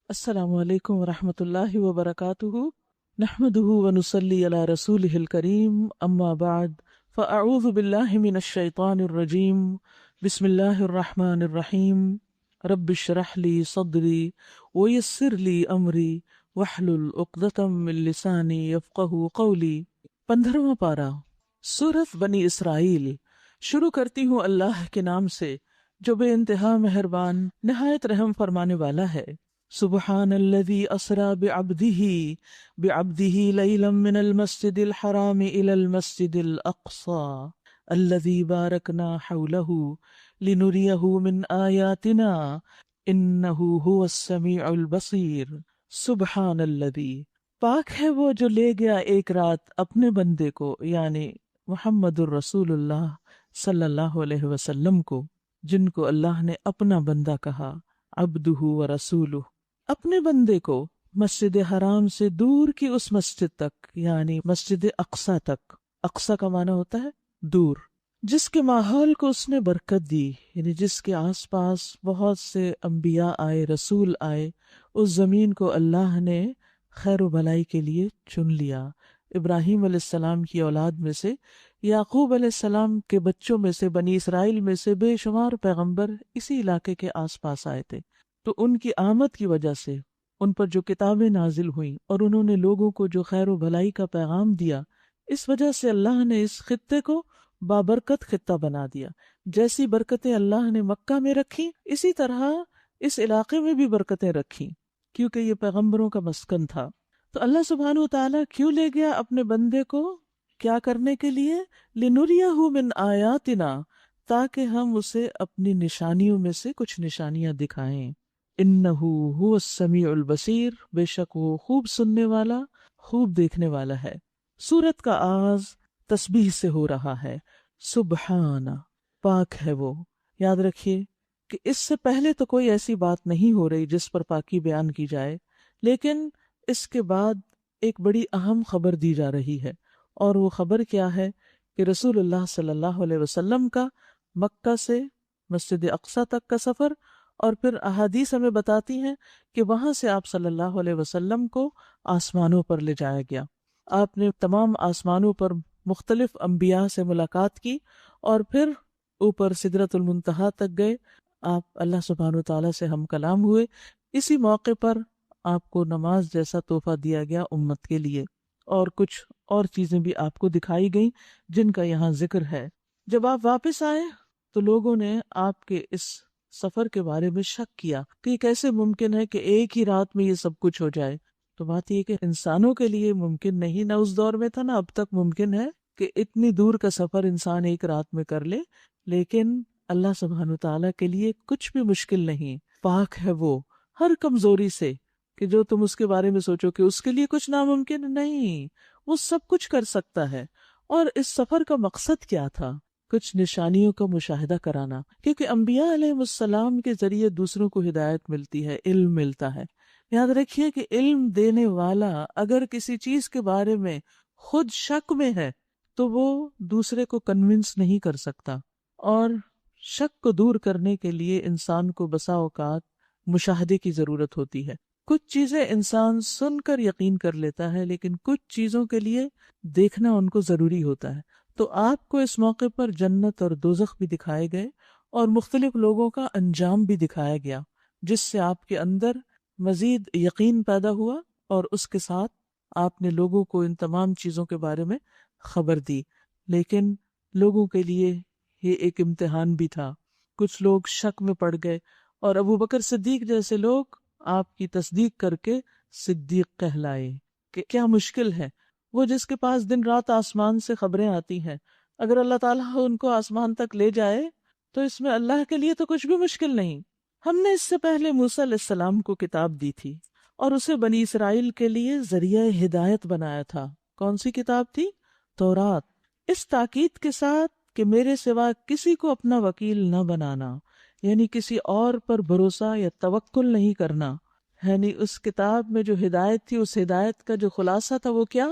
السلام علیکم ورحمۃ اللہ وبرکاتہ، نحمده ونصلی علی رسولہ الکریم، اما بعد فاعوذ باللہ من الشیطان الرجیم، بسم اللہ الرحمن الرحیم، رب اشرح لی صدری ویسر لی امری واحلل عقدۃ من لسانی یفقہوا قولی۔ 15واں پارہ، سورۃ بنی اسرائیل۔ شروع کرتی ہوں اللہ کے نام سے جو بے انتہا مہربان نہایت رحم فرمانے والا ہے۔ سبحان الذی اسری بعبدہ لیلا من المسجد الحرام الی المسجد الاقصی الذی بارکنا حولہ لنریہ من آیاتنا انہ هو السمیع البصیر۔ سبحان الذی، پاک ہے وہ جو لے گیا ایک رات اپنے بندے کو، یعنی محمد الرسول اللہ صلی اللہ علیہ وسلم کو، جن کو اللہ نے اپنا بندہ کہا، عبدہ و رسولہ، اپنے بندے کو مسجد حرام سے دور کی اس مسجد تک، یعنی مسجد اقصی تک۔ اقصی کا معنی ہوتا ہے دور، جس کے ماحول کو اس نے برکت دی، یعنی جس کے آس پاس بہت سے انبیاء آئے، رسول آئے۔ اس زمین کو اللہ نے خیر و بھلائی کے لیے چن لیا۔ ابراہیم علیہ السلام کی اولاد میں سے، یعقوب علیہ السلام کے بچوں میں سے، بنی اسرائیل میں سے بے شمار پیغمبر اسی علاقے کے آس پاس آئے تھے۔ تو ان کی آمد کی وجہ سے ان پر جو کتابیں نازل ہوئیں اور انہوں نے لوگوں کو جو خیر و بھلائی کا پیغام دیا، اس وجہ سے اللہ نے اس خطے کو بابرکت خطہ بنا دیا۔ جیسی برکتیں اللہ نے مکہ میں رکھی، اسی طرح اس علاقے میں بھی برکتیں رکھی، کیونکہ یہ پیغمبروں کا مسکن تھا۔ تو اللہ سبحانہ وتعالیٰ کیوں لے گیا اپنے بندے کو؟ کیا کرنے کے لیے؟ لِنُرِيَهُ مِنْ آیاتنا، تاکہ ہم اسے اپنی نشانیوں میں سے کچھ نشانیاں دکھائیں۔ انہ هو السمیع البصیر، بے شک وہ خوب سننے والا، خوب دیکھنے والا ہے۔ سورت کا آغاز تسبیح سے ہو رہا ہے، سبحان، پاک ہے وہ۔ یاد رکھیے کہ اس سے پہلے تو کوئی ایسی بات نہیں ہو رہی جس پر پاکی بیان کی جائے، لیکن اس کے بعد ایک بڑی اہم خبر دی جا رہی ہے، اور وہ خبر کیا ہے کہ رسول اللہ صلی اللہ علیہ وسلم کا مکہ سے مسجد اقصی تک کا سفر، اور پھر احادیث ہمیں بتاتی ہیں کہ وہاں سے آپ صلی اللہ علیہ وسلم کو آسمانوں پر لے جایا گیا۔ آپ نے تمام آسمانوں پر مختلف انبیاء سے ملاقات کی، اور پھر اوپر سدرۃ المنتہا تک گئے۔ آپ اللہ سبحانہ وتعالیٰ سے ہم کلام ہوئے۔ اسی موقع پر آپ کو نماز جیسا تحفہ دیا گیا امت کے لیے، اور کچھ اور چیزیں بھی آپ کو دکھائی گئیں جن کا یہاں ذکر ہے۔ جب آپ واپس آئے تو لوگوں نے آپ کے اس سفر کے بارے میں شک کیا کہ کیسے ممکن ہے کہ ایک ہی رات میں یہ سب کچھ ہو جائے۔ تو بات یہ کہ انسانوں کے لیے ممکن نہیں، نہ اس دور میں تھا نہ اب تک ممکن ہے کہ اتنی دور کا سفر انسان ایک رات میں کر لے، لیکن اللہ سبحانہ تعالیٰ کے لیے کچھ بھی مشکل نہیں۔ پاک ہے وہ ہر کمزوری سے، کہ جو تم اس کے بارے میں سوچو کہ اس کے لیے کچھ ناممکن نہیں، وہ سب کچھ کر سکتا ہے۔ اور اس سفر کا مقصد کیا تھا؟ کچھ نشانیوں کا مشاہدہ کرانا، کیونکہ انبیاء علیہ السلام کے ذریعے دوسروں کو ہدایت ملتی ہے، علم ملتا ہے۔ یاد رکھیے کہ علم دینے والا اگر کسی چیز کے بارے میں خود شک میں ہے تو وہ دوسرے کو کنونس نہیں کر سکتا، اور شک کو دور کرنے کے لیے انسان کو بسا اوقات مشاہدے کی ضرورت ہوتی ہے۔ کچھ چیزیں انسان سن کر یقین کر لیتا ہے، لیکن کچھ چیزوں کے لیے دیکھنا ان کو ضروری ہوتا ہے۔ تو آپ کو اس موقع پر جنت اور دوزخ بھی دکھائے گئے، اور مختلف لوگوں کا انجام بھی دکھایا گیا، جس سے آپ کے اندر مزید یقین پیدا ہوا، اور اس کے ساتھ آپ نے لوگوں کو ان تمام چیزوں کے بارے میں خبر دی۔ لیکن لوگوں کے لیے یہ ایک امتحان بھی تھا۔ کچھ لوگ شک میں پڑ گئے، اور ابو بکر صدیق جیسے لوگ آپ کی تصدیق کر کے صدیق کہلائے کہ کیا مشکل ہے۔ وہ جس کے پاس دن رات آسمان سے خبریں آتی ہیں، اگر اللہ تعالیٰ ان کو آسمان تک لے جائے تو اس میں اللہ کے لیے تو کچھ بھی مشکل نہیں۔ ہم نے اس سے پہلے موسیٰ علیہ السلام کو کتاب دی تھی، اور اسے بنی اسرائیل کے لیے ذریعہ ہدایت بنایا تھا۔ کون سی کتاب تھی؟ تورات۔ اس تاکید کے ساتھ کہ میرے سوا کسی کو اپنا وکیل نہ بنانا، یعنی کسی اور پر بھروسہ یا توکل نہیں کرنا۔ یعنی اس کتاب میں جو ہدایت تھی، اس ہدایت کا جو خلاصہ تھا وہ کیا؟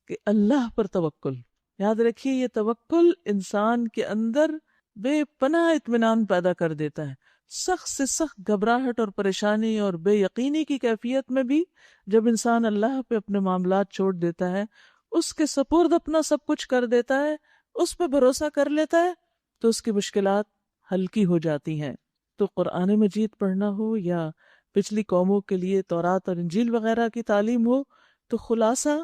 کہ اللہ پر توکل۔ یاد رکھیے یہ توکل انسان کے اندر بے پناہ اطمینان پیدا کر دیتا ہے۔ سخت سے سخت گھبراہٹ اور پریشانی اور بے یقینی کی کیفیت میں بھی جب انسان اللہ پہ اپنے معاملات چھوڑ دیتا ہے، اس کے سپرد اپنا سب کچھ کر دیتا ہے، اس پہ بھروسہ کر لیتا ہے، تو اس کی مشکلات ہلکی ہو جاتی ہیں۔ تو قرآن مجید پڑھنا ہو یا پچھلی قوموں کے لیے تورات اور انجیل وغیرہ کی تعلیم ہو، تو خلاصہ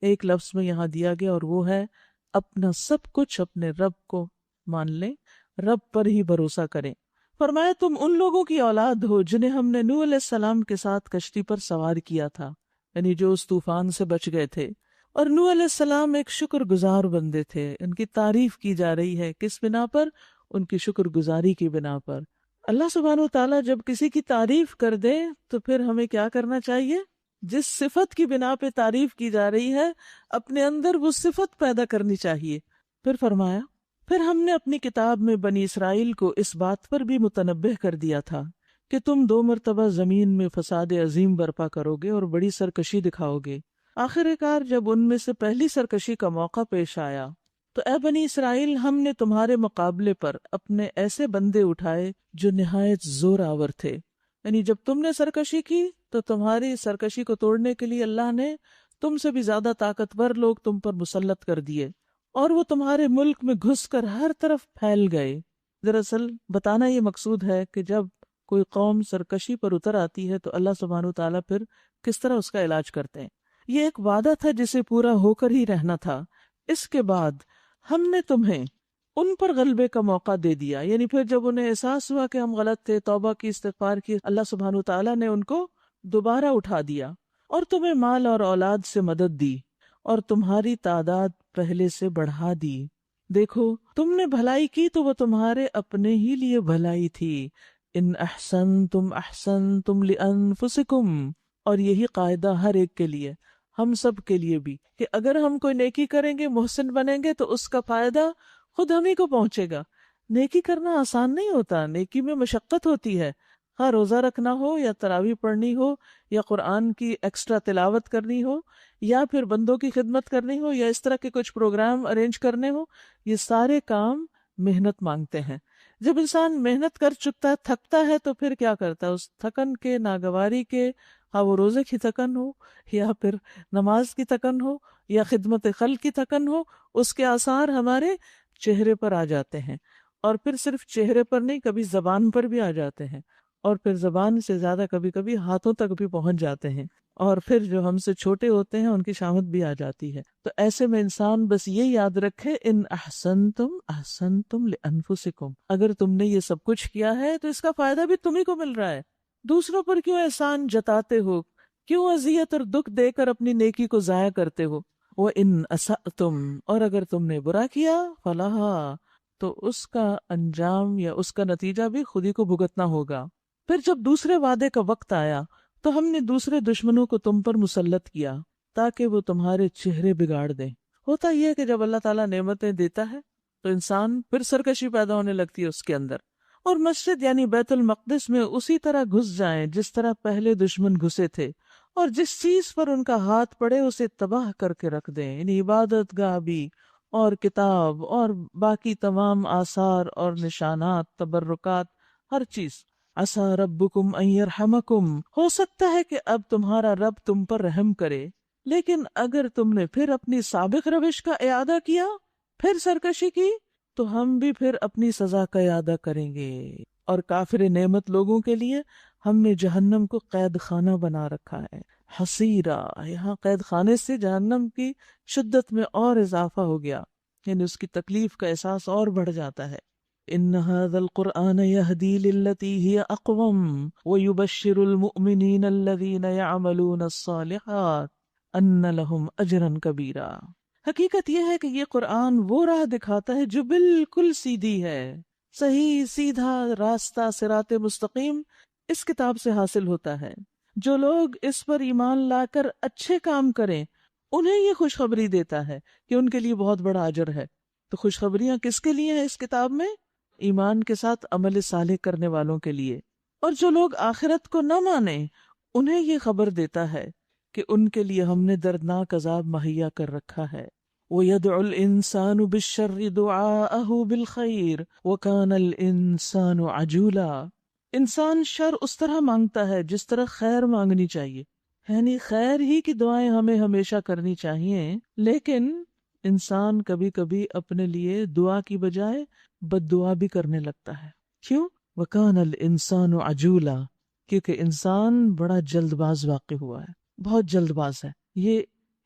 ایک لفظ میں یہاں دیا گیا، اور وہ ہے اپنا سب کچھ اپنے رب کو مان لیں، رب پر ہی بھروسہ کریں۔ فرمایا تم ان لوگوں کی اولاد ہو جنہیں ہم نے نوح علیہ السلام کے ساتھ کشتی پر سوار کیا تھا، یعنی جو اس طوفان سے بچ گئے تھے۔ اور نوح علیہ السلام ایک شکر گزار بندے تھے، ان کی تعریف کی جا رہی ہے کس بنا پر؟ ان کی شکر گزاری کی بنا پر۔ اللہ سبحانہ و تعالیٰ جب کسی کی تعریف کر دے تو پھر ہمیں کیا کرنا چاہیے؟ جس صفت کی بنا پہ تعریف کی جا رہی ہے اپنے اندر وہ صفت پیدا کرنی چاہیے۔ پھر فرمایا پھر ہم نے اپنی کتاب میں بنی اسرائیل کو اس بات پر بھی متنبہ کر دیا تھا کہ تم 2 مرتبہ زمین میں فساد عظیم برپا کرو گے اور بڑی سرکشی دکھاؤ گے۔ آخر کار جب ان میں سے پہلی سرکشی کا موقع پیش آیا تو اے بنی اسرائیل، ہم نے تمہارے مقابلے پر اپنے ایسے بندے اٹھائے جو نہایت زور آور تھے۔ یعنی جب تم نے سرکشی کی تو تمہاری سرکشی کو توڑنے کے لیے اللہ نے تم سے بھی زیادہ طاقتور لوگ تم پر مسلط کر دیے، اور وہ تمہارے ملک میں گھس کر ہر طرف پھیل گئے۔ دراصل بتانا یہ مقصود ہے کہ جب کوئی قوم سرکشی پر اتر آتی ہے تو اللہ سبحانہ وتعالیٰ پھر کس طرح اس کا علاج کرتے ہیں۔ یہ ایک وعدہ تھا جسے پورا ہو کر ہی رہنا تھا۔ اس کے بعد ہم نے تمہیں ان پر غلبے کا موقع دے دیا، یعنی پھر جب انہیں احساس ہوا کہ ہم غلط تھے، توبہ کی، استغفار کی، اللہ سبحانہ وتعالیٰ نے ان کو دوبارہ اٹھا دیا اور تمہیں مال اور اولاد سے مدد دی اور تمہاری تعداد پہلے سے بڑھا دی۔ دیکھو تم نے بھلائی کی تو وہ تمہارے اپنے ہی لیے بھلائی تھی۔ ان احسنتم احسنتم لانفسکم، اور یہی قاعدہ ہر ایک کے لیے، ہم سب کے لیے بھی، کہ اگر ہم کوئی نیکی کریں گے، محسن بنیں گے، تو اس کا فائدہ خود ہم ہی کو پہنچے گا۔ نیکی کرنا آسان نہیں ہوتا، نیکی میں مشقت ہوتی ہے، ہاں روزہ رکھنا ہو یا تراویح پڑھنی ہو یا قرآن کی ایکسٹرا تلاوت کرنی ہو یا پھر بندوں کی خدمت کرنی ہو یا اس طرح کے کچھ پروگرام ارینج کرنے ہو، یہ سارے کام محنت مانگتے ہیں۔ جب انسان محنت کر چکتا ہے، تھکتا ہے، تو پھر کیا کرتا ہے؟ اس تھکن کے، ناگواری کے، ہاں وہ روزے کی تھکن ہو یا پھر نماز کی تھکن ہو یا خدمت خلق کی تھکن ہو، اس کے آثار ہمارے چہرے پر آ جاتے ہیں، اور پھر صرف چہرے پر نہیں، کبھی زبان پر بھی آ جاتے ہیں، اور پھر زبان سے زیادہ کبھی کبھی ہاتھوں تک بھی پہنچ جاتے ہیں، اور پھر جو ہم سے چھوٹے ہوتے ہیں ان کی شامت بھی آ جاتی ہے۔ تو ایسے میں انسان بس یہ یاد رکھے، ان احسنتم احسنتم لانفسکم، اگر تم نے یہ سب کچھ کیا ہے تو اس کا فائدہ بھی تمہیں کو مل رہا ہے۔ دوسروں پر کیوں احسان جتاتے ہو؟ کیوں اذیت اور دکھ دے کر اپنی نیکی کو ضائع کرتے ہو؟ وَإِنْ أَسَأْتُمْ، اور اگر تم نے برا کیا، فَلَهَا، تو اس کا انجام یا اس کا نتیجہ بھی خود ہی کو بھگتنا ہوگا۔ پھر جب دوسرے وعدے کا وقت آیا تو ہم نے دوسرے دشمنوں کو تم پر مسلط کیا تاکہ وہ تمہارے چہرے بگاڑ دیں۔ ہوتا یہ ہے کہ جب اللہ تعالیٰ نعمتیں دیتا ہے تو انسان پھر سرکشی پیدا ہونے لگتی ہے اس کے اندر، اور مسجد یعنی بیت المقدس میں اسی طرح گھس جائیں جس طرح پہلے دشمن گھسے تھے، اور جس چیز پر ان کا ہاتھ پڑے اسے تباہ کر کے رکھ دیں، یعنی عبادت گاہ بھی اور کتاب اور باقی تمام آثار اور نشانات، تبرکات، ہر چیز۔ عسیٰ ربکم ان یرحمکم، ہو سکتا ہے کہ اب تمہارا رب تم پر رحم کرے، لیکن اگر تم نے پھر اپنی سابق روش کا اعادہ کیا، پھر سرکشی کی، تو ہم بھی پھر اپنی سزا کا اعادہ کریں گے۔ اور کافر نعمت لوگوں کے لیے ہم نے جہنم کو قید خانہ بنا رکھا ہے، حصیرہ، یہاں قید خانے سے جہنم کی شدت میں اور اضافہ ہو گیا، یعنی اس کی تکلیف کا احساس اور بڑھ جاتا ہے۔ ان هذا القرآن يهدي للتي هي اقوم ويبشر المؤمنين الذين يعملون الصالحات ان لهم اجرا كبيرا۔ حقیقت یہ ہے کہ یہ قرآن وہ راہ دکھاتا ہے جو بالکل سیدھی ہے، صحیح سیدھا راستہ، صراط مستقیم اس کتاب سے حاصل ہوتا ہے۔ جو لوگ اس پر ایمان لا کر اچھے کام کریں انہیں یہ خوشخبری دیتا ہے کہ ان کے لیے بہت بڑا اجر ہے۔ تو خوشخبریاں کس کے لیے ہیں اس کتاب میں؟ ایمان کے ساتھ عمل صالح کرنے والوں کے لیے۔ اور جو لوگ آخرت کو نہ مانیں انہیں یہ خبر دیتا ہے کہ ان کے لیے ہم نے دردناک عذاب مہیا کر رکھا ہے۔ وَيَدْعُ الْإِنسَانُ بِالشَّرِّ دُعَاءَهُ بِالْخَيْرِ وَكَانَ الْإِنسَانُ عَجُولًا۔ انسان شر اس طرح مانگتا ہے جس طرح خیر مانگنی چاہیے، یعنی خیر ہی کی دعائیں ہمیں ہمیشہ کرنی چاہیے، لیکن انسان کبھی کبھی اپنے لیے دعا کی بجائے بد دعا بھی کرنے لگتا ہے۔ کیوں؟ وَكَانَ الْإِنسَانُ عَجُولًا، کیونکہ انسان بڑا جلد باز واقع ہوا ہے، بہت جلد باز ہے۔ یہ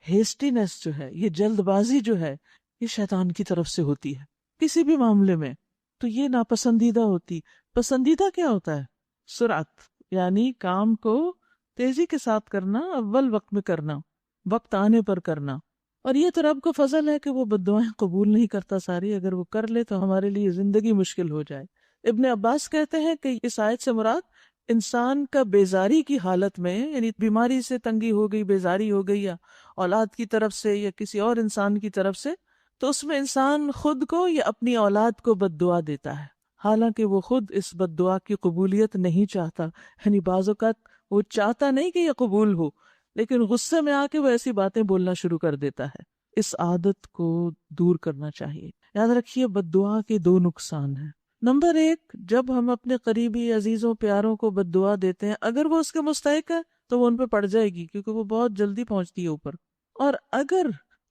ہیسٹینس جو ہے، یہ جلد بازی جو ہے، یہ شیطان کی طرف سے ہوتی ہے کسی بھی معاملے میں، تو یہ ناپسندیدہ ہوتی۔ پسندیدہ کیا ہوتا ہے؟ سرعت، یعنی کام کو تیزی کے ساتھ کرنا، اول وقت میں کرنا، وقت آنے پر کرنا۔ اور یہ تو رب کا فضل ہے کہ وہ بد دعائیں قبول نہیں کرتا ساری، اگر وہ کر لے تو ہمارے لیے زندگی مشکل ہو جائے۔ ابن عباس کہتے ہیں کہ اس آیت سے مراد انسان کا بیزاری کی حالت میں، یعنی بیماری سے تنگی ہو گئی، بیزاری ہو گئی، یا اولاد کی طرف سے یا کسی اور انسان کی طرف سے، تو اس میں انسان خود کو یا اپنی اولاد کو بد دعا دیتا ہے، حالانکہ وہ خود اس بد دعا کی قبولیت نہیں چاہتا۔ یعنی بعض اوقات وہ چاہتا نہیں کہ یہ قبول ہو، لیکن غصے میں آ کے وہ ایسی باتیں بولنا شروع کر دیتا ہے۔ اس عادت کو دور کرنا چاہیے۔ یاد رکھیے بد دعا کے دو نقصان ہیں۔ نمبر ایک، جب ہم اپنے قریبی عزیزوں پیاروں کو بد دعا دیتے ہیں، اگر وہ اس کے مستحق ہے تو وہ ان پہ پڑ جائے گی، کیونکہ وہ بہت جلدی پہنچتی ہے اوپر، اور اگر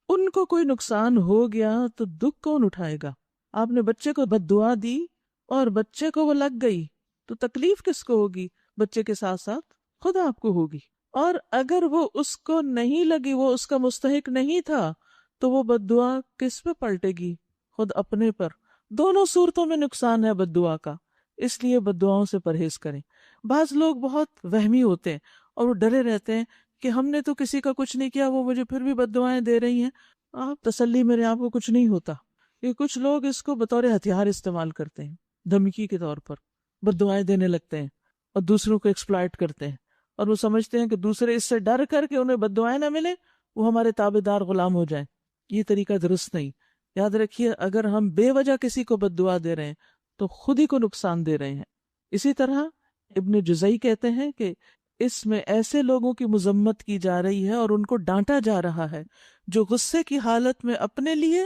ان کو کوئی نقصان ہو گیا تو دکھ کون اٹھائے گا؟ آپ نے بچے کو بد دعا دی اور بچے کو وہ لگ گئی تو تکلیف کس کو ہوگی؟ بچے کے ساتھ ساتھ خود آپ کو ہوگی۔ اور اگر وہ اس کو نہیں لگی، وہ اس کا مستحق نہیں تھا، تو وہ بد دعا کس پہ پلٹے گی؟ خود اپنے پر۔ دونوں صورتوں میں نقصان ہے بد دعا کا، اس لیے بد دعاؤں سے پرہیز کریں۔ بعض لوگ بہت وہمی ہوتے ہیں اور وہ ڈرے رہتے ہیں کہ ہم نے تو کسی کا کچھ نہیں کیا، وہ مجھے پھر بھی بد دعائیں دے رہی ہیں۔ آپ تسلی میرے، آپ کو کچھ نہیں ہوتا۔ یہ کچھ لوگ اس کو بطور ہتھیار استعمال کرتے ہیں، دھمکی کے طور پر بد دعائیں دینے لگتے ہیں اور دوسروں کو ایکسپلائٹ کرتے ہیں، اور وہ سمجھتے ہیں کہ دوسرے اس سے ڈر کر کے انہیں بد دعائیں نہ ملے، وہ ہمارے تابع دار غلام ہو جائیں۔ یہ طریقہ درست نہیں۔ یاد رکھیے اگر ہم بے وجہ کسی کو بد دعا دے رہے ہیں تو خود ہی کو نقصان دے رہے ہیں۔ اسی طرح ابن جزئی کہتے ہیں کہ اس میں ایسے لوگوں کی مذمت کی جا رہی ہے اور ان کو ڈانٹا جا رہا ہے جو غصے کی حالت میں اپنے لیے،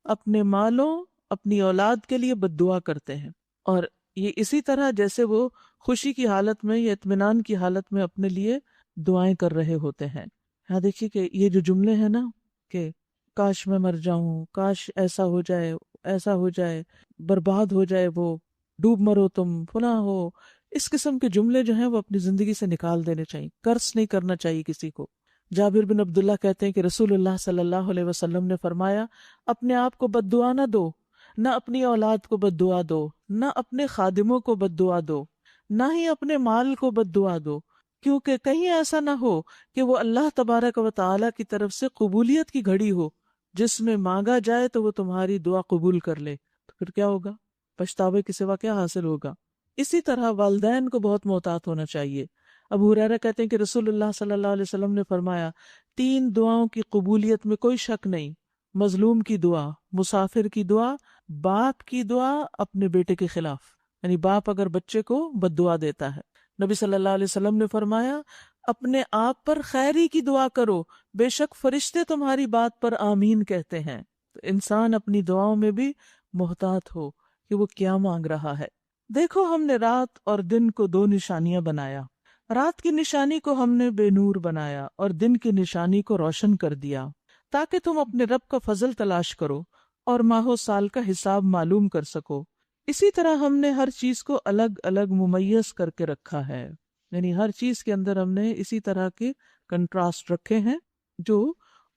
اپنے مالوں، اپنی اولاد کے لیے بد دعا کرتے ہیں، اور یہ اسی طرح جیسے وہ خوشی کی حالت میں یا اطمینان کی حالت میں اپنے لیے دعائیں کر رہے ہوتے ہیں۔ یہاں دیکھیے کہ یہ جو جملے ہیں نا کہ کاش میں مر جاؤں، کاش ایسا ہو جائے، ایسا ہو جائے، برباد ہو جائے، وہ ڈوب مرو تم، فلاں ہو، اس قسم کے جملے جو ہیں وہ اپنی زندگی سے نکال دینے چاہیے۔ قرض نہیں کرنا چاہیے کسی کو۔ جابر بن عبداللہ کہتے ہیں کہ رسول اللہ صلی اللہ علیہ وسلم نے فرمایا، اپنے آپ کو بد دعا نہ دو، نہ اپنی اولاد کو بد دعا دو، نہ اپنے خادموں کو بد دعا دو، نہ ہی اپنے مال کو بد دعا دو، کیونکہ کہیں ایسا نہ ہو کہ وہ اللہ تبارک و تعالی کی طرف سے قبولیت کی گھڑی ہو، جس میں مانگا جائے تو وہ تمہاری دعا قبول کر لے، تو پھر کیا ہوگا؟ پچھتاوے کے سوا کیا حاصل ہوگا؟ اسی طرح والدین کو بہت محتاط ہونا چاہیے۔ ابو ہریرہ کہتے ہیں کہ رسول اللہ صلی اللہ علیہ وسلم نے فرمایا، 3 دعاؤں کی قبولیت میں کوئی شک نہیں: مظلوم کی دعا، مسافر کی دعا، باپ کی دعا اپنے بیٹے کے خلاف، یعنی باپ اگر بچے کو بد دعا دیتا ہے۔ نبی صلی اللہ علیہ وسلم نے فرمایا، اپنے آپ پر خیری کی دعا کرو، بے شک فرشتے تمہاری بات پر آمین کہتے ہیں۔ تو انسان اپنی دعاؤں میں بھی محتاط ہو کہ وہ کیا مانگ رہا ہے۔ دیکھو ہم نے رات اور دن کو 2 نشانیاں بنایا۔ رات کی نشانی کو ہم نے بے نور بنایا اور دن کی نشانی کو روشن کر دیا، تاکہ تم اپنے رب کا فضل تلاش کرو اور ماہ و سال کا حساب معلوم کر سکو۔ اسی طرح ہم نے ہر چیز کو الگ الگ ممیز کر کے رکھا ہے، یعنی ہر چیز کے اندر ہم نے اسی طرح کے کنٹراسٹ رکھے ہیں جو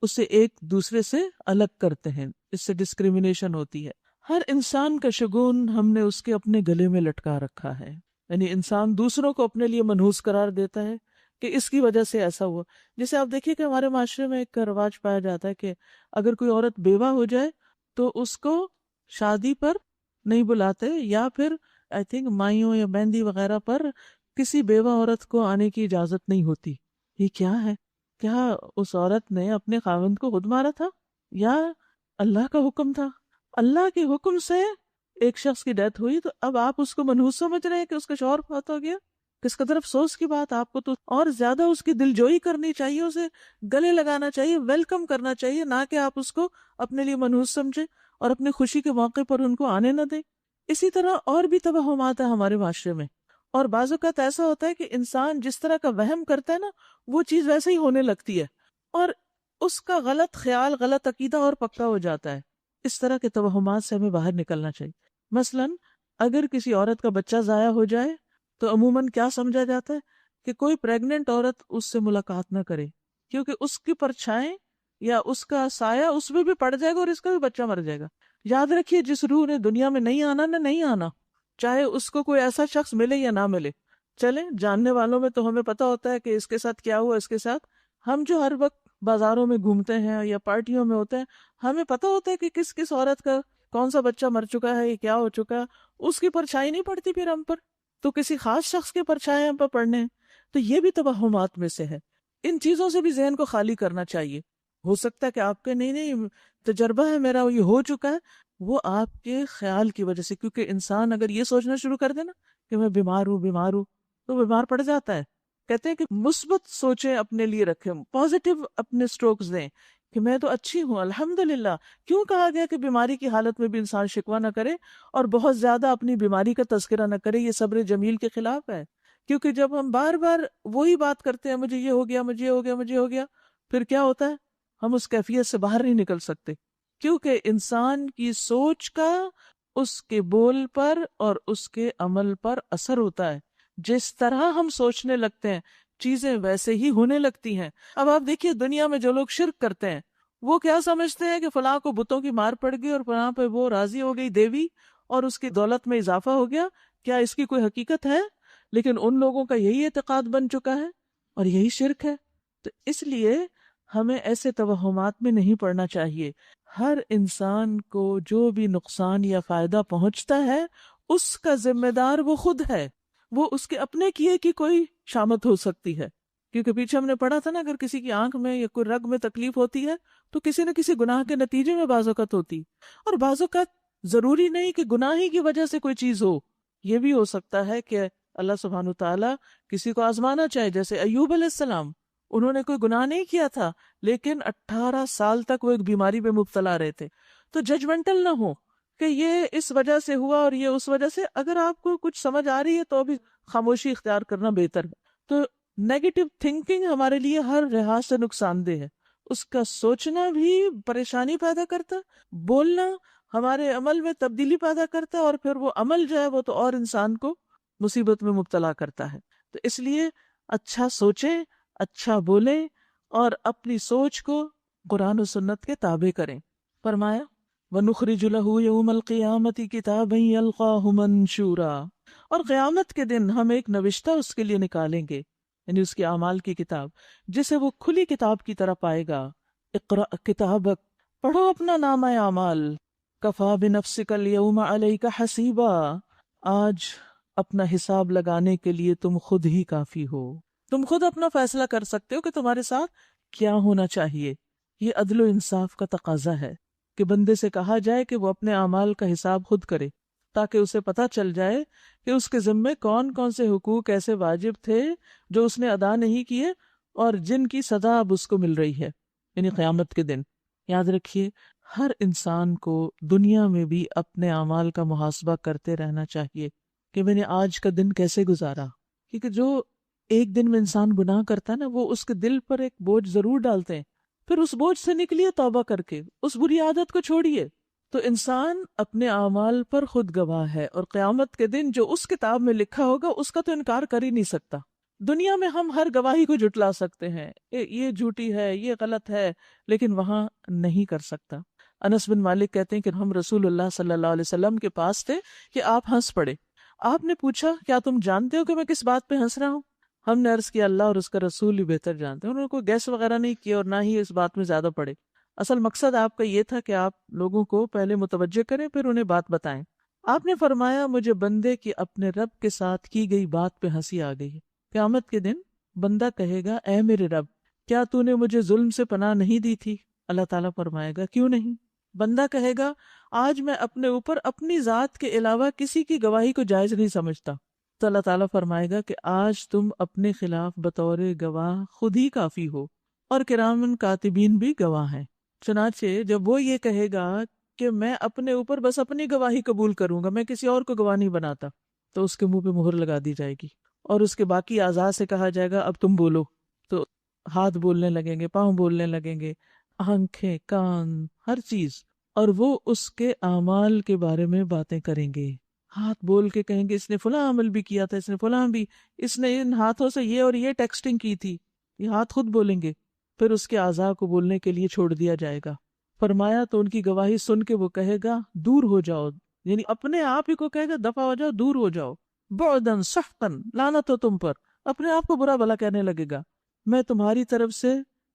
اسے ایک دوسرے سے الگ کرتے ہیں، اس سے ڈسکریمنیشن ہوتی ہے۔ ہر انسان کا شگون ہم نے اس کے اپنے گلے میں لٹکا رکھا ہے، یعنی انسان دوسروں کو اپنے لیے منحوس قرار دیتا ہے کہ اس کی وجہ سے ایسا ہوا۔ جیسے آپ دیکھیے کہ ہمارے معاشرے میں ایک رواج پایا جاتا ہے کہ اگر کوئی عورت بیوہ ہو جائے تو اس کو شادی پر نہیں بلاتے، یا پھر آئی تھنک مائیوں یا مہندی وغیرہ پر کسی بیوہ عورت کو آنے کی اجازت نہیں ہوتی۔ یہ کیا ہے؟ کیا اس عورت نے اپنے خاوند کو خود مارا تھا یا اللہ کا حکم تھا؟ اللہ کے حکم سے ایک شخص کی ڈیتھ ہوئی تو اب آپ اس کو منحوس سمجھ رہے ہیں کہ اس کا شوہر فوت ہو گیا؟ کس قدر افسوس کی بات! آپ کو تو اور زیادہ اس کی دلجوئی کرنی چاہیے، اسے گلے لگانا چاہیے، ویلکم کرنا چاہیے، نہ کہ آپ اس کو اپنے لیے منحوس سمجھیں اور اپنی خوشی کے موقع پر ان کو آنے نہ دیں۔ اسی طرح اور بھی توہمات ہیں ہمارے معاشرے میں، اور بعض اوقات ایسا ہوتا ہے کہ انسان جس طرح کا وہم کرتا ہے نا وہ چیز ویسے ہی ہونے لگتی ہے، اور اس کا غلط خیال، غلط عقیدہ اور پکا ہو جاتا ہے. اس طرح کے توہمات سے ہمیں باہر نکلنا چاہیے. مثلا اگر کسی عورت کا بچہ ضائع ہو جائے تو عموماً کیا سمجھا جاتا ہے کہ کوئی پریگننٹ عورت اس سے ملاقات نہ کرے، کیونکہ اس کی پرچھائیں یا اس کا سایہ اس میں بھی پڑ جائے گا اور اس کا بھی بچہ مر جائے گا. یاد رکھیے جس روح نے دنیا میں نہیں آنا نہ نہیں آنا، چاہے اس کو کوئی ایسا شخص ملے یا نہ ملے. چلیں جاننے والوں میں تو ہمیں پتا ہوتا ہے کہ اس کے ساتھ کیا ہوا، اس کے ساتھ. ہم جو ہر وقت بازاروں میں گھومتے ہیں یا پارٹیوں میں ہوتے ہیں، ہمیں پتا ہوتا ہے کہ کس کس عورت کا کون سا بچہ مر چکا ہے، یہ کیا ہو چکا ہے. اس کی پرچھائی نہیں پڑتی پھر ہم پر، تو کسی خاص شخص کی پرچھائی ہم پر پڑنے ہیں. تو یہ بھی توہمات میں سے ہے. ان چیزوں سے بھی ذہن کو خالی کرنا چاہیے. ہو سکتا ہے کہ آپ کے نہیں تجربہ ہے میرا، یہ ہو چکا ہے، وہ آپ کے خیال کی وجہ سے. کیونکہ انسان اگر یہ سوچنا شروع کر دے نا کہ میں بیمار ہوں تو بیمار پڑ جاتا ہے. کہتے ہیں کہ مثبت سوچیں اپنے لیے رکھیں، پازیٹیو اپنے سٹروکس دیں کہ میں تو اچھی ہوں الحمدللہ. کیوں کہا گیا کہ بیماری کی حالت میں بھی انسان شکوہ نہ کرے اور بہت زیادہ اپنی بیماری کا تذکرہ نہ کرے؟ یہ صبر جمیل کے خلاف ہے. کیونکہ جب ہم بار بار وہی بات کرتے ہیں، مجھے یہ ہو گیا، مجھے یہ ہو گیا، مجھے یہ ہو گیا، پھر کیا ہوتا ہے؟ ہم اس کیفیت سے باہر نہیں نکل سکتے. کیونکہ انسان کی سوچ کا اس کے بول پر اور اس کے عمل پر اثر ہوتا ہے. جس طرح ہم سوچنے لگتے ہیں چیزیں ویسے ہی ہونے لگتی ہیں. اب آپ دیکھیے دنیا میں جو لوگ شرک کرتے ہیں وہ کیا سمجھتے ہیں کہ فلاں کو بتوں کی مار پڑ گئی اور فلاں پہ وہ راضی ہو گئی دیوی اور اس کی دولت میں اضافہ ہو گیا. کیا اس کی کوئی حقیقت ہے؟ لیکن ان لوگوں کا یہی اعتقاد بن چکا ہے اور یہی شرک ہے. تو اس لیے ہمیں ایسے توہمات میں نہیں پڑنا چاہیے. ہر انسان کو جو بھی نقصان یا فائدہ پہنچتا ہے اس کا ذمہ دار وہ خود ہے. وہ اس کے اپنے کیے کی کوئی شامت ہو سکتی ہے. کیونکہ پیچھے ہم نے پڑھا تھا نا، اگر کسی کی آنکھ میں یا کوئی رگ میں تکلیف ہوتی ہے تو کسی نہ کسی گناہ کے نتیجے میں بعض اوقات ہوتی. اور بعض اوقات ضروری نہیں کہ گناہ ہی کی وجہ سے کوئی چیز ہو. یہ بھی ہو سکتا ہے کہ اللہ سبحانہ وتعالیٰ کسی کو آزمانا چاہے. جیسے ایوب علیہ السلام، انہوں نے کوئی گناہ نہیں کیا تھا لیکن 18 سال تک وہ ایک بیماری میں مبتلا رہے تھے. تو ججمنٹل نہ ہو کہ یہ اس وجہ سے ہوا اور یہ اس وجہ سے. اگر آپ کو کچھ سمجھ آ رہی ہے تو ابھی خاموشی اختیار کرنا بہتر ہے. تو نیگیٹو تھنکنگ ہمارے لیے ہر لحاظ سے نقصان دہ ہے. اس کا سوچنا بھی پریشانی پیدا کرتا ہے، بولنا ہمارے عمل میں تبدیلی پیدا کرتا ہے، اور پھر وہ عمل جو ہے وہ تو اور انسان کو مصیبت میں مبتلا کرتا ہے. تو اس لیے اچھا سوچیں، اچھا بولیں اور اپنی سوچ کو قرآن و سنت کے تابع کریں. فرمایا وَنُخْرِجُ لَهُ يَوْمَ الْقِيَامَةِ كِتَابًا يَلْقَاهُ مَنشُورًا، اور قیامت کے دن ہم ایک نوشتہ اس کے لیے نکالیں گے، یعنی اس کے اعمال کی کتاب، جسے وہ کھلی کتاب کی طرح پائے گا. اقرأ کتابک، پڑھو اپنا نامہ اعمال. کفا بنفسک اليوم علیک حسیبا، آج اپنا حساب لگانے کے لیے تم خود ہی کافی ہو. تم خود اپنا فیصلہ کر سکتے ہو کہ تمہارے ساتھ کیا ہونا چاہیے. یہ عدل و انصاف کا تقاضا ہے کہ بندے سے کہا جائے کہ وہ اپنے اعمال کا حساب خود کرے، تاکہ اسے پتہ چل جائے کہ اس کے ذمے کون کون سے حقوق ایسے واجب تھے جو اس نے ادا نہیں کیے اور جن کی سزا اب اس کو مل رہی ہے، یعنی قیامت کے دن. یاد رکھیے ہر انسان کو دنیا میں بھی اپنے اعمال کا محاسبہ کرتے رہنا چاہیے کہ میں نے آج کا دن کیسے گزارا. کیونکہ جو ایک دن میں انسان گناہ کرتا ہے نا، وہ اس کے دل پر ایک بوجھ ضرور ڈالتے ہیں. پھر اس بوجھ سے نکلیے توبہ کر کے، اس بری عادت کو چھوڑیے. تو انسان اپنے اعمال پر خود گواہ ہے، اور قیامت کے دن جو اس کتاب میں لکھا ہوگا اس کا تو انکار کر ہی نہیں سکتا. دنیا میں ہم ہر گواہی کو جھٹلا سکتے ہیں، یہ جھوٹی ہے، یہ غلط ہے، لیکن وہاں نہیں کر سکتا. انس بن مالک کہتے ہیں کہ ہم رسول اللہ صلی اللہ علیہ وسلم کے پاس تھے کہ آپ ہنس پڑے. آپ نے پوچھا کیا تم جانتے ہو کہ میں کس بات پہ ہنس رہا ہوں؟ ہم نے عرض کیا اللہ اور اس کا رسول ہی بہتر جانتے ہیں. انہوں نے کوئی گیس وغیرہ نہیں کیا اور نہ ہی اس بات میں زیادہ پڑے. اصل مقصد آپ کا یہ تھا کہ آپ لوگوں کو پہلے متوجہ کریں پھر انہیں بات بتائیں. آپ نے فرمایا مجھے بندے کی اپنے رب کے ساتھ کی گئی بات پہ ہنسی آ گئی. قیامت کے دن بندہ کہے گا اے میرے رب، کیا تو نے مجھے ظلم سے پناہ نہیں دی تھی؟ اللہ تعالیٰ فرمائے گا کیوں نہیں. بندہ کہے گا آج میں اپنے اوپر اپنی ذات کے علاوہ کسی کی گواہی کو جائز نہیں سمجھتا. تو اللہ تعالیٰ فرمائے گا کہ آج تم اپنے خلاف بطور گواہ خود ہی کافی ہو، اور کرامن کاتبین بھی گواہ ہیں. چنانچہ جب وہ یہ کہے گا کہ میں اپنے اوپر بس اپنی گواہی قبول کروں گا، میں کسی اور کو گواہ نہیں بناتا، تو اس کے منہ پہ مہر لگا دی جائے گی، اور اس کے باقی اعضاء سے کہا جائے گا اب تم بولو، تو ہاتھ بولنے لگیں گے، پاؤں بولنے لگیں گے، آنکھیں، کان، ہر چیز، اور وہ اس کے اعمال کے بارے میں باتیں کریں گے. ہاتھ بول کے کہیں گے اس نے فلاں عمل بھی کیا تھا، اس نے فلاں بھی، اس نے ان ہاتھوں سے یہ اور یہ ٹیکسٹنگ کی تھی. یہ ہاتھ خود بولیں گے. پھر اس کے اعضاء کو بولنے کے لیے چھوڑ دیا جائے گا. فرمایا تو ان کی گواہی سن کے وہ کہے گا دور ہو جاؤ، یعنی اپنے آپ ہی کو کہے گا دفع ہو جاؤ، دور ہو جاؤ، بعدن سحقن، لعنت ہو تم پر. اپنے آپ کو برا بھلا کہنے لگے گا، میں تمہاری طرف سے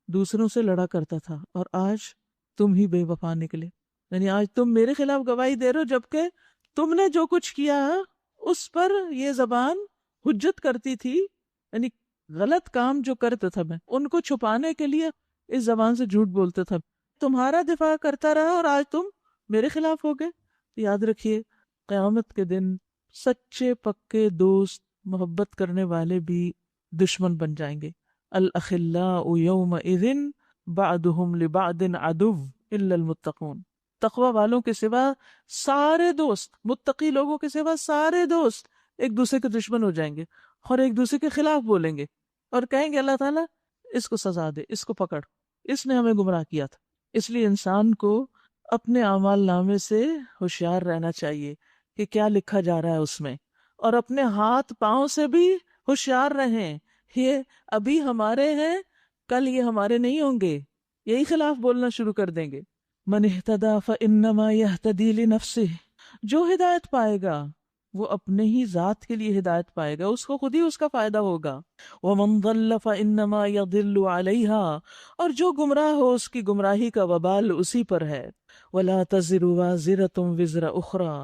دوسروں سے لڑا کرتا تھا اور آج تم ہی بے وفا نکلے. یعنی آج تم میرے خلاف گواہی دے رہے ہو، جبکہ تم نے جو کچھ کیا اس پر یہ زبان حجت کرتی تھی. یعنی غلط کام جو کرتا تھا میں ان کو چھپانے کے لیے اس زبان سے جھوٹ بولتا تھا، تمہارا دفاع کرتا رہا اور آج تم میرے خلاف ہو گئے. یاد رکھیے قیامت کے دن سچے پکے دوست، محبت کرنے والے بھی دشمن بن جائیں گے. الاخلاء یومئذ بعضهم لبعض عدو الا المتقون. تقوی والوں کے سوا سارے دوست، متقی لوگوں کے سوا سارے دوست ایک دوسرے کے دشمن ہو جائیں گے اور ایک دوسرے کے خلاف بولیں گے اور کہیں گے اللہ تعالیٰ اس کو سزا دے، اس کو پکڑ، اس نے ہمیں گمراہ کیا تھا. اس لیے انسان کو اپنے اعمال نامے سے ہوشیار رہنا چاہیے کہ کیا لکھا جا رہا ہے اس میں، اور اپنے ہاتھ پاؤں سے بھی ہوشیار رہیں. یہ ابھی ہمارے ہیں، کل یہ ہمارے نہیں ہوں گے، یہی خلاف بولنا شروع کر دیں گے. من اہتدی فانما یہتدی لنفسہ، جو ہدایت پائے گا وہ اپنے ہی ذات کے لیے ہدایت پائے گا، اس کو خود ہی اس کا فائدہ ہوگا. ومن ضل فانما یضل علیہا، اور جو گمراہ ہو اس کی گمراہی کا وبال اسی پر ہے. ولا تزر وازرۃ وزر اخری،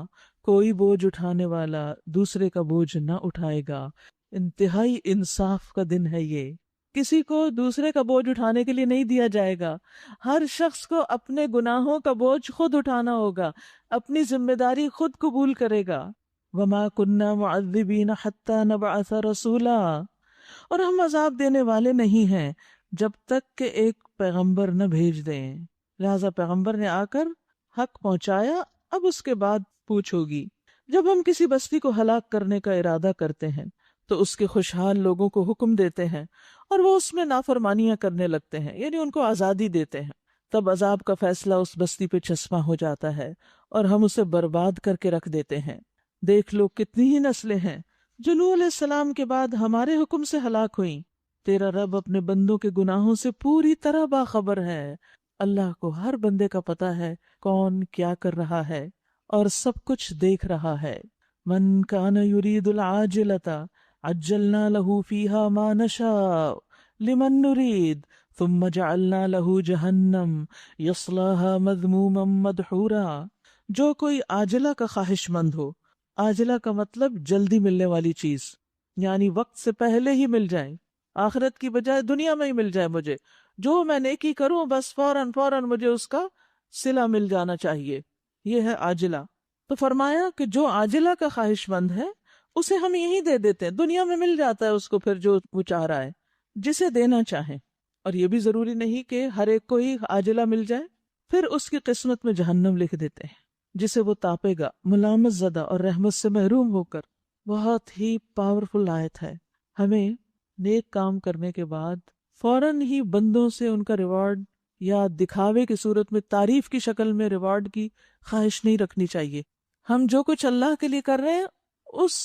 کوئی بوجھ اٹھانے والا دوسرے کا بوجھ نہ اٹھائے گا. انتہائی انصاف کا دن ہے یہ، کسی کو دوسرے کا بوجھ اٹھانے کے لیے نہیں دیا جائے گا. ہر شخص کو اپنے گناہوں کا بوجھ خود اٹھانا ہوگا، اپنی ذمہ داری خود قبول کرے گا. وما كنا معذبین حتی نبعث رسولا، اور ہم عذاب دینے والے نہیں ہیں جب تک کہ ایک پیغمبر نہ بھیج دیں. لہذا پیغمبر نے آ کر حق پہنچایا، اب اس کے بعد پوچھ ہوگی. جب ہم کسی بستی کو ہلاک کرنے کا ارادہ کرتے ہیں تو اس کے خوشحال لوگوں کو حکم دیتے ہیں اور وہ اس میں نافرمانیاں کرنے لگتے ہیں، یعنی ان کو آزادی دیتے ہیں. تب عذاب کا فیصلہ اس بستی پہ چسپاں ہو جاتا ہے اور ہم اسے برباد کر کے رکھ دیتے ہیں. دیکھ لو کتنی ہی نسلیں ہیں جو نوح علیہ السلام کے بعد ہمارے حکم سے ہلاک ہوئیں. تیرا رب اپنے بندوں کے گناہوں سے پوری طرح باخبر ہے. اللہ کو ہر بندے کا پتہ ہے کون کیا کر رہا ہے اور سب کچھ دیکھ رہا ہے. من کان یرید العاجلۃ عجلنا له فیہا ما نشاء لمن نرید ثم جعلنا له جہنم یصلاها مذموما مدحورا. جو کوئی عاجلہ کا خواہش مند ہو، عاجلہ کا مطلب جلدی ملنے والی چیز، یعنی وقت سے پہلے ہی مل جائے، آخرت کی بجائے دنیا میں ہی مل جائے. مجھے جو میں نیکی کروں بس فوراً مجھے اس کا صلہ مل جانا چاہیے، یہ ہے عاجلہ. تو فرمایا کہ جو عاجلہ کا خواہش مند ہے اسے ہم یہی دے دیتے ہیں، دنیا میں مل جاتا ہے اس کو پھر جو وہ چاہ رہا ہے، جسے دینا چاہیں. اور یہ بھی ضروری نہیں کہ ہر ایک کو ہی عاجلہ مل جائے. پھر اس کی قسمت میں جہنم لکھ دیتے ہیں جسے وہ تاپے گا ملامت زدہ اور رحمت سے محروم ہو کر. بہت ہی پاورفل آیت ہے. ہمیں نیک کام کرنے کے بعد فوراً ہی بندوں سے ان کا ریوارڈ یا دکھاوے کی صورت میں تعریف کی شکل میں ریوارڈ کی خواہش نہیں رکھنی چاہیے. ہم جو کچھ اللہ کے لیے کر رہے ہیں اس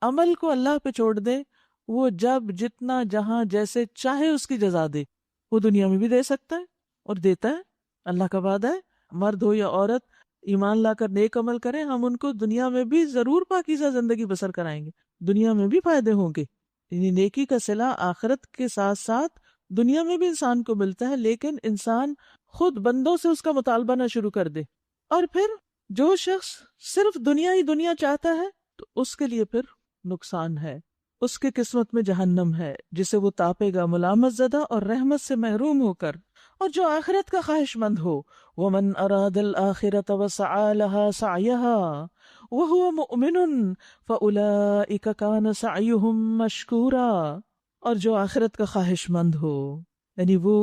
عمل کو اللہ پہ چھوڑ دیں، وہ جب جتنا جہاں جیسے چاہے اس کی جزا دے. وہ دنیا میں بھی دے سکتا ہے اور دیتا ہے، اللہ کا وعدہ ہے. مرد ہو یا عورت ایمان لا کر نیک عمل کریں، ہم ان کو دنیا میں بھی ضرور پاکیزہ زندگی بسر کرائیں گے، دنیا میں بھی فائدے ہوں گے. یعنی نیکی کا صلہ آخرت کے ساتھ ساتھ دنیا میں بھی انسان کو ملتا ہے، لیکن انسان خود بندوں سے اس کا مطالبہ نہ شروع کر دے. اور پھر جو شخص صرف دنیا ہی دنیا چاہتا ہے تو اس کے لیے پھر نقصان ہے، اس کی قسمت میں جہنم ہے جسے وہ تاپے گا ملامت زدہ اور رحمت سے محروم ہو کر. اور جو آخرت کا خواہش مند ہو، وَمَنْ أَرَادَ الْآخِرَةَ وَسَعَى لَهَا سَعْيَهَا وَهُوَ مُؤْمِنٌ فَأُولَئِكَ كَانَ سَعْيُهُمْ مَشْكُورًا. اور جو آخرت کا خواہش مند ہو، یعنی وہ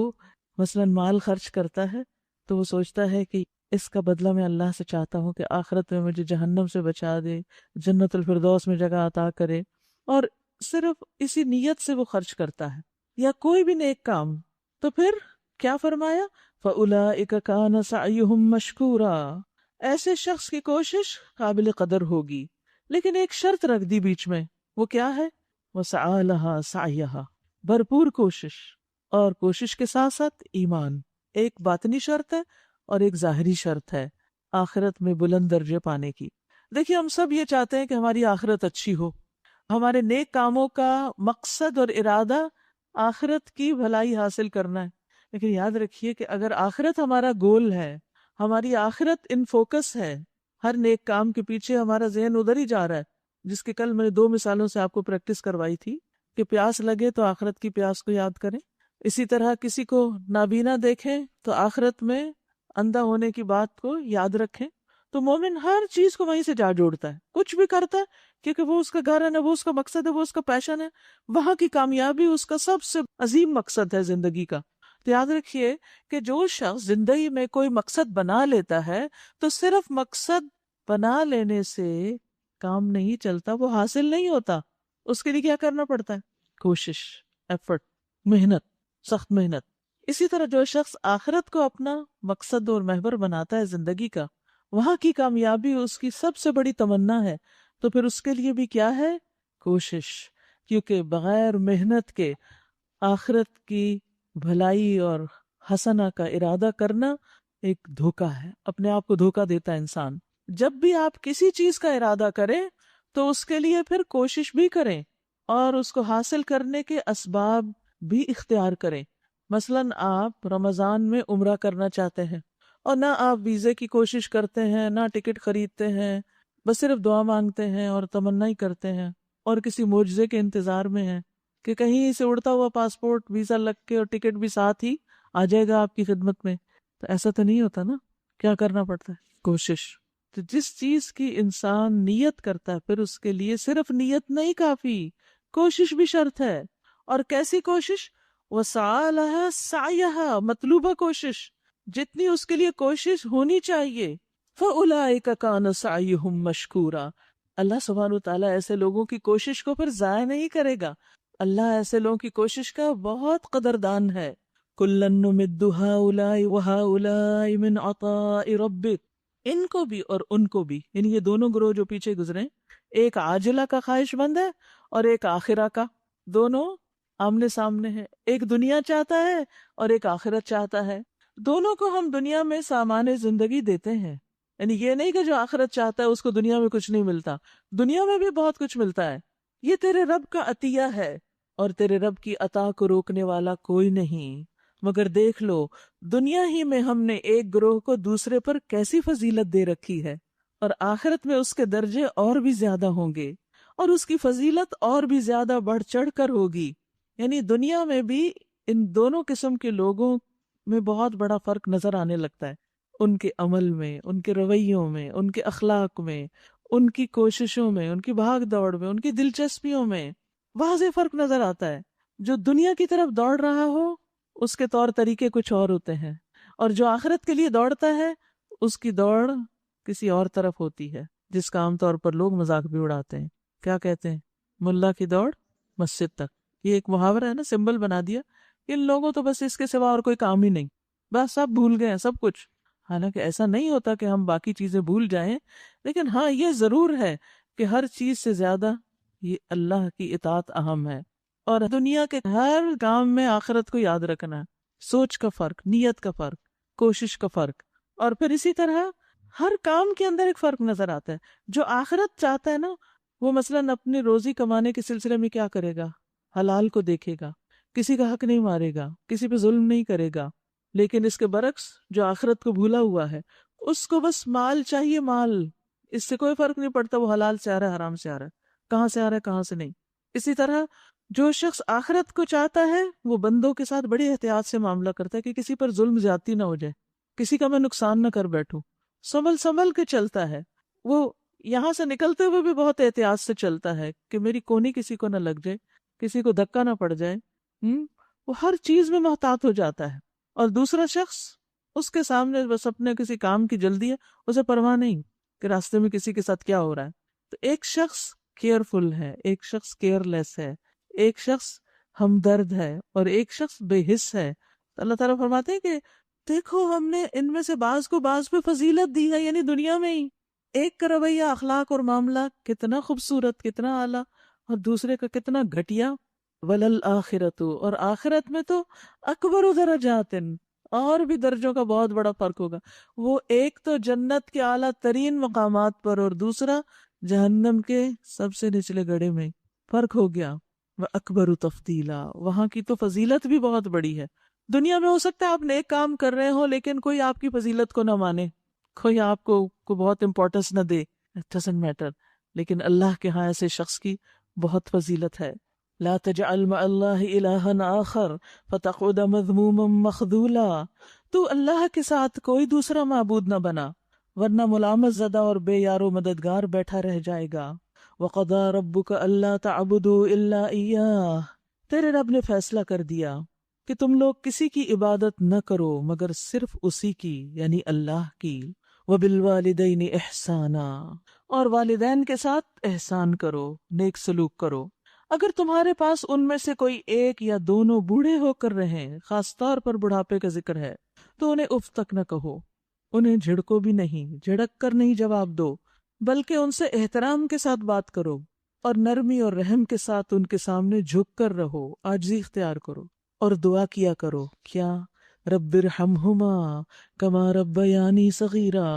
مثلا مال خرچ کرتا ہے تو وہ سوچتا ہے کہ اس کا بدلہ میں اللہ سے چاہتا ہوں کہ آخرت میں مجھے جہنم سے بچا دے، جنت الفردوس میں جگہ عطا کرے، اور صرف اسی نیت سے وہ خرچ کرتا ہے یا کوئی بھی نیک کام، تو پھر کیا فرمایا؟ فَأُولَئِكَ كَانَ سَعْيُهُمْ مَشْكُورًا، ایسے شخص کی کوشش قابل قدر ہوگی، لیکن ایک شرط رکھ دی بیچ میں، وہ کیا ہے؟ وَسَعَى لَهَا سَعْيَهَا، بھرپور کوشش، اور کوشش کے ساتھ ساتھ ایمان، ایک باطنی شرط ہے اور ایک ظاہری شرط ہے آخرت میں بلند درجے پانے کی۔ دیکھیے ہم سب یہ چاہتے ہیں کہ ہماری آخرت اچھی ہو، ہمارے نیک کاموں کا مقصد اور ارادہ آخرت کی بھلائی حاصل کرنا ہے، لیکن یاد رکھیے کہ اگر آخرت ہمارا گول ہے، ہماری آخرت ان فوکس ہے، ہر نیک کام کے پیچھے ہمارا ذہن ادھر ہی جا رہا ہے، جس کے کل میں نے 2 مثالوں سے آپ کو پریکٹس کروائی تھی کہ پیاس لگے تو آخرت کی پیاس کو یاد کریں، اسی طرح کسی کو نابینا دیکھیں تو آخرت میں اندھا ہونے کی بات کو یاد رکھیں۔ تو مومن ہر چیز کو وہیں سے جا جوڑتا ہے، کچھ بھی کرتا ہے کیونکہ وہ اس کا گھر ہے، وہ اس کا مقصد ہے، وہ اس کا پیشن ہے، وہاں کی کامیابی اس کا سب سے عظیم مقصد ہے زندگی کا۔ تو یاد رکھیے کہ جو شخص زندگی میں کوئی مقصد بنا لیتا ہے تو صرف مقصد بنا لینے سے کام نہیں چلتا، وہ حاصل نہیں ہوتا، اس کے لیے کیا کرنا پڑتا ہے؟ کوشش، ایفرٹ، محنت، سخت محنت۔ اسی طرح جو شخص آخرت کو اپنا مقصد اور محور بناتا ہے زندگی کا، وہاں کی کامیابی اس کی سب سے بڑی تمنا ہے، تو پھر اس کے لیے بھی کیا ہے؟ کوشش، کیونکہ بغیر محنت کے آخرت کی بھلائی اور حسنہ کا ارادہ کرنا ایک دھوکہ ہے، اپنے آپ کو دھوکہ دیتا ہے انسان۔ جب بھی آپ کسی چیز کا ارادہ کریں تو اس کے لیے پھر کوشش بھی کریں اور اس کو حاصل کرنے کے اسباب بھی اختیار کریں۔ مثلاً آپ رمضان میں عمرہ کرنا چاہتے ہیں اور نہ آپ ویزے کی کوشش کرتے ہیں، نہ ٹکٹ خریدتے ہیں، بس صرف دعا مانگتے ہیں اور تمنا ہی کرتے ہیں اور کسی معجزے کے انتظار میں ہیں کہ کہیں سے اڑتا ہوا پاسپورٹ ویزا لگ کے اور ٹکٹ بھی ساتھ ہی آ جائے گا آپ کی خدمت میں۔ تو ایسا تو نہیں ہوتا نا، کیا کرنا پڑتا ہے؟ کوشش۔ تو جس چیز کی انسان نیت کرتا ہے پھر اس کے لیے صرف نیت نہیں کافی، کوشش بھی شرط ہے۔ اور کیسی کوشش؟ وَسَعَى لَهَا سَعْيَهَا، مطلوبہ کوشش، جتنی اس کے لیے کوشش ہونی چاہیے۔ فَأُولَئِكَ كَانَ سَعْيُهُمْ مَشْكُورًا، اللہ سبحانہ وتعالیٰ ایسے لوگوں کی کوشش کو پھر ضائع نہیں کرے گا، اللہ ایسے لوگوں کی کوشش کا بہت قدردان ہے۔ كُلًّا نُمِدُّ هَؤُلَاءِ وَهَؤُلَاءِ مِنْ عَطَاءِ رَبِّكَ، ان کو بھی اور ان کو بھی، یعنی یہ دونوں گروہ جو پیچھے گزرے، ایک عاجلہ کا خواہش مند ہے اور ایک آخرہ کا، دونوں آمنے سامنے ہے، ایک دنیا چاہتا ہے اور ایک آخرت چاہتا ہے، دونوں کو ہم دنیا میں سامان زندگی دیتے ہیں، یعنی یہ نہیں کہ جو آخرت چاہتا ہے اس کو دنیا میں کچھ نہیں ملتا، دنیا میں بھی بہت کچھ ملتا ہے، یہ تیرے رب کا عطیہ ہے اور تیرے رب کی عطا کو روکنے والا کوئی نہیں۔ مگر دیکھ لو دنیا ہی میں ہم نے ایک گروہ کو دوسرے پر کیسی فضیلت دے رکھی ہے، اور آخرت میں اس کے درجے اور بھی زیادہ ہوں گے اور اس کی فضیلت اور بھی زیادہ بڑھ چڑھ کر ہوگی۔ یعنی دنیا میں بھی ان دونوں قسم کے لوگوں میں بہت بڑا فرق نظر آنے لگتا ہے، ان کے عمل میں، ان کے رویوں میں، ان کے اخلاق میں، ان کی کوششوں میں، ان کی بھاگ دوڑ میں، ان کی دلچسپیوں میں واضح فرق نظر آتا ہے۔ جو دنیا کی طرف دوڑ رہا ہو اس کے طور طریقے کچھ اور ہوتے ہیں، اور جو آخرت کے لیے دوڑتا ہے اس کی دوڑ کسی اور طرف ہوتی ہے، جس کا عام طور پر لوگ مذاق بھی اڑاتے ہیں۔ کیا کہتے ہیں؟ ملا کی دوڑ مسجد تک، یہ ایک محاورہ ہے نا، سمبل بنا دیا، ان لوگوں تو بس اس کے سوا اور کوئی کام ہی نہیں، بس سب بھول گئے ہیں سب کچھ۔ حالانکہ ایسا نہیں ہوتا کہ ہم باقی چیزیں بھول جائیں، لیکن ہاں یہ ضرور ہے کہ ہر چیز سے زیادہ یہ اللہ کی اطاعت اہم ہے، اور دنیا کے ہر کام میں آخرت کو یاد رکھنا ہے، سوچ کا فرق، نیت کا فرق، کوشش کا فرق، اور پھر اسی طرح ہر کام کے اندر ایک فرق نظر آتا ہے۔ جو آخرت چاہتا ہے نا وہ مثلاً اپنی روزی کمانے کے سلسلے میں کیا کرے گا؟ حلال کو دیکھے گا، کسی کا حق نہیں مارے گا، کسی پہ ظلم نہیں کرے گا، لیکن اس کے برعکس جو آخرت کو بھولا ہوا ہے اس کو بس مال چاہیے، مال، اس سے کوئی فرق نہیں پڑتا وہ حلال سے آ رہا ہے حرام سے آ رہا ہے، کہاں سے آ رہا ہے کہاں سے نہیں۔ اسی طرح جو شخص آخرت کو چاہتا ہے وہ بندوں کے ساتھ بڑی احتیاط سے معاملہ کرتا ہے کہ کسی پر ظلم زیادتی نہ ہو جائے، کسی کا میں نقصان نہ کر بیٹھوں، سنبھل کے چلتا ہے، وہ یہاں سے نکلتے ہوئے بھی بہت احتیاط سے چلتا ہے کہ میری کونی کسی کو نہ لگ جائے، کسی کو دھکا نہ پڑ جائے، وہ ہر چیز میں محتاط ہو جاتا ہے۔ اور دوسرا شخص اس کے سامنے بس اپنے کسی کام کی جلدی ہے، اسے پرواہ نہیں کہ راستے میں کسی کے ساتھ کیا ہو رہا ہے. تو ایک شخص کیئرفل ہے، ایک شخص کیئر لیس ہے، ایک شخص ہمدرد ہے، اور ایک شخص بے حس ہے. تو اللہ تعالیٰ فرماتے ہیں کہ دیکھو ہم نے ان میں سے بعض کو بعض پہ فضیلت دی ہے، یعنی دنیا میں ہی. ایک کا رویہ، اخلاق اور معاملہ کتنا خوبصورت، کتنا اعلیٰ، اور دوسرے کا کتنا گھٹیا. وَلَلْآخِرَةُ، اور آخرت میں تو اکبر درجات، اور بھی درجوں کا بہت بڑا فرق ہوگا. وہ ایک تو جنت کے اعلیٰ ترین مقامات پر، اور دوسرا جہنم کے سب سے نچلے گڑھے میں. فرق ہو گیا. وَأَكْبَرُ تَفْضِيلًا، وہاں کی تو فضیلت بھی بہت بڑی ہے. دنیا میں ہو سکتا ہے آپ نیک کام کر رہے ہو لیکن کوئی آپ کی فضیلت کو نہ مانے، کوئی آپ کو بہت امپورٹنس نہ دے. It doesn't matter. لیکن اللہ کے ہاں ایسے شخص کی بہت فضیلت ہے. لا تجعل مع اللہ الہا آخر فتقعد مذموما مخذولا، تو اللہ کے ساتھ کوئی دوسرا معبود نہ بنا ورنہ ملامت زدہ اور بے یار و مددگار بیٹھا رہ جائے گا. وقضى ربك الا تعبدوا الا اياه، تیرے رب نے فیصلہ کر دیا کہ تم لوگ کسی کی عبادت نہ کرو مگر صرف اسی کی، یعنی اللہ کی. وبالوالدین احسانا، اور والدین کے ساتھ احسان کرو، نیک سلوک کرو. اگر تمہارے پاس ان میں سے کوئی ایک یا دونوں بوڑھے ہو کر رہیں، خاص طور پر بڑھاپے کا ذکر ہے، تو انہیں اف تک نہ کہو، انہیں جھڑکو بھی نہیں، جھڑک کر نہیں جواب دو، بلکہ ان سے احترام کے ساتھ بات کرو، اور نرمی اور رحم کے ساتھ ان کے سامنے جھک کر رہو، عاجزی اختیار کرو، اور دعا کیا کرو. کیا؟ رب ارحمہما کما ربیانی صغیرا،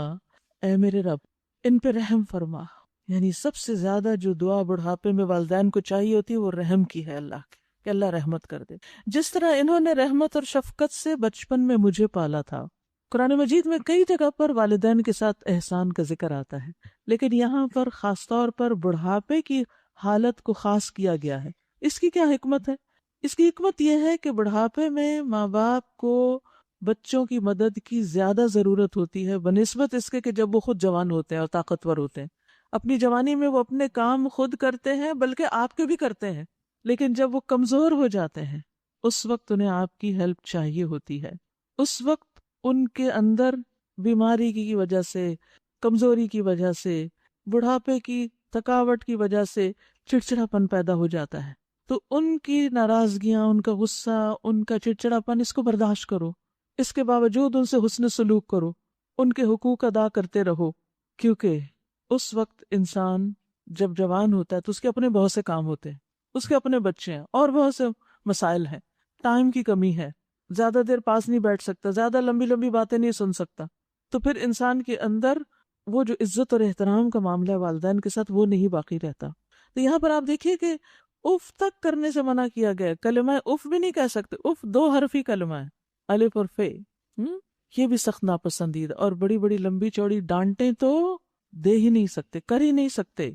اے میرے رب ان پہ رحم فرما. یعنی سب سے زیادہ جو دعا بڑھاپے میں والدین کو چاہیے ہوتی ہے وہ رحم کی ہے، اللہ کی، کہ اللہ رحمت کر دے. جس طرح انہوں نے رحمت اور شفقت سے بچپن میں مجھے پالا تھا. قرآن مجید میں کئی جگہ پر والدین کے ساتھ احسان کا ذکر آتا ہے، لیکن یہاں پر خاص طور پر بڑھاپے کی حالت کو خاص کیا گیا ہے. اس کی کیا حکمت ہے؟ اس کی حکمت یہ ہے کہ بڑھاپے میں ماں باپ کو بچوں کی مدد کی زیادہ ضرورت ہوتی ہے بنسبت اس کے کہ جب وہ خود جوان ہوتے ہیں اور طاقتور ہوتے ہیں. اپنی جوانی میں وہ اپنے کام خود کرتے ہیں، بلکہ آپ کے بھی کرتے ہیں، لیکن جب وہ کمزور ہو جاتے ہیں اس وقت انہیں آپ کی ہیلپ چاہیے ہوتی ہے. اس وقت ان کے اندر بیماری کی وجہ سے، کمزوری کی وجہ سے، بڑھاپے کی تھکاوٹ کی وجہ سے چڑچڑاپن پیدا ہو جاتا ہے. تو ان کی ناراضگیاں، ان کا غصہ، ان کا چڑچڑاپن، اس کو برداشت کرو. اس کے باوجود ان سے حسن سلوک کرو، ان کے حقوق ادا کرتے رہو، کیونکہ اس وقت انسان جب جوان ہوتا ہے تو اس کے اپنے بہت سے کام ہوتے ہیں، اس کے اپنے بچے ہیں اور بہت سے مسائل ہیں، ٹائم کی کمی ہے، زیادہ دیر پاس نہیں بیٹھ سکتا، زیادہ لمبی لمبی باتیں نہیں سن سکتا. تو پھر انسان کے اندر وہ جو عزت اور احترام کا معاملہ ہے والدین کے ساتھ وہ نہیں باقی رہتا. تو یہاں پر آپ دیکھیے کہ اف تک کرنے سے منع کیا گیا. کلمہ اف بھی نہیں کہہ سکتے، اف 2 حرفی کلمہ ہے، الف اور فے. یہ بھی سخت ناپسندیدہ. اور بڑی بڑی لمبی چوڑی ڈانٹیں تو دے ہی نہیں سکتے، کر ہی نہیں سکتے.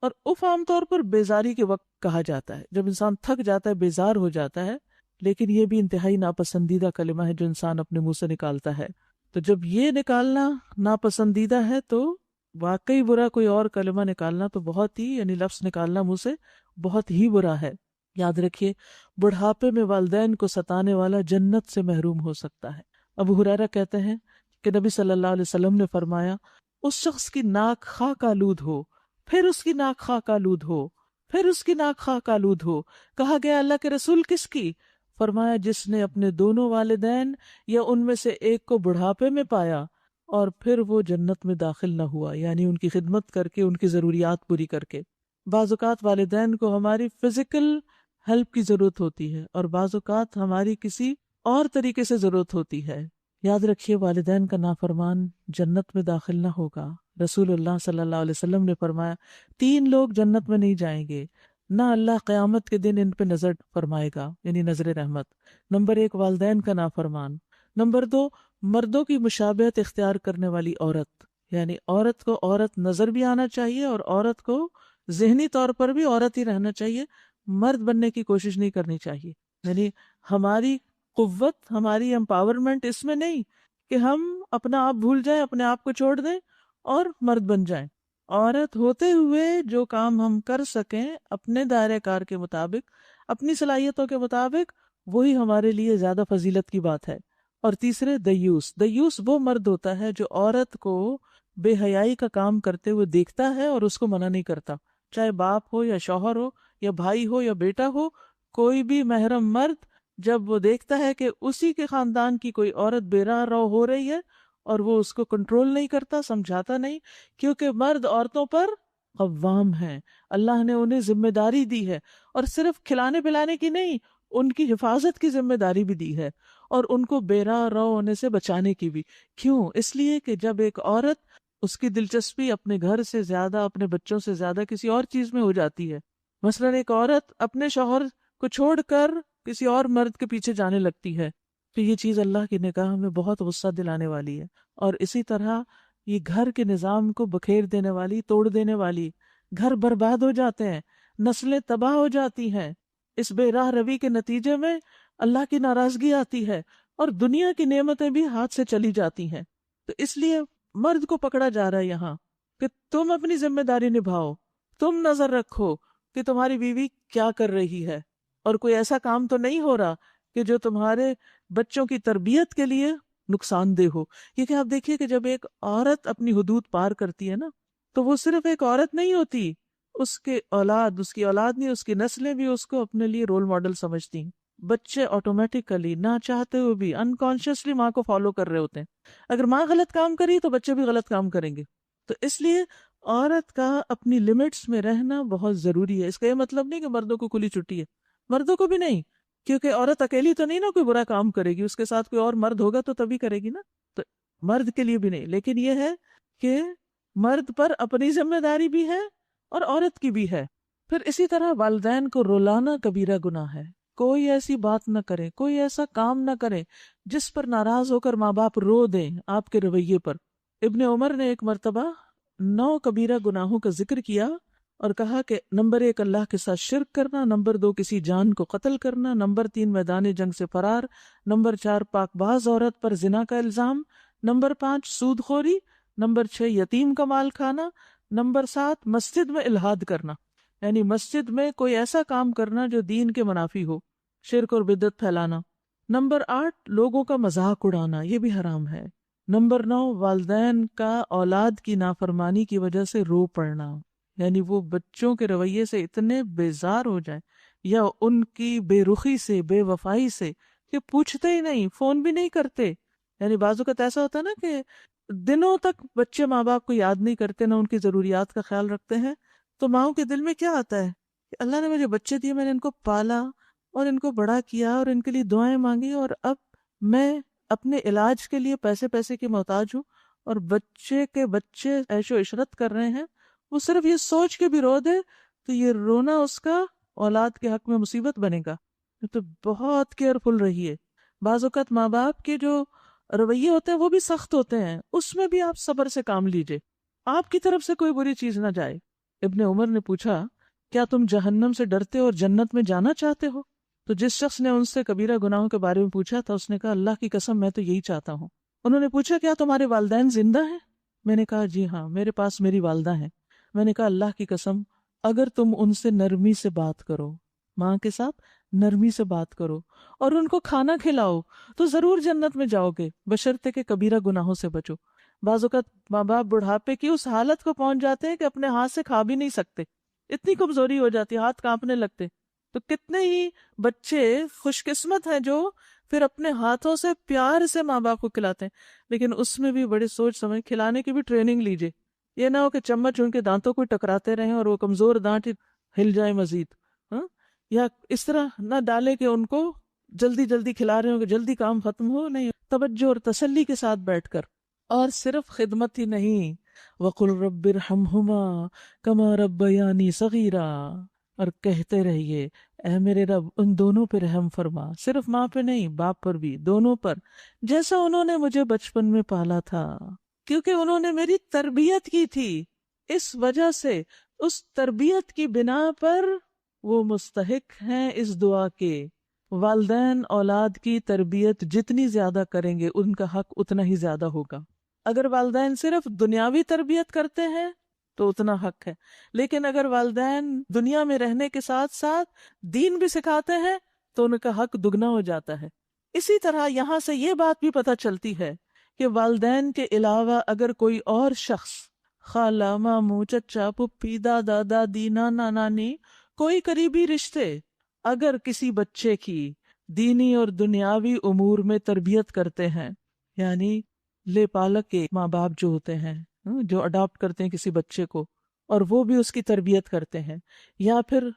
اور اف عام طور پر بیزاری کے وقت کہا جاتا ہے، جب انسان تھک جاتا ہے، بیزار ہو جاتا ہے. لیکن یہ بھی انتہائی ناپسندیدہ کلمہ ہے جو انسان اپنے منہ سے نکالتا ہے. تو جب یہ نکالنا ناپسندیدہ ہے تو واقعی برا کوئی اور کلمہ نکالنا تو بہت ہی، یعنی لفظ نکالنا منہ سے بہت ہی برا ہے. یاد رکھیے بڑھاپے میں والدین کو ستانے والا جنت سے محروم ہو سکتا ہے. ابو ہریرہ کہتے ہیں کہ نبی صلی اللہ علیہ وسلم نے فرمایا، اس شخص کی ناک خاک آلود ہو، پھر اس کی ناک خاک آلود ہو، پھر اس کی ناک خاک آلود ہو. کہا گیا اللہ کے رسول کس کی؟ فرمایا جس نے اپنے دونوں والدین یا ان میں سے ایک کو بڑھاپے میں پایا اور پھر وہ جنت میں داخل نہ ہوا، یعنی ان کی خدمت کر کے، ان کی ضروریات پوری کر کے. بعض اوقات والدین کو ہماری فزیکل ہیلپ کی ضرورت ہوتی ہے اور بعض اوقات ہماری کسی اور طریقے سے ضرورت ہوتی ہے. یاد رکھیے والدین کا نافرمان جنت میں داخل نہ ہوگا. رسول اللہ صلی اللہ علیہ وسلم نے فرمایا 3 لوگ جنت میں نہیں جائیں گے، نہ اللہ قیامت کے دن ان پہ نظر فرمائے گا، یعنی نظر رحمت. نمبر 1 والدین کا نافرمان. نمبر 2 مردوں کی مشابہت اختیار کرنے والی عورت، یعنی عورت کو عورت نظر بھی آنا چاہیے اور عورت کو ذہنی طور پر بھی عورت ہی رہنا چاہیے، مرد بننے کی کوشش نہیں کرنی چاہیے. یعنی ہماری قوت، ہماری امپاورمنٹ اس میں نہیں کہ ہم اپنا آپ بھول جائیں، اپنے آپ کو چھوڑ دیں اور مرد بن جائیں. عورت ہوتے ہوئے جو کام ہم کر سکیں اپنے دائرہ کار کے مطابق، اپنی صلاحیتوں کے مطابق، وہی ہمارے لیے زیادہ فضیلت کی بات ہے. اور تیسرے دیوس. دیوس وہ مرد ہوتا ہے جو عورت کو بے حیائی کا کام کرتے ہوئے دیکھتا ہے اور اس کو منع نہیں کرتا، چاہے باپ ہو یا شوہر ہو یا بھائی ہو یا بیٹا ہو. کوئی بھی محرم مرد جب وہ دیکھتا ہے کہ اسی کے خاندان کی کوئی عورت بے راہ رو ہو رہی ہے اور وہ اس کو کنٹرول نہیں کرتا، سمجھاتا نہیں، کیونکہ مرد عورتوں پر قوام ہیں، اللہ نے انہیں ذمہ داری دی ہے، اور صرف کھلانے پلانے کی نہیں، ان کی حفاظت کی ذمہ داری بھی دی ہے، اور ان کو بے راہ رو ہونے سے بچانے کی بھی. کیوں؟ اس لیے کہ جب ایک عورت، اس کی دلچسپی اپنے گھر سے زیادہ، اپنے بچوں سے زیادہ کسی اور چیز میں ہو جاتی ہے. مثلا ایک عورت اپنے شوہر کو چھوڑ کر کسی اور مرد کے پیچھے جانے لگتی ہے، تو یہ چیز اللہ کی نگاہ میں بہت غصہ دلانے والی ہے. اور اسی طرح یہ گھر کے نظام کو بکھیر دینے والی، توڑ دینے والی، گھر برباد ہو جاتے ہیں، نسلیں تباہ ہو جاتی ہیں. اس بے راہ روی کے نتیجے میں اللہ کی ناراضگی آتی ہے اور دنیا کی نعمتیں بھی ہاتھ سے چلی جاتی ہیں. تو اس لیے مرد کو پکڑا جا رہا ہے یہاں کہ تم اپنی ذمہ داری نبھاؤ، تم نظر رکھو کہ تمہاری بیوی کیا کر رہی ہے، اور کوئی ایسا کام تو نہیں ہو رہا کہ جو تمہارے بچوں کی تربیت کے لیے نقصان دہ ہو. کیونکہ آپ دیکھیے کہ جب ایک عورت اپنی حدود پار کرتی ہے نا، تو وہ صرف ایک عورت نہیں ہوتی، اس کے اولاد، اس کی اولاد نہیں، اس کی نسلیں بھی اس کو اپنے لیے رول ماڈل سمجھتی ہیں. بچے آٹومیٹیکلی نہ چاہتے ہوئے بھی انکانشیسلی ماں کو فالو کر رہے ہوتے ہیں. اگر ماں غلط کام کری تو بچے بھی غلط کام کریں گے. تو اس لیے عورت کا اپنی لمٹس میں رہنا بہت ضروری ہے. اس کا یہ مطلب نہیں کہ مردوں کو کھلی چھٹی ہے، مردوں کو بھی نہیں، کیونکہ عورت اکیلی تو نہیں نا کوئی برا کام کرے گی، اس کے ساتھ کوئی اور مرد ہوگا تو تبھی کرے گی نا. تو مرد کے لیے بھی نہیں، لیکن یہ ہے کہ مرد پر اپنی ذمہ داری بھی ہے اور عورت کی بھی ہے. پھر اسی طرح والدین کو رلانا کبیرہ گناہ ہے. کوئی ایسی بات نہ کرے، کوئی ایسا کام نہ کرے جس پر ناراض ہو کر ماں باپ رو دیں آپ کے رویے پر. ابن عمر نے ایک مرتبہ 9 کبیرہ گناہوں کا ذکر کیا اور کہا کہ نمبر 1 اللہ کے ساتھ شرک کرنا، نمبر 2 کسی جان کو قتل کرنا، نمبر 3 میدان جنگ سے فرار، نمبر 4 پاک باز عورت پر زنا کا الزام، نمبر 5 سود خوری، نمبر 6 یتیم کا مال کھانا، نمبر 7 مسجد میں الحاد کرنا، یعنی مسجد میں کوئی ایسا کام کرنا جو دین کے منافی ہو، شرک اور بدعت پھیلانا، نمبر 8 لوگوں کا مذاق اڑانا، یہ بھی حرام ہے، نمبر 9 والدین کا اولاد کی نافرمانی کی وجہ سے رو پڑنا، یعنی وہ بچوں کے رویے سے اتنے بیزار ہو جائیں یا ان کی بے رخی سے، بے وفائی سے، کہ پوچھتے ہی نہیں، فون بھی نہیں کرتے. یعنی بعض اوقات ایسا ہوتا ہے نا کہ دنوں تک بچے ماں باپ کو یاد نہیں کرتے، نہ ان کی ضروریات کا خیال رکھتے ہیں. تو ماؤں کے دل میں کیا آتا ہے کہ اللہ نے مجھے بچے دیے، میں نے ان کو پالا اور ان کو بڑا کیا اور ان کے لیے دعائیں مانگی، اور اب میں اپنے علاج کے لیے پیسے کی محتاج ہوں، اور بچے کے بچے عیش و عشرت کر رہے ہیں. وہ صرف یہ سوچ کے بھی رو دے تو یہ رونا اس کا اولاد کے حق میں مصیبت بنے گا. تو بہت کیئرفل رہیے. بعض اوقات ماں باپ کے جو رویے ہوتے ہیں وہ بھی سخت ہوتے ہیں، اس میں بھی آپ صبر سے کام لیجئے، آپ کی طرف سے کوئی بری چیز نہ جائے. ابن عمر نے پوچھا کیا تم جہنم سے ڈرتے اور جنت میں جانا چاہتے ہو؟ تو جس شخص نے ان سے کبیرہ گناہوں کے بارے میں پوچھا تھا اس نے کہا اللہ کی قسم میں تو یہی چاہتا ہوں. انہوں نے پوچھا کیا تمہارے والدین زندہ ہیں؟ میں نے کہا جی ہاں، میرے پاس میری والدہ ہیں. میں نے کہا اللہ کی قسم اگر تم ان سے نرمی سے بات کرو، ماں کے ساتھ نرمی سے بات کرو اور ان کو کھانا کھلاؤ تو ضرور جنت میں جاؤ گے، بشرطے کہ کبیرہ گناہوں سے بچو. بعض اوقات ماں باپ بڑھاپے کی اس حالت کو پہنچ جاتے ہیں کہ اپنے ہاتھ سے کھا بھی نہیں سکتے، اتنی کمزوری ہو جاتی ہے، ہاتھ کانپنے لگتے. تو کتنے ہی بچے خوش قسمت ہیں جو پھر اپنے ہاتھوں سے پیار سے ماں باپ کو کھلاتے ہیں، لیکن اس میں بھی بڑے سوچ سمجھ کھلانے کی بھی ٹریننگ لیجیے. یہ نہ ہو کہ چمچ ان کے دانتوں کو ٹکراتے رہیں اور وہ کمزور دانت ہل جائیں مزید، یا اس طرح نہ ڈالے کہ ان کو جلدی جلدی کھلا رہے ہوں کہ جلدی کام ختم ہو. نہیں، توجہ اور تسلی کے ساتھ بیٹھ کر. اور صرف خدمت ہی نہیں، وَقُلْ رَبِّ ارْحَمْهُمَا كَمَا رَبَّيَانِي صَغِيرًا، اور کہتے رہیے اے میرے رب ان دونوں پہ رحم فرما، صرف ماں پہ نہیں باپ پر بھی، دونوں پر، جیسا انہوں نے مجھے بچپن میں پالا تھا، کیونکہ انہوں نے میری تربیت کی تھی. اس وجہ سے اس تربیت کی بنا پر وہ مستحق ہیں اس دعا کے. والدین اولاد کی تربیت جتنی زیادہ کریں گے ان کا حق اتنا ہی زیادہ ہوگا. اگر والدین صرف دنیاوی تربیت کرتے ہیں تو اتنا حق ہے، لیکن اگر والدین دنیا میں رہنے کے ساتھ ساتھ دین بھی سکھاتے ہیں تو ان کا حق دگنا ہو جاتا ہے. اسی طرح یہاں سے یہ بات بھی پتہ چلتی ہے کہ والدین کے علاوہ اگر کوئی اور شخص، خالہ، ماموں، چچا، پھپھی، دادا، دادی، نانا، نانی، کوئی قریبی رشتے اگر کسی بچے کی دینی اور دنیاوی امور میں تربیت کرتے ہیں، یعنی لے پالک کے ماں باپ جو ہوتے ہیں، جو اڈاپٹ کرتے ہیں کسی بچے کو اور وہ بھی اس کی تربیت کرتے ہیں، یا پھر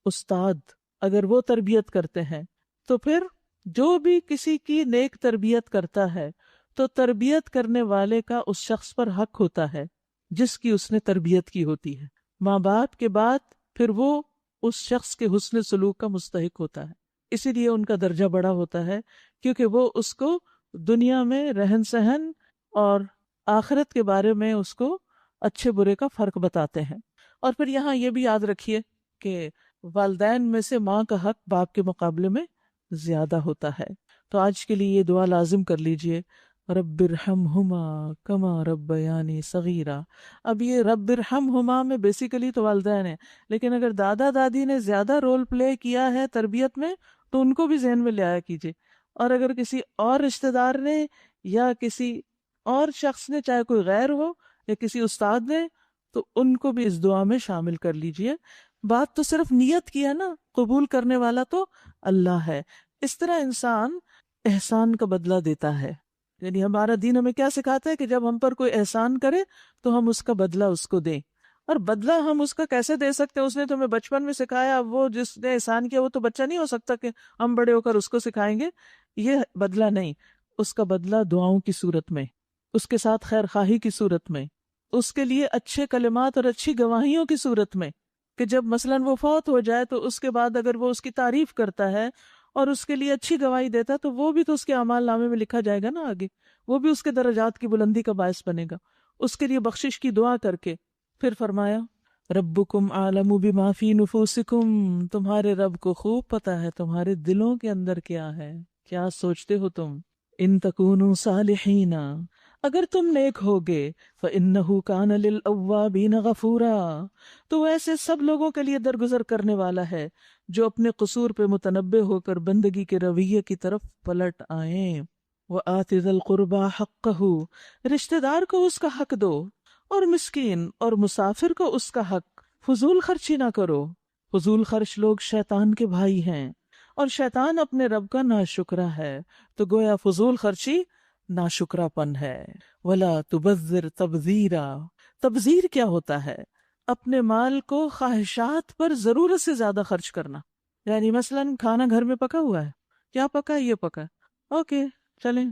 استاد اگر وہ تربیت کرتے ہیں، تو پھر جو بھی کسی کی نیک تربیت کرتا ہے تو تربیت کرنے والے کا اس شخص پر حق ہوتا ہے جس کی اس نے تربیت کی ہوتی ہے۔ ماں باپ کے بعد پھر وہ اس شخص کے حسن سلوک کا مستحق ہوتا ہے، اسی لیے ان کا درجہ بڑا ہوتا ہے، کیونکہ وہ اس کو دنیا میں رہن سہن اور آخرت کے بارے میں اس کو اچھے برے کا فرق بتاتے ہیں۔ اور پھر یہاں یہ بھی یاد رکھیے کہ والدین میں سے ماں کا حق باپ کے مقابلے میں زیادہ ہوتا ہے۔ تو آج کے لیے یہ دعا لازم کر لیجئے، رب ارحمہما کما ربیانی صغیرا۔ اب یہ رب ارحمہما میں بیسیکلی تو والدین ہیں، لیکن اگر دادا دادی نے زیادہ رول پلے کیا ہے تربیت میں تو ان کو بھی ذہن میں لے آیا کیجئے، اور اگر کسی اور رشتہ دار نے یا کسی اور شخص نے، چاہے کوئی غیر ہو یا کسی استاد نے، تو ان کو بھی اس دعا میں شامل کر لیجئے۔ بات تو صرف نیت کی ہے نا، قبول کرنے والا تو اللہ ہے۔ اس طرح انسان احسان کا بدلہ دیتا ہے، یعنی ہمارا دین ہمیں کیا سکھاتا ہے کہ جب ہم پر کوئی احسان کرے تو ہم اس کا بدلہ اس کو دیں۔ اور بدلہ ہم اس کا کیسے دے سکتے ہیں؟ اس نے تو ہمیں بچپن میں سکھایا، وہ جس نے احسان کیا وہ تو بچہ نہیں ہو سکتا کہ ہم بڑے ہو کر اس کو سکھائیں گے۔ یہ بدلہ نہیں، اس کا بدلہ دعاؤں کی صورت میں، اس کے ساتھ خیر خواہی کی صورت میں، اس کے لیے اچھے کلمات اور اچھی گواہیوں کی صورت میں، کہ جب مثلاً وہ فوت ہو جائے تو اس کے بعد اگر وہ اس کی تعریف کرتا ہے اور اس کے لیے اچھی گواہی دیتا ہے تو وہ بھی تو اس کے اعمال نامے میں لکھا جائے گا نا آگے، وہ بھی اس کے درجات کی بلندی کا باعث بنے گا۔ اس کے لیے بخشش کی دعا کر کے پھر فرمایا ربکم اعلم بما فی نفوسکم، تمہارے رب کو خوب پتا ہے تمہارے دلوں کے اندر کیا ہے، کیا سوچتے ہو تم۔ ان تکونوا صالحین، اگر تم نیک ہوگے، فإنہ کان للأوابین غفورا، تو ایسے سب لوگوں کے لیے درگزر کرنے والا ہے جو اپنے قصور پہ متنبہ ہو کر بندگی کے رویے کی طرف پلٹ آئیں۔ وآت ذی القربى حقہ، رشتہ دار کو اس کا حق دو، اور مسکین اور مسافر کو اس کا حق۔ فضول خرچی نہ کرو، فضول خرچ لوگ شیطان کے بھائی ہیں، اور شیطان اپنے رب کا ناشکرا ہے، تو گویا فضول خرچی ناشکرا پن ہے۔ ولا تبذر تبذیرا، تبذیر کیا ہوتا ہے؟ اپنے مال کو خواہشات پر ضرورت سے زیادہ خرچ کرنا، یعنی مثلاً کھانا گھر میں پکا ہوا ہے، کیا پکا ہے؟ یہ پکا ہے، اوکے چلیں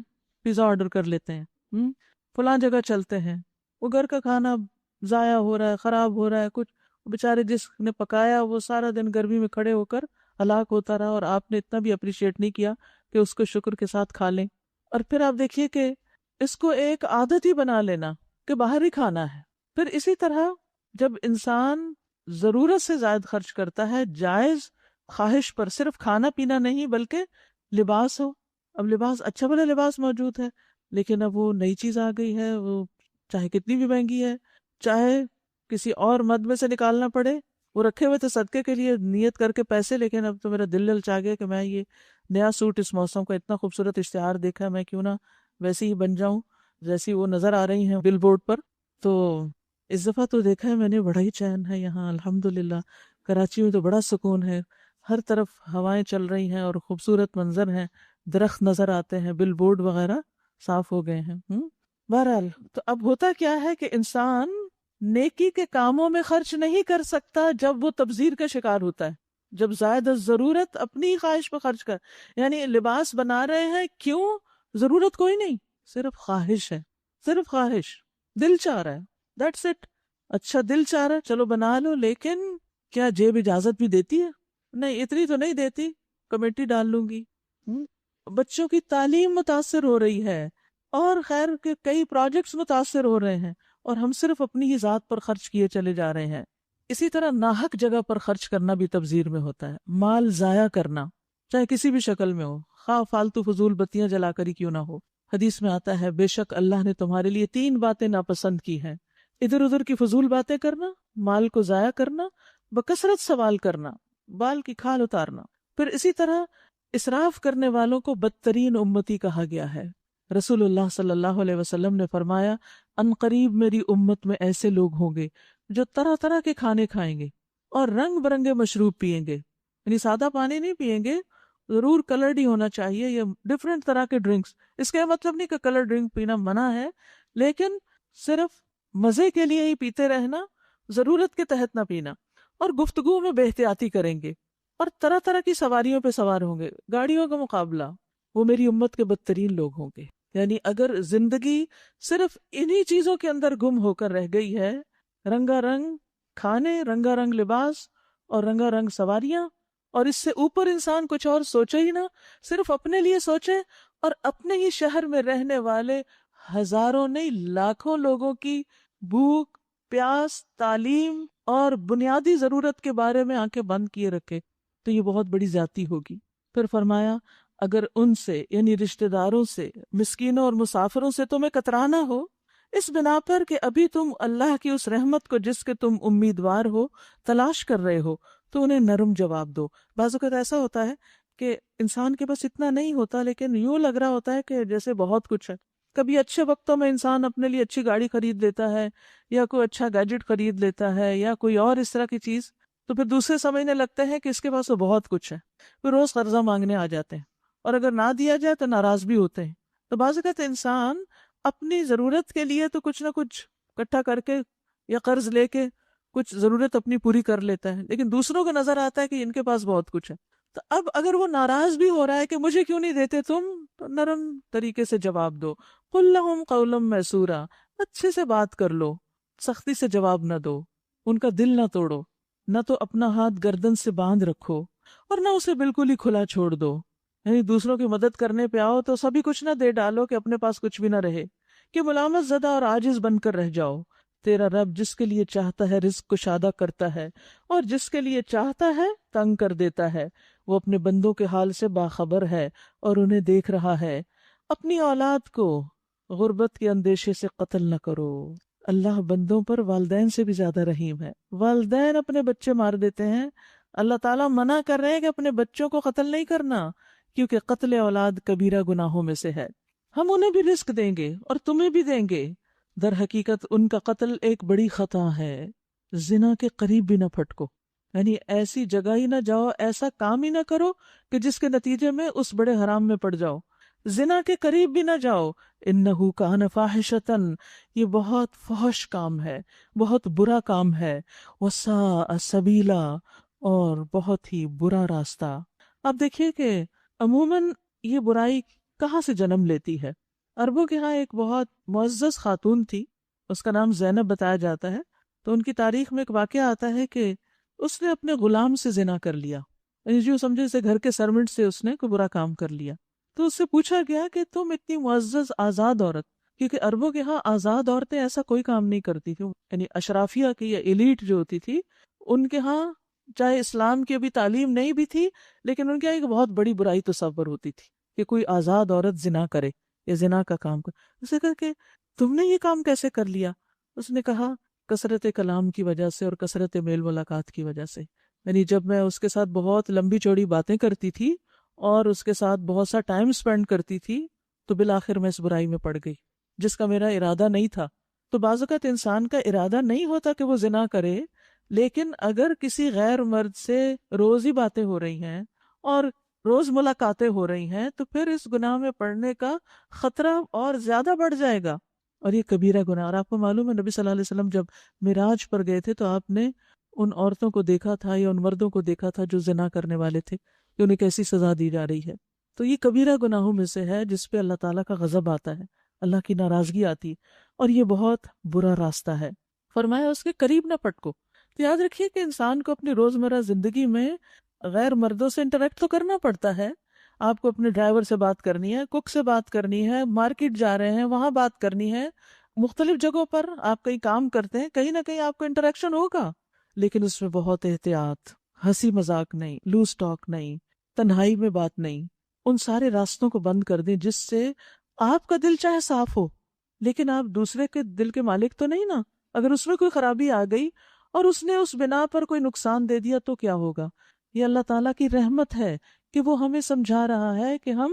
پیزا آرڈر کر لیتے ہیں، فلاں جگہ چلتے ہیں۔ وہ گھر کا کھانا ضائع ہو رہا ہے، خراب ہو رہا ہے، کچھ بیچارے جس نے پکایا وہ سارا دن گرمی میں کھڑے ہو کر ہلاک ہوتا رہا، اور آپ نے اتنا بھی اپریشیٹ نہیں کیا کہ اس کو شکر کے ساتھ کھا لیں۔ اور پھر آپ دیکھیے کہ اس کو ایک عادت ہی بنا لینا کہ باہر ہی کھانا ہے۔ پھر اسی طرح جب انسان ضرورت سے زائد خرچ کرتا ہے جائز خواہش پر، صرف کھانا پینا نہیں بلکہ لباس ہو، اب لباس اچھا بھلا لباس موجود ہے لیکن اب وہ نئی چیز آ گئی ہے، وہ چاہے کتنی بھی مہنگی ہے، چاہے کسی اور مد میں سے نکالنا پڑے، وہ رکھے ہوئے تھے صدقے کے لیے نیت کر کے پیسے، لیکن اب تو میرا دل للچا گیا کہ میں یہ نیا سوٹ اس موسم کا اتنا خوبصورت اشتہار دیکھا، میں کیوں نہ ویسے ہی بن جاؤں جیسی وہ نظر آ رہی ہیں بل بورڈ پر۔ تو اس دفعہ تو دیکھا ہے میں نے، بڑا ہی چین ہے یہاں الحمدللہ، کراچی میں تو بڑا سکون ہے، ہر طرف ہوائیں چل رہی ہیں اور خوبصورت منظر ہیں، درخت نظر آتے ہیں، بل بورڈ وغیرہ صاف ہو گئے ہیں۔ بہرحال تو اب ہوتا کیا ہے کہ انسان نیکی کے کاموں میں خرچ نہیں کر سکتا جب وہ تبذیر کا شکار ہوتا ہے، جب زائد ضرورت اپنی خواہش پہ خرچ کر، یعنی لباس بنا رہے ہیں کیوں؟ ضرورت کوئی نہیں، صرف خواہش ہے، صرف خواہش، دل چاہ رہا ہے، دیٹس اٹ۔ اچھا دل چاہ رہا ہے چلو بنا لو، لیکن کیا جیب اجازت بھی دیتی ہے؟ نہیں، اتنی تو نہیں دیتی، کمیٹی ڈال لوں گی۔ بچوں کی تعلیم متاثر ہو رہی ہے، اور خیر کے کئی پروجیکٹس متاثر ہو رہے ہیں، اور ہم صرف اپنی ہی ذات پر خرچ کیے چلے جا رہے ہیں۔ اسی طرح ناحق جگہ پر خرچ کرنا بھی تبذیر میں ہوتا ہے، مال ضائع کرنا چاہے کسی بھی شکل میں ہو، خواہ فالتو فضول بتیاں جلا کر ہی کیوں نہ ہو۔ حدیث میں آتا ہے بے شک اللہ نے تمہارے لیے 3 باتیں ناپسند کی ہیں، ادھر ادھر کی فضول باتیں کرنا، مال کو ضائع کرنا، بکثرت سوال کرنا، بال کی کھال اتارنا۔ پھر اسی طرح اسراف کرنے والوں کو بدترین امتی کہا گیا ہے۔ رسول اللہ صلی اللہ علیہ وسلم نے فرمایا ان قریب میری امت میں ایسے لوگ ہوں گے جو طرح طرح کے کھانے کھائیں گے اور رنگ برنگے مشروب پئیں گے، یعنی سادہ پانی نہیں پئیں گے، ضرور کلرڈ ہی ہونا چاہیے، یا ڈفرینٹ طرح کے ڈرنکس۔ اس کا یہ مطلب نہیں کہ کلر ڈرنک پینا منع ہے، لیکن صرف مزے کے لیے ہی پیتے رہنا، ضرورت کے تحت نہ پینا، اور گفتگو میں بے احتیاطی کریں گے، اور طرح طرح کی سواریوں پہ سوار ہوں گے، گاڑیوں کا مقابلہ، وہ میری امت کے بدترین لوگ ہوں گے۔ یعنی اگر زندگی صرف انہی چیزوں کے اندر گم ہو کر رہ گئی ہے، رنگا رنگ کھانے، رنگا رنگ لباس اور رنگا رنگ سواریاں، اور اس سے اوپر انسان کچھ اور سوچے ہی نہ، صرف اپنے لیے سوچے، اور اپنے ہی شہر میں رہنے والے ہزاروں نہیں لاکھوں لوگوں کی بھوک، پیاس، تعلیم اور بنیادی ضرورت کے بارے میں آنکھیں بند کیے رکھے، تو یہ بہت بڑی زیادتی ہوگی۔ پھر فرمایا اگر ان سے یعنی رشتہ داروں سے، مسکینوں اور مسافروں سے تمہیں کترانا ہو، اس بنا پر کہ ابھی تم اللہ کی اس رحمت کو جس کے تم امیدوار ہو تلاش کر رہے ہو، تو انہیں نرم جواب دو۔ بعض اوقات ایسا ہوتا ہے کہ انسان کے پاس اتنا نہیں ہوتا، لیکن یوں لگ رہا ہوتا ہے کہ جیسے بہت کچھ ہے۔ کبھی اچھے وقتوں میں انسان اپنے لیے اچھی گاڑی خرید لیتا ہے، یا کوئی اچھا گیجٹ خرید لیتا ہے، یا کوئی اور اس طرح کی چیز، تو پھر دوسرے سمجھنے لگتے ہیں کہ اس کے پاس تو بہت کچھ ہے، پھر روز قرضہ مانگنے آ جاتے ہیں، اور اگر نہ دیا جائے تو ناراض بھی ہوتے ہیں۔ تو بعض اوقات انسان اپنی ضرورت کے لیے تو کچھ نہ کچھ اکٹھا کر کے یا قرض لے کے کچھ ضرورت اپنی پوری کر لیتا ہے، لیکن دوسروں کو نظر آتا ہے کہ ان کے پاس بہت کچھ ہے۔ تو اب اگر وہ ناراض بھی ہو رہا ہے کہ مجھے کیوں نہیں دیتے تم، تو نرم طریقے سے جواب دو۔ قُل لَهُمْ قَوْلًا مَيْسُورًا، اچھے سے بات کر لو، سختی سے جواب نہ دو، ان کا دل نہ توڑو، نہ تو اپنا ہاتھ گردن سے باندھ رکھو اور نہ اسے بالکل ہی کھلا چھوڑ دو۔ یعنی دوسروں کی مدد کرنے پہ آؤ تو سبھی کچھ نہ دے ڈالو کہ اپنے پاس کچھ بھی نہ رہے، کہ ملامت زدہ اور عاجز بن کر رہ جاؤ۔ تیرا رب جس کے لیے چاہتا ہے رزق کشادہ کرتا ہے، اور جس کے لیے چاہتا ہے تنگ کر دیتا ہے۔ وہ اپنے بندوں کے حال سے باخبر ہے اور انہیں دیکھ رہا ہے۔ اپنی اولاد کو غربت کے اندیشے سے قتل نہ کرو۔ اللہ بندوں پر والدین سے بھی زیادہ رحیم ہے۔ والدین اپنے بچے مار دیتے ہیں، اللہ تعالیٰ منع کر رہے ہیں کہ اپنے بچوں کو قتل نہیں کرنا، کیونکہ قتل اولاد کبیرہ گناہوں میں سے ہے۔ ہم انہیں بھی رزق دیں گے اور تمہیں بھی دیں گے، در حقیقت ان کا قتل ایک بڑی خطا ہے۔ زنا کے قریب بھی نہ پھٹکو، یعنی ایسی جگہ ہی نہ جاؤ، ایسا کام ہی نہ کرو کہ جس کے نتیجے میں اس بڑے حرام میں پڑ جاؤ۔ زنا کے قریب بھی نہ جاؤ، انہو کان فاحشتن، یہ بہت فحش کام ہے، بہت برا کام ہے، وساء سبیلا، اور بہت ہی برا راستہ۔ آپ دیکھیے کہ عموماً یہ برائی کہاں سے جنم لیتی ہے۔ عربوں کے ہاں ایک بہت معزز خاتون تھی، اس کا نام زینب بتایا جاتا ہے۔ تو ان کی تاریخ میں ایک واقعہ آتا ہے کہ اس نے اپنے غلام سے زنا کر لیا، یعنی جو سمجھے سے گھر کے سرونٹ سے اس نے کوئی برا کام کر لیا۔ تو اس سے پوچھا گیا کہ تم اتنی معزز آزاد عورت، کیونکہ عربوں کے ہاں آزاد عورتیں ایسا کوئی کام نہیں کرتی تھی، یعنی اشرافیہ کی یا ایلیٹ جو ہوتی تھی ان کے ہاں چاہے اسلام کی ابھی تعلیم نہیں بھی تھی، لیکن ان کے یہاں ایک بہت بڑی برائی تصور ہوتی تھی کہ کوئی آزاد عورت زنا کرے یا زنا کا کام کرے۔ اسے کہا کہ تم نے یہ کام کیسے کر لیا؟ اس نے کہا کثرت کلام کی وجہ سے اور کثرت میل ملاقات کی وجہ سے، یعنی جب میں اس کے ساتھ بہت لمبی چوڑی باتیں کرتی تھی اور اس کے ساتھ بہت سا ٹائم سپینڈ کرتی تھی، تو بالآخر میں اس برائی میں پڑ گئی جس کا میرا ارادہ نہیں تھا۔ تو بعض اوقات انسان کا ارادہ نہیں ہوتا کہ وہ زنا کرے، لیکن اگر کسی غیر مرد سے روز ہی باتیں ہو رہی ہیں اور روز ملاقاتیں ہو رہی ہیں، تو پھر اس گناہ میں پڑنے کا خطرہ اور زیادہ بڑھ جائے گا، اور یہ کبیرہ گناہ۔ اور آپ کو معلوم ہے نبی صلی اللہ علیہ وسلم جب معراج پر گئے تھے تو آپ نے ان عورتوں کو دیکھا تھا یا ان مردوں کو دیکھا تھا جو زنا کرنے والے تھے، کہ انہیں کیسی سزا دی جا رہی ہے۔ تو یہ کبیرہ گناہوں میں سے ہے جس پہ اللہ تعالیٰ کا غضب آتا ہے، اللہ کی ناراضگی آتی، اور یہ بہت برا راستہ ہے۔ فرمایا اس کے قریب نہ پٹکو۔ تو یاد رکھیے کہ انسان کو اپنی روزمرہ زندگی میں غیر مردوں سے انٹریکٹ تو کرنا پڑتا ہے۔ آپ کو اپنے ڈرائیور سے بات کرنی ہے، کوک سے بات کرنی ہے، مارکیٹ جا رہے ہیں وہاں بات کرنی ہے، مختلف جگہوں پر آپ کہیں کام کرتے ہیں، کہیں نہ کہیں آپ کو انٹریکشن ہوگا، لیکن اس میں بہت احتیاط، ہنسی مذاق نہیں، لوز ٹاک نہیں، تنہائی میں بات نہیں۔ ان سارے راستوں کو بند کر دیں جس سے آپ کا دل چاہے صاف ہو، لیکن آپ دوسرے کے دل کے مالک تو نہیں نا۔ اگر اس میں کوئی خرابی آ گئی اور اس نے اس بنا پر کوئی نقصان دے دیا تو کیا ہوگا؟ یہ اللہ تعالیٰ کی رحمت ہے کہ وہ ہمیں سمجھا رہا ہے کہ ہم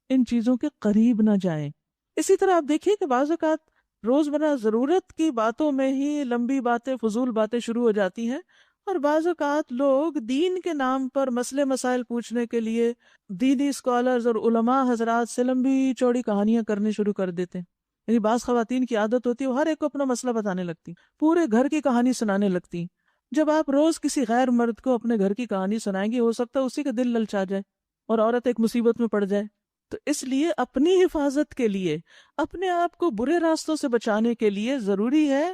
ان چیزوں کے قریب نہ جائیں۔ اسی طرح آپ دیکھیے کہ بعض اوقات روزمرہ ضرورت کی باتوں میں ہی لمبی باتیں، فضول باتیں شروع ہو جاتی ہیں، اور بعض اوقات لوگ دین کے نام پر مسئلے مسائل پوچھنے کے لیے دینی اسکالرز اور علماء حضرات سے لمبی چوڑی کہانیاں کرنے شروع کر دیتے ہیں۔ یعنی بعض خواتین کی عادت ہوتی ہے وہ ہر ایک کو اپنا مسئلہ بتانے لگتی، پورے گھر کی کہانی سنانے لگتی۔ جب آپ روز کسی غیر مرد کو اپنے گھر کی کہانی سنائیں گے، ہو سکتا ہے اسی کا دل للچا جائے اور عورت ایک مصیبت میں پڑ جائے۔ تو اس لیے اپنی حفاظت کے لیے، اپنے آپ کو برے راستوں سے بچانے کے لیے ضروری ہے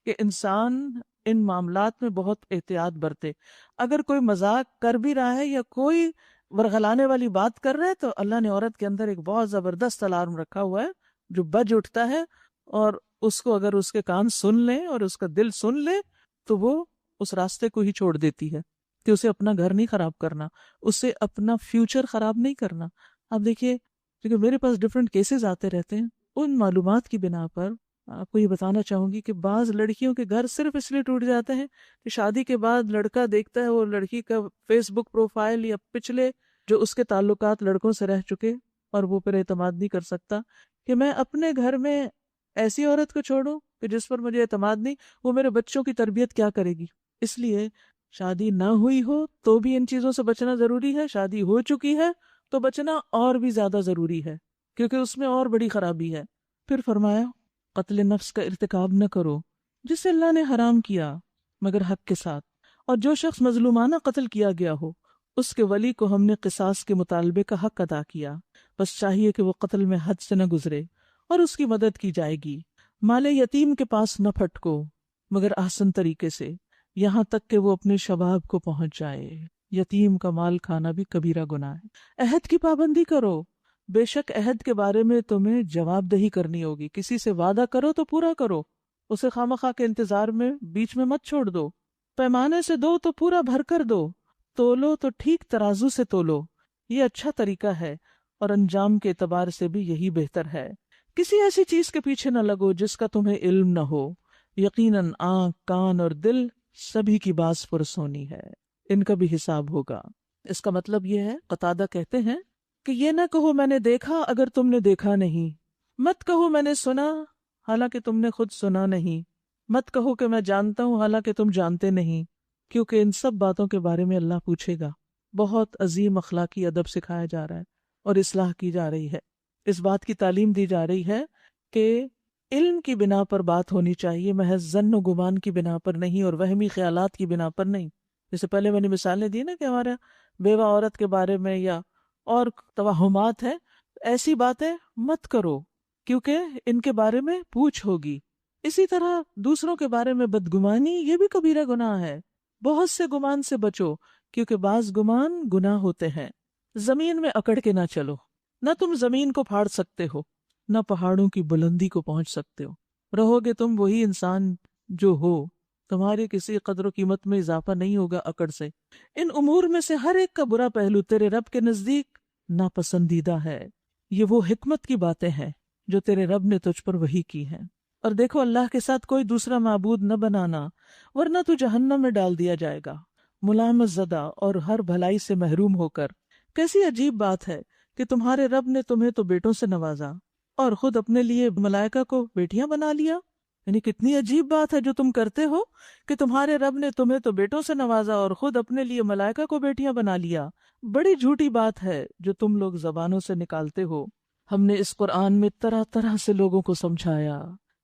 کہ انسان ان معاملات میں بہت احتیاط برتے۔ اگر کوئی مذاق کر بھی رہا ہے یا کوئی ورغلانے والی بات کر رہا ہے تو اللہ نے عورت کے اندر ایک بہت زبردست الارم رکھا ہوا ہے جو بج اٹھتا ہے، اور اس کو اگر اس کے کان سن لیں اور اس کا دل سن لے تو وہ اس راستے کو ہی چھوڑ دیتی ہے کہ اسے اپنا گھر نہیں خراب کرنا، اسے اپنا فیوچر خراب نہیں کرنا۔ آپ دیکھیے، کیونکہ میرے پاس ڈفرینٹ کیسز آتے رہتے ہیں، ان معلومات کی بنا پر آپ کو یہ بتانا چاہوں گی کہ بعض لڑکیوں کے گھر صرف اس لیے ٹوٹ جاتے ہیں کہ شادی کے بعد لڑکا دیکھتا ہے وہ لڑکی کا فیس بک پروفائل یا پچھلے جو اس کے تعلقات لڑکوں سے رہ چکے، اور وہ پھر اعتماد نہیں کر سکتا کہ میں اپنے گھر میں ایسی عورت کو چھوڑوں کہ جس پر مجھے اعتماد نہیں، وہ میرے بچوں کی تربیت کیا کرے گی۔ اس لیے شادی نہ ہوئی ہو تو بھی ان چیزوں سے بچنا ضروری ہے، شادی ہو چکی ہے تو بچنا اور بھی زیادہ ضروری ہے، کیونکہ اس میں اور بڑی خرابی ہے۔ پھر فرمایا قتل نفس کا ارتکاب نہ کرو جسے اللہ نے حرام کیا مگر حق کے ساتھ، اور جو شخص مظلومانہ قتل کیا گیا ہو اس کے ولی کو ہم نے قصاص کے مطالبے کا حق ادا کیا، بس چاہیے کہ وہ قتل میں حد سے نہ گزرے اور اس کی مدد کی جائے گی۔ مال یتیم کے پاس نہ پھٹکو مگر احسن طریقے سے، یہاں تک کہ وہ اپنے شباب کو پہنچ جائے۔ یتیم کا مال کھانا بھی کبیرہ گناہ ہے۔ عہد کی پابندی کرو، بے شک عہد کے بارے میں تمہیں جواب دہی کرنی ہوگی۔ کسی سے وعدہ کرو تو پورا کرو، اسے خواہ کے انتظار میں بیچ میں مت چھوڑ دو۔ پیمانے سے دو تو پورا بھر کر دو، تولو تو ٹھیک ترازو سے تولو، یہ اچھا طریقہ ہے اور انجام کے اعتبار سے بھی یہی بہتر ہے۔ کسی ایسی چیز کے پیچھے نہ لگو جس کا تمہیں علم نہ ہو، یقیناً آنکھ، کان اور دل سبھی کی باز پرس ہونی ہے، ان کا بھی حساب ہوگا۔ اس کا مطلب یہ ہے، قتادہ کہتے ہیں کہ یہ نہ کہو میں نے دیکھا اگر تم نے دیکھا نہیں، مت کہو میں نے سنا حالانکہ تم نے خود سنا نہیں، مت کہو کہ میں جانتا ہوں حالانکہ تم جانتے نہیں، کیونکہ ان سب باتوں کے بارے میں اللہ پوچھے گا۔ بہت عظیم اخلاقی ادب سکھایا جا رہا ہے اور اصلاح کی جا رہی ہے۔ اس بات کی تعلیم دی جا رہی ہے کہ علم کی بنا پر بات ہونی چاہیے، محض ظن و گمان کی بنا پر نہیں اور وہمی خیالات کی بنا پر نہیں۔ جیسے پہلے میں نے مثالیں دی نا کہ ہمارا بیوہ عورت کے بارے میں یا اور توہمات ہیں، ایسی باتیں مت کرو کیونکہ ان کے بارے میں پوچھ ہوگی۔ اسی طرح دوسروں کے بارے میں بدگمانی، یہ بھی کبیرہ گناہ ہے۔ بہت سے گمان سے بچو کیونکہ بعض گمان گناہ ہوتے ہیں۔ زمین میں اکڑ کے نہ چلو، نہ تم زمین کو پھاڑ سکتے ہو نہ پہاڑوں کی بلندی کو پہنچ سکتے ہو، رہو گے تم وہی انسان جو ہو، تمہاری کسی قدر و قیمت میں اضافہ نہیں ہوگا اکڑ سے۔ ان امور میں سے ہر ایک کا برا پہلو تیرے رب کے نزدیک ناپسندیدہ ہے، یہ وہ حکمت کی باتیں ہیں جو تیرے رب نے تجھ پر وحی کی ہیں۔ اور دیکھو اللہ کے ساتھ کوئی دوسرا معبود نہ بنانا ورنہ تو جہنم میں ڈال دیا جائے گا، ملامت زدہ اور ہر بھلائی سے محروم ہو کر۔ کیسی عجیب بات ہے کہ تمہارے رب نے تمہیں تو بیٹوں سے نوازا اور خود اپنے لیے ملائکہ کو بیٹیاں بنا لیا۔ یعنی کتنی عجیب بات ہے جو تم کرتے ہو کہ تمہارے رب نے تمہیں تو بیٹوں سے نوازا اور خود اپنے لیے ملائکہ کو بیٹیاں بنا لیا۔ بڑی جھوٹی بات ہے جو تم لوگ زبانوں سے نکالتے ہو۔ ہم نے اس قرآن میں طرح طرح سے لوگوں کو سمجھایا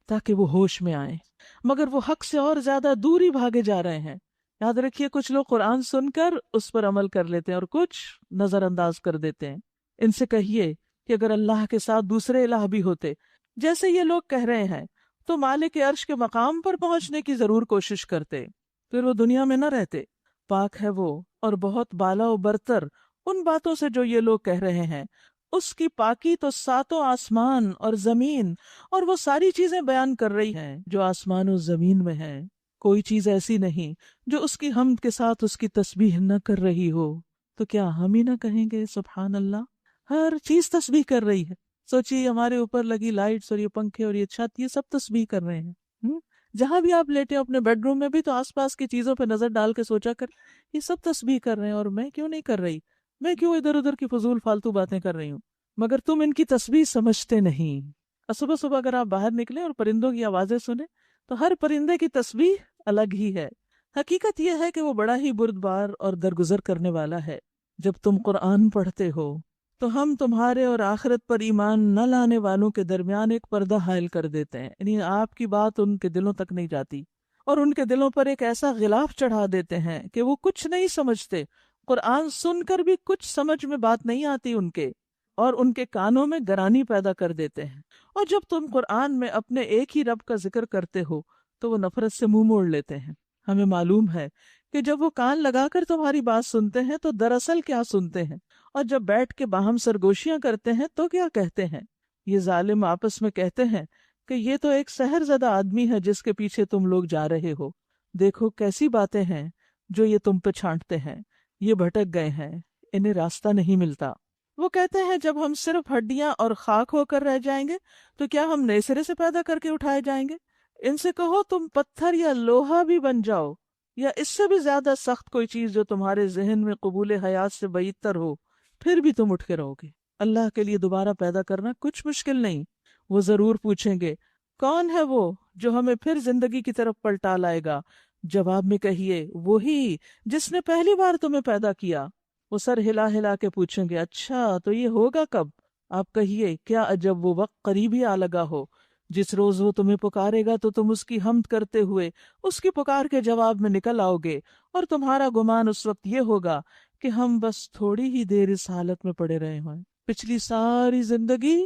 تاکہ وہ ہوش میں آئیں، مگر وہ حق سے اور زیادہ دور ہی بھاگے جا رہے ہیں۔ یاد رکھیے، کچھ لوگ قرآن سن کر اس پر عمل کر لیتے ہیں اور کچھ نظر انداز کر دیتے ہیں۔ ان سے کہیے کہ اگر اللہ کے ساتھ دوسرے الہ بھی ہوتے جیسے یہ لوگ کہہ رہے ہیں تو مالک عرش کے مقام پر پہنچنے کی ضرور کوشش کرتے، پھر وہ دنیا میں نہ رہتے۔ پاک ہے وہ اور بہت بالا و برتر ان باتوں سے جو یہ لوگ کہہ رہے ہیں۔ اس کی پاکی تو ساتوں آسمان اور زمین اور وہ ساری چیزیں بیان کر رہی ہیں جو آسمان و زمین میں ہیں۔ کوئی چیز ایسی نہیں جو اس کی حمد کے ساتھ اس کی تسبیح نہ کر رہی ہو۔ تو کیا ہم ہی نہ کہیں گے سبحان اللہ؟ ہر چیز تسبیح کر رہی ہے۔ سوچیے ہمارے اوپر لگی لائٹس اور یہ پنکھے اور یہ چھت، یہ سب تسبیح کر رہے ہیں۔ جہاں بھی آپ لیٹے اپنے بیڈ روم میں بھی تو آس پاس کی چیزوں پہ نظر ڈال کے سوچا کر یہ سب تسبیح کر رہے ہیں، اور میں کیوں نہیں کر رہی؟ میں کیوں ادھر ادھر کی فضول فالتو باتیں کر رہی ہوں؟ مگر تم ان کی تسبیح سمجھتے نہیں۔ اور صبح صبح اگر آپ باہر نکلیں اور پرندوں کی آوازیں سنیں تو ہر پرندے کی تسبیح الگ ہی ہے۔ حقیقت یہ ہے کہ وہ بڑا ہی بردبار اور درگزر کرنے والا ہے۔ جب تم قرآن پڑھتے ہو تو ہم تمہارے اور آخرت پر ایمان نہ لانے والوں کے درمیان ایک پردہ حائل کر دیتے ہیں، یعنی آپ کی بات ان کے دلوں تک نہیں جاتی، اور ان کے دلوں پر ایک ایسا غلاف چڑھا دیتے ہیں کہ وہ کچھ نہیں سمجھتے۔ قرآن سن کر بھی کچھ سمجھ میں بات نہیں آتی ان کے، اور ان کے کانوں میں گرانی پیدا کر دیتے ہیں۔ اور جب تم قرآن میں اپنے ایک ہی رب کا ذکر کرتے ہو تو وہ نفرت سے منہ موڑ لیتے ہیں۔ ہمیں معلوم ہے کہ جب وہ کان لگا کر تمہاری بات سنتے ہیں تو دراصل کیا سنتے ہیں، اور جب بیٹھ کے باہم سرگوشیاں کرتے ہیں تو کیا کہتے ہیں۔ یہ ظالم آپس میں کہتے ہیں کہ یہ تو ایک سحر زدہ آدمی ہے جس کے پیچھے تم لوگ جا رہے ہو۔ دیکھو کیسی باتیں ہیں جو یہ تم پہ چھانٹتے ہیں، یہ بھٹک گئے ہیں، انہیں راستہ نہیں ملتا۔ وہ کہتے ہیں جب ہم صرف ہڈیاں اور خاک ہو کر رہ جائیں گے تو کیا ہم نئے سرے سے پیدا کر کے اٹھائے جائیں گے؟ ان سے کہو تم پتھر یا لوہا بھی بن جاؤ، یا اس سے بھی زیادہ سخت کوئی چیز جو تمہارے ذہن میں قبول حیات سے بعید تر ہو، پھر بھی تم اٹھ کے رہو گے۔ اللہ کے لیے دوبارہ پیدا کرنا کچھ مشکل نہیں۔ وہ ضرور پوچھیں گے کون ہے وہ جو ہمیں پھر زندگی کی طرف پلٹا لائے گا؟ جواب میں کہیے وہی جس نے پہلی بار تمہیں پیدا کیا۔ وہ سر ہلا ہلا کے پوچھیں گے اچھا تو یہ ہوگا کب؟ آپ کہیے کیا عجب وہ وقت قریب ہی آ لگا ہو، جس روز وہ تمہیں پکارے گا تو تم اس کی حمد کرتے ہوئے اس کی پکار کے جواب میں نکل آؤ گے، اور تمہارا گمان اس وقت یہ ہوگا کہ ہم بس تھوڑی ہی دیر اس حالت میں پڑے رہے ہیں۔ پچھلی ساری زندگی،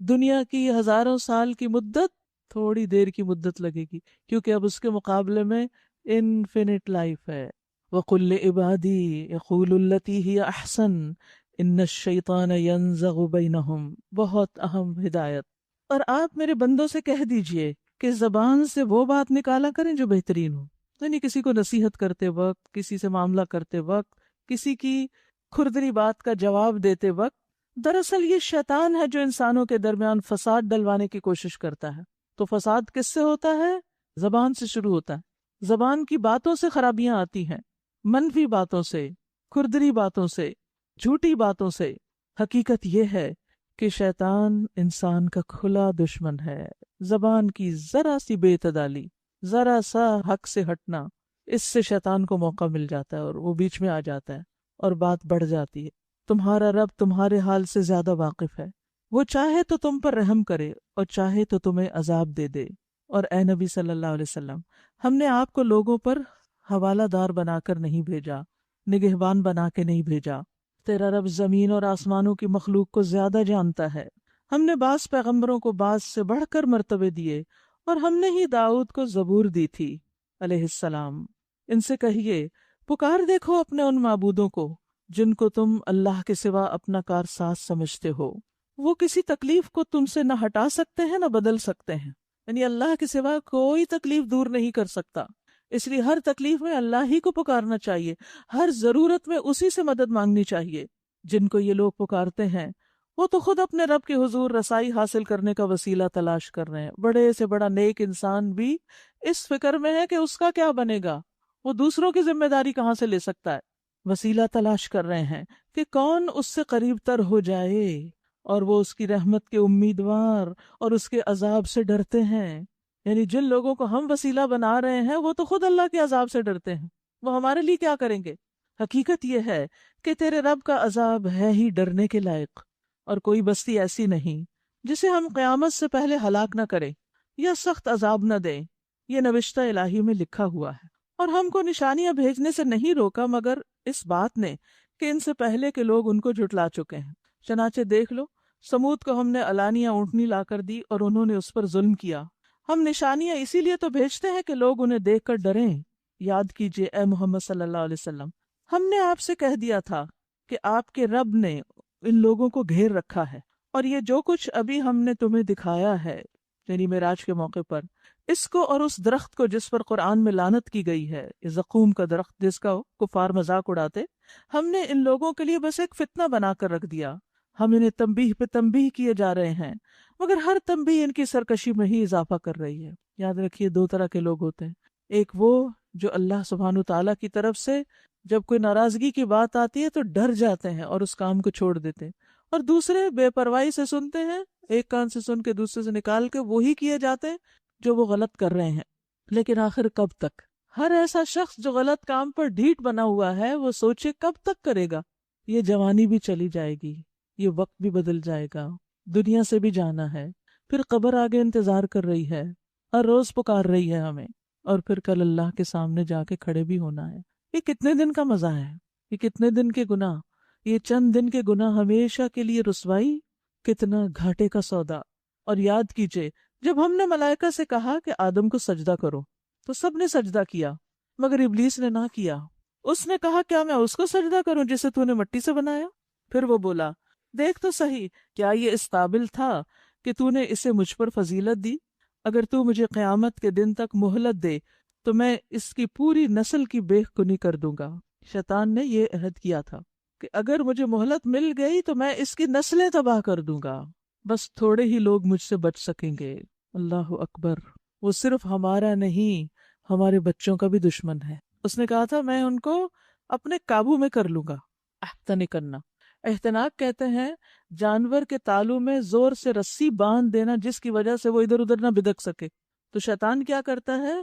دنیا کی ہزاروں سال کی مدت، تھوڑی دیر کی مدت لگے گی، کیونکہ اب اس کے مقابلے میں انفینٹ لائف ہے۔ وَقُلْ لِعِبَادِي يَقُولُوا الَّتِي هِيَ أَحْسَنُ إِنَّ الشَّيْطَانَ يَنزَغُ بَيْنَهُمْ۔ بہت اہم ہدایت۔ اور آپ میرے بندوں سے کہہ دیجئے کہ زبان سے وہ بات نکالا کریں جو بہترین ہو، یعنی کسی کو نصیحت کرتے وقت، کسی سے معاملہ کرتے وقت، کسی کی کھردری بات کا جواب دیتے وقت۔ دراصل یہ شیطان ہے جو انسانوں کے درمیان فساد ڈلوانے کی کوشش کرتا ہے۔ تو فساد کس سے ہوتا ہے؟ زبان سے شروع ہوتا ہے۔ زبان کی باتوں سے خرابیاں آتی ہیں، منفی باتوں سے، کھردری باتوں سے، جھوٹی باتوں سے۔ حقیقت یہ ہے کہ شیطان انسان کا کھلا دشمن ہے۔ زبان کی ذرا سی بے اعتدالی، ذرا سا حق سے ہٹنا، اس سے شیطان کو موقع مل جاتا ہے اور وہ بیچ میں آ جاتا ہے اور بات بڑھ جاتی ہے۔ تمہارا رب تمہارے حال سے زیادہ واقف ہے۔ وہ چاہے تو تم پر رحم کرے اور چاہے تو تمہیں عذاب دے دے۔ اور اے نبی صلی اللہ علیہ وسلم، ہم نے آپ کو لوگوں پر حوالہ دار بنا کر نہیں بھیجا، نگہبان بنا کے نہیں بھیجا۔ تیرا رب زمین اور آسمانوں کی مخلوق کو زیادہ جانتا ہے۔ ہم نے بعض پیغمبروں کو بعض سے بڑھ کر مرتبے دیے، اور ہم نے ہی داؤد کو زبور دی تھی علیہ السلام۔ ان سے کہیے پکار دیکھو اپنے ان معبودوں کو جن کو تم اللہ کے سوا اپنا کارساز سمجھتے ہو۔ وہ کسی تکلیف کو تم سے نہ ہٹا سکتے ہیں نہ بدل سکتے ہیں، یعنی اللہ کے سوا کوئی تکلیف دور نہیں کر سکتا۔ اس لیے ہر تکلیف میں اللہ ہی کو پکارنا چاہیے، ہر ضرورت میں اسی سے مدد مانگنی چاہیے۔ جن کو یہ لوگ پکارتے ہیں وہ تو خود اپنے رب کے حضور رسائی حاصل کرنے کا وسیلہ تلاش کر رہے ہیں۔ بڑے سے بڑا نیک انسان بھی اس فکر میں ہے کہ اس کا کیا بنے گا، وہ دوسروں کی ذمہ داری کہاں سے لے سکتا ہے۔ وسیلہ تلاش کر رہے ہیں کہ کون اس سے قریب تر ہو جائے، اور وہ اس کی رحمت کے امیدوار اور اس کے عذاب سے ڈرتے ہیں۔ یعنی جن لوگوں کو ہم وسیلہ بنا رہے ہیں وہ تو خود اللہ کے عذاب سے ڈرتے ہیں، وہ ہمارے لیے کیا کریں گے؟ حقیقت یہ ہے کہ تیرے رب کا عذاب ہے ہی ڈرنے کے لائق، اور کوئی بستی ایسی نہیں جسے ہم قیامت سے پہلے ہلاک نہ کریں یا سخت عذاب نہ دیں۔ یہ نوشتہ الہی میں لکھا ہوا ہے، اور ہم کو نشانیاں بھیجنے سے نہیں روکا مگر اس بات نے کہ ان سے پہلے کے لوگ ان کو جھٹلا چکے ہیں۔ چنانچہ دیکھ لو، سمود کو ہم نے علانیہ اونٹنی لا کر دی اور انہوں نے اس پر ظلم کیا۔ ہم نشانیاں اسی لیے تو بھیجتے ہیں کہ لوگ انہیں دیکھ کر ڈریں۔ یاد کیجئے اے محمد صلی اللہ علیہ وسلم، ہم نے آپ سے کہہ دیا تھا کہ آپ کے رب نے ان لوگوں کو گھیر رکھا ہے، اور یہ جو کچھ ابھی ہم نے تمہیں دکھایا ہے، یعنی معراج کے موقع پر، اس کو اور اس درخت کو جس پر قرآن میں لعنت کی گئی ہے، یہ زقوم کا درخت جس کا کفار مذاق اڑاتے، ہم نے ان لوگوں کے لیے بس ایک فتنہ بنا کر رکھ دیا۔ ہم انہیں تنبیہ پہ تنبیہ کیے جا رہے ہیں، مگر ہر تنبیہ ان کی سرکشی میں ہی اضافہ کر رہی ہے۔ یاد رکھیے دو طرح کے لوگ ہوتے ہیں، ایک وہ جو اللہ سبحانہ تعالیٰ کی طرف سے جب کوئی ناراضگی کی بات آتی ہے تو ڈر جاتے ہیں اور اس کام کو چھوڑ دیتے ہیں، اور دوسرے بے پرواہی سے سنتے ہیں، ایک کان سے سن کے دوسرے سے نکال کے وہی کیے جاتے ہیں جو وہ غلط کر رہے ہیں۔ لیکن آخر کب تک؟ ہر ایسا شخص جو غلط کام پر ڈھیٹ بنا ہوا ہے وہ سوچے کب تک کرے گا؟ یہ جوانی بھی چلی جائے گی، یہ وقت بھی بدل جائے گا، دنیا سے بھی جانا ہے، پھر قبر آگے انتظار کر رہی ہے، ہر روز پکار رہی ہے ہمیں، اور پھر کل اللہ کے سامنے جا کے کھڑے بھی ہونا ہے۔ یہ کتنے دن کا مزہ ہے؟ یہ کتنے دن کے گناہ؟ یہ چند دن کے گناہ ہمیشہ کے لیے رسوائی، کتنا گھاٹے کا سودا۔ اور یاد کیجئے، جب ہم نے ملائکہ سے کہا کہ آدم کو سجدہ کرو تو سب نے سجدہ کیا، مگر ابلیس نے نہ کیا۔ اس نے کہا کیا میں اس کو سجدہ کروں جسے تو نے مٹی سے بنایا؟ پھر وہ بولا دیکھ تو صحیح، کیا یہ اس قابل تھا کہ تو نے اسے مجھ پر فضیلت دی؟ اگر تو مجھے قیامت کے دن تک مہلت دے تو میں اس کی پوری نسل کی بے کنی کر دوں گا۔ شیطان نے یہ عہد کیا تھا کہ اگر مجھے مہلت مل گئی تو میں اس کی نسلیں تباہ کر دوں گا، بس تھوڑے ہی لوگ مجھ سے بچ سکیں گے۔ اللہ اکبر! وہ صرف ہمارا نہیں، ہمارے بچوں کا بھی دشمن ہے۔ اس نے کہا تھا میں ان کو اپنے قابو میں کر لوں گا۔ احتنکنا، احتناک کہتے ہیں جانور کے تالو میں زور سے رسی باندھ دینا جس کی وجہ سے وہ ادھر ادھر نہ بدک سکے۔ تو شیطان کیا کرتا ہے؟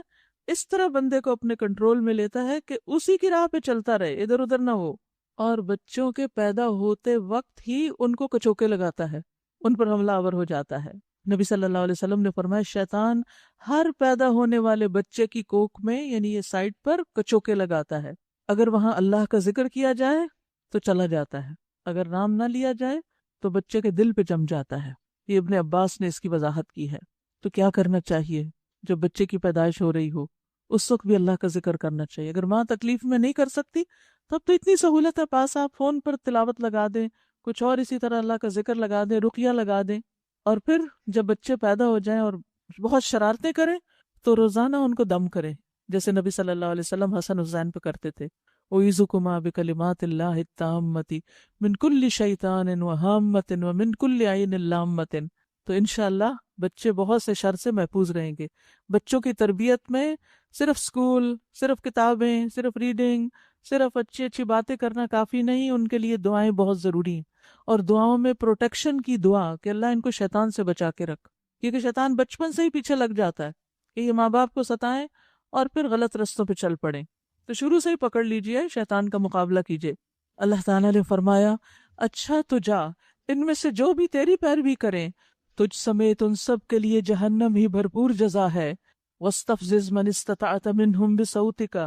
اس طرح بندے کو اپنے کنٹرول میں لیتا ہے کہ اسی کی راہ پہ چلتا رہے، ادھر ادھر نہ ہو، اور بچوں کے پیدا ہوتے وقت ہی ان کو کچوکے لگاتا ہے، ان پر حملہ آور ہو جاتا ہے۔ نبی صلی اللہ علیہ وسلم نے فرمایا شیطان ہر پیدا ہونے والے بچے کی کوکھ میں یعنی یہ سائڈ پر کچوکے لگاتا ہے، اگر وہاں اللہ کا ذکر کیا جائے تو چلا جاتا ہے، اگر نام نہ لیا جائے تو بچے کے دل پہ جم جاتا ہے۔ یہ ابن عباس نے اس کی وضاحت کی ہے۔ تو کیا کرنا چاہیے جب بچے کی پیدائش ہو رہی ہو؟ اس وقت بھی اللہ کا ذکر کرنا چاہیے۔ اگر ماں تکلیف میں نہیں کر سکتی تب تو اتنی سہولت ہے پاس، آپ فون پر تلاوت لگا دیں، کچھ اور اسی طرح اللہ کا ذکر لگا دیں، رقیہ لگا دیں، اور پھر جب بچے پیدا ہو جائیں اور بہت شرارتیں کریں تو روزانہ ان کو دم کریں، جیسے نبی صلی اللہ علیہ وسلم حسن حسین پہ کرتے تھے۔ اعوذکما بکلمات اللہ التامۃ من کل شیطان وہامۃ ومن کل عین لامۃ۔ تو انشاءاللہ بچے بہت سے شر سے محفوظ رہیں گے۔ بچوں کی تربیت میں صرف سکول، صرف کتابیں، صرف ریڈنگ، صرف اچھی اچھی باتیں کرنا کافی نہیں، ان کے لیے دعائیں بہت ضروری ہیں، اور دعاؤں میں پروٹیکشن کی دعا کہ اللہ ان کو شیطان سے بچا کے رکھ، کیونکہ شیطان بچپن سے ہی پیچھے لگ جاتا ہے کہ یہ ماں باپ کو ستائیں اور پھر غلط رستوں پہ چل پڑیں۔ تو شروع سے ہی پکڑ لیجئے، شیطان کا مقابلہ کیجئے۔ اللہ تعالیٰ نے فرمایا اچھا تو جا، ان میں سے جو بھی تیری پیروی کریں تجھ سمیت ان سب کے لیے جہنم ہی بھرپور جزا ہے۔ وَاسْتَفْزِزْ مَنِ اسْتَطَعْتَ مِنْهُمْ بِصَوْتِكَ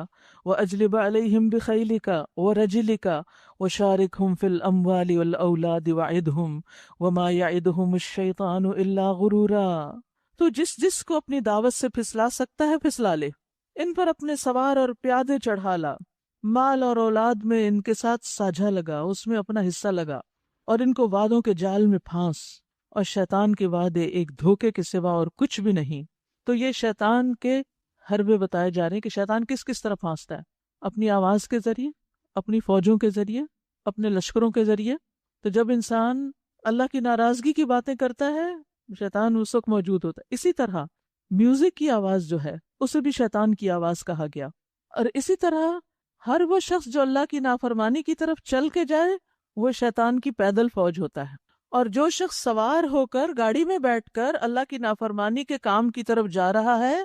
وَأَجْلِبْ عَلَيْهِمْ بِخَيْلِكَ وَرَجِلِكَ وَشَارِكْهُمْ فِي الْأَمْوَالِ وَالْأَوْلَادِ وَعِدْهُمْ وَمَا يَعِدُهُمُ الشَّيْطَانُ إِلَّا غُرُورًا۔ تو جس کو اپنی دعوت سے پھسلا سکتا ہے پھسلا لے، ان پر اپنے سوار اور پیادے چڑھا لا، مال اور اولاد میں ان کے ساتھ ساجھا لگا، اس میں اپنا حصہ لگا، اور ان کو وعدوں کے جال میں پھانس، اور شیطان کے وعدے ایک دھوکے کے سوا اور کچھ بھی نہیں۔ تو یہ شیطان کے حربے بتائے جا رہے ہیں کہ شیطان کس کس طرح پھانستا ہے، اپنی آواز کے ذریعے، اپنی فوجوں کے ذریعے، اپنے لشکروں کے ذریعے۔ تو جب انسان اللہ کی ناراضگی کی باتیں کرتا ہے شیطان اس وقت موجود ہوتا ہے۔ اسی طرح میوزک کی آواز جو ہے اسے بھی شیطان کی آواز کہا گیا، اور اسی طرح ہر وہ شخص جو اللہ کی نافرمانی کی طرف چل کے جائے وہ شیطان کی پیدل فوج ہوتا ہے، اور جو شخص سوار ہو کر گاڑی میں بیٹھ کر اللہ کی نافرمانی کے کام کی طرف جا رہا ہے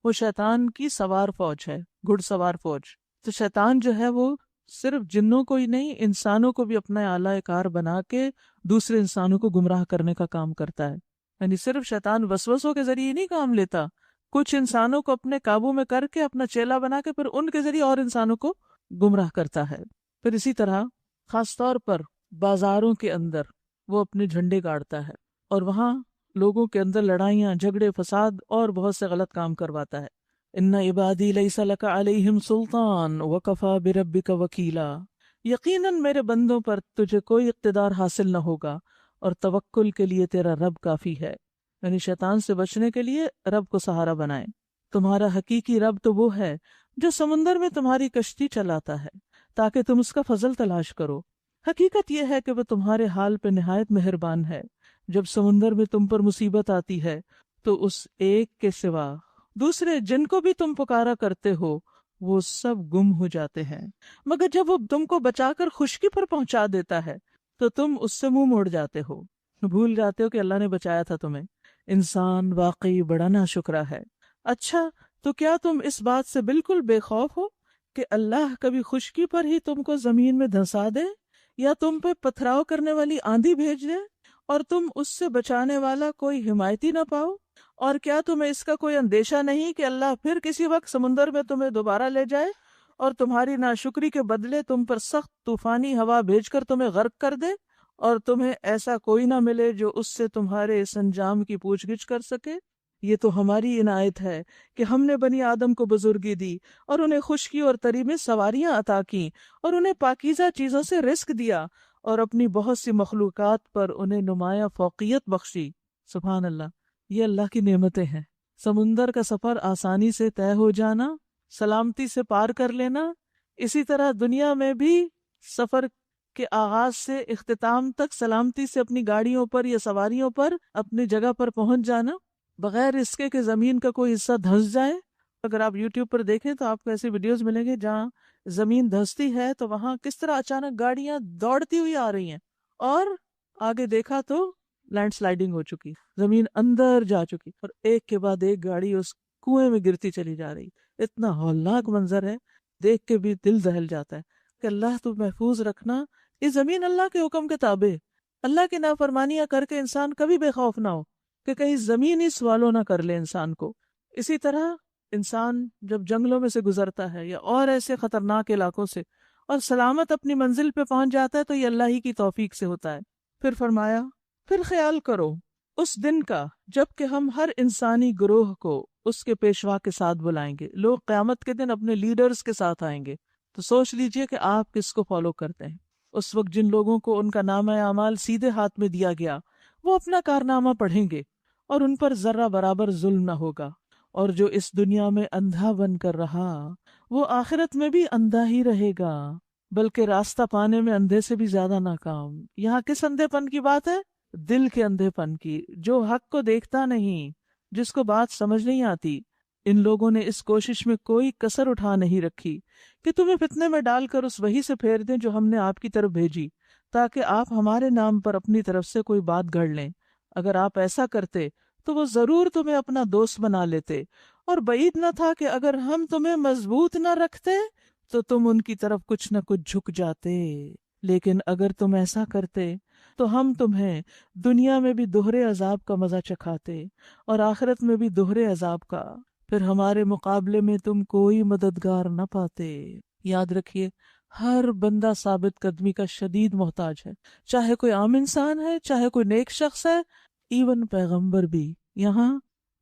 وہ شیطان کی سوار فوج ہے، گھڑ سوار فوج۔ تو شیطان جو ہے وہ صرف جنوں کو ہی نہیں، انسانوں کو بھی اپنا اعلی کار بنا کے دوسرے انسانوں کو گمراہ کرنے کا کام کرتا ہے۔ یعنی صرف شیطان وسوسوں کے ذریعے نہیں کام لیتا، کچھ انسانوں کو اپنے قابو میں کر کے اپنا چیلا بنا کے پھر ان کے ذریعے اور انسانوں کو گمراہ کرتا ہے۔ پھر اسی طرح خاص طور پر بازاروں کے اندر وہ اپنے جھنڈے گاڑتا ہے، اور وہاں لوگوں کے اندر لڑائیاں، جھگڑے، فساد اور بہت سے غلط کام کرواتا ہے۔ ان عبادی لیس لک علیہم سلطان وکفی بربک وکیلا۔ یقیناً میرے بندوں پر تجھے کوئی اقتدار حاصل نہ ہوگا اور توکل کے لیے تیرا رب کافی ہے۔ یعنی شیطان سے بچنے کے لیے رب کو سہارا بنائیں۔ تمہارا حقیقی رب تو وہ ہے جو سمندر میں تمہاری کشتی چلاتا ہے تاکہ تم اس کا فضل تلاش کرو۔ حقیقت یہ ہے کہ وہ تمہارے حال پہ نہایت مہربان ہے۔ جب سمندر میں تم پر مصیبت آتی ہے تو اس ایک کے سوا دوسرے جن کو بھی تم پکارا کرتے ہو وہ سب گم ہو جاتے ہیں، مگر جب وہ تم کو بچا کر خشکی پر پہنچا دیتا ہے تو تم اس سے منہ موڑ جاتے ہو، بھول جاتے ہو کہ اللہ نے بچایا تھا تمہیں۔ انسان واقعی بڑا ناشکرا ہے۔ اچھا، تو کیا تم اس بات سے بالکل بے خوف ہو کہ اللہ کبھی خشکی پر ہی تم کو زمین میں دھنسا دے، یا تم پہ پتھراؤ کرنے والی آندھی بھیج دے اور تم اس سے بچانے والا کوئی حمایتی نہ پاؤ؟ اور کیا تمہیں اس کا کوئی اندیشہ نہیں کہ اللہ پھر کسی وقت سمندر میں تمہیں دوبارہ لے جائے اور تمہاری ناشکری کے بدلے تم پر سخت طوفانی ہوا بھیج کر تمہیں غرق کر دے، اور تمہیں ایسا کوئی نہ ملے جو اس سے تمہارے اس انجام کی پوچھ گچھ کر سکے؟ یہ تو ہماری عنایت ہے کہ ہم نے بنی آدم کو بزرگی دی اور انہیں خشکی اور تری میں سواریاں عطا کیں اور انہیں پاکیزہ چیزوں سے رزق دیا اور اپنی بہت سی مخلوقات پر انہیں نمایاں فوقیت بخشی۔ سبحان اللہ، یہ اللہ کی نعمتیں ہیں۔ سمندر کا سفر آسانی سے طے ہو جانا، سلامتی سے پار کر لینا، اسی طرح دنیا میں بھی سفر کے آغاز سے اختتام تک سلامتی سے اپنی گاڑیوں پر یا سواریوں پر اپنی جگہ پر پہنچ جانا، بغیر اس کے کہ زمین کا کوئی حصہ دھنس جائے۔ اگر آپ یوٹیوب پر دیکھیں تو آپ کو ایسی ویڈیوز ملیں گے جہاں زمین دھنستی ہے تو وہاں کس طرح اچانک گاڑیاں دوڑتی ہوئی آ رہی ہیں، اور آگے دیکھا تو لینڈ سلائیڈنگ ہو چکی، زمین اندر جا چکی اور ایک کے بعد ایک گاڑی اس کنویں میں گرتی چلی جا رہی۔ اتنا ہولناک منظر ہے، دیکھ کے بھی دل دہل جاتا ہے کہ اللہ تو محفوظ رکھنا۔ یہ زمین اللہ کے حکم کے تابع، اللہ کی نافرمانیاں کر کے انسان کبھی بے خوف نہ ہو کہ کہیں زمین ہی سوالو نہ کر لے انسان کو۔ اسی طرح انسان جب جنگلوں میں سے گزرتا ہے یا اور ایسے خطرناک علاقوں سے اور سلامت اپنی منزل پہ پہنچ جاتا ہے تو یہ اللہ ہی کی توفیق سے ہوتا ہے۔ پھر فرمایا، پھر خیال کرو اس دن کا جب کہ ہم ہر انسانی گروہ کو اس کے پیشوا کے ساتھ بلائیں گے۔ لوگ قیامت کے دن اپنے لیڈرز کے ساتھ آئیں گے، تو سوچ لیجئے کہ آپ کس کو فالو کرتے ہیں۔ اس وقت جن لوگوں کو ان کا نامہ اعمال سیدھے ہاتھ میں دیا گیا وہ اپنا کارنامہ پڑھیں گے اور ان پر ذرہ برابر ظلم نہ ہوگا، اور جو اس دنیا میں اندھا بن کر رہا وہ آخرت میں بھی اندھا ہی رہے گا، بلکہ راستہ پانے میں اندھے سے بھی زیادہ ناکام۔ یہاں کس اندھے پن کی بات ہے؟ دل کے اندھے پن کی، جو حق کو دیکھتا نہیں، جس کو بات سمجھ نہیں آتی۔ ان لوگوں نے اس کوشش میں کوئی کسر اٹھا نہیں رکھی کہ تمہیں فتنے میں ڈال کر اس وحی سے پھیر دیں جو ہم نے آپ کی طرف بھیجی، تاکہ آپ ہمارے نام پر اپنی طرف سے کوئی بات گھڑ لیں۔ اگر آپ ایسا کرتے تو وہ ضرور تمہیں اپنا دوست بنا لیتے، اور بعید نہ تھا کہ اگر ہم تمہیں مضبوط نہ رکھتے تو تم ان کی طرف کچھ نہ کچھ جھک جاتے، لیکن اگر تم ایسا کرتے تو ہم تمہیں دنیا میں بھی دوہرے عذاب کا مزہ چکھاتے اور آخرت میں بھی دوہرے عذاب کا، پھر ہمارے مقابلے میں تم کوئی مددگار نہ پاتے۔ یاد رکھیے، ہر بندہ ثابت قدمی کا شدید محتاج ہے، چاہے کوئی عام انسان ہے، چاہے کوئی نیک شخص ہے، ایون پیغمبر بھی۔ یہاں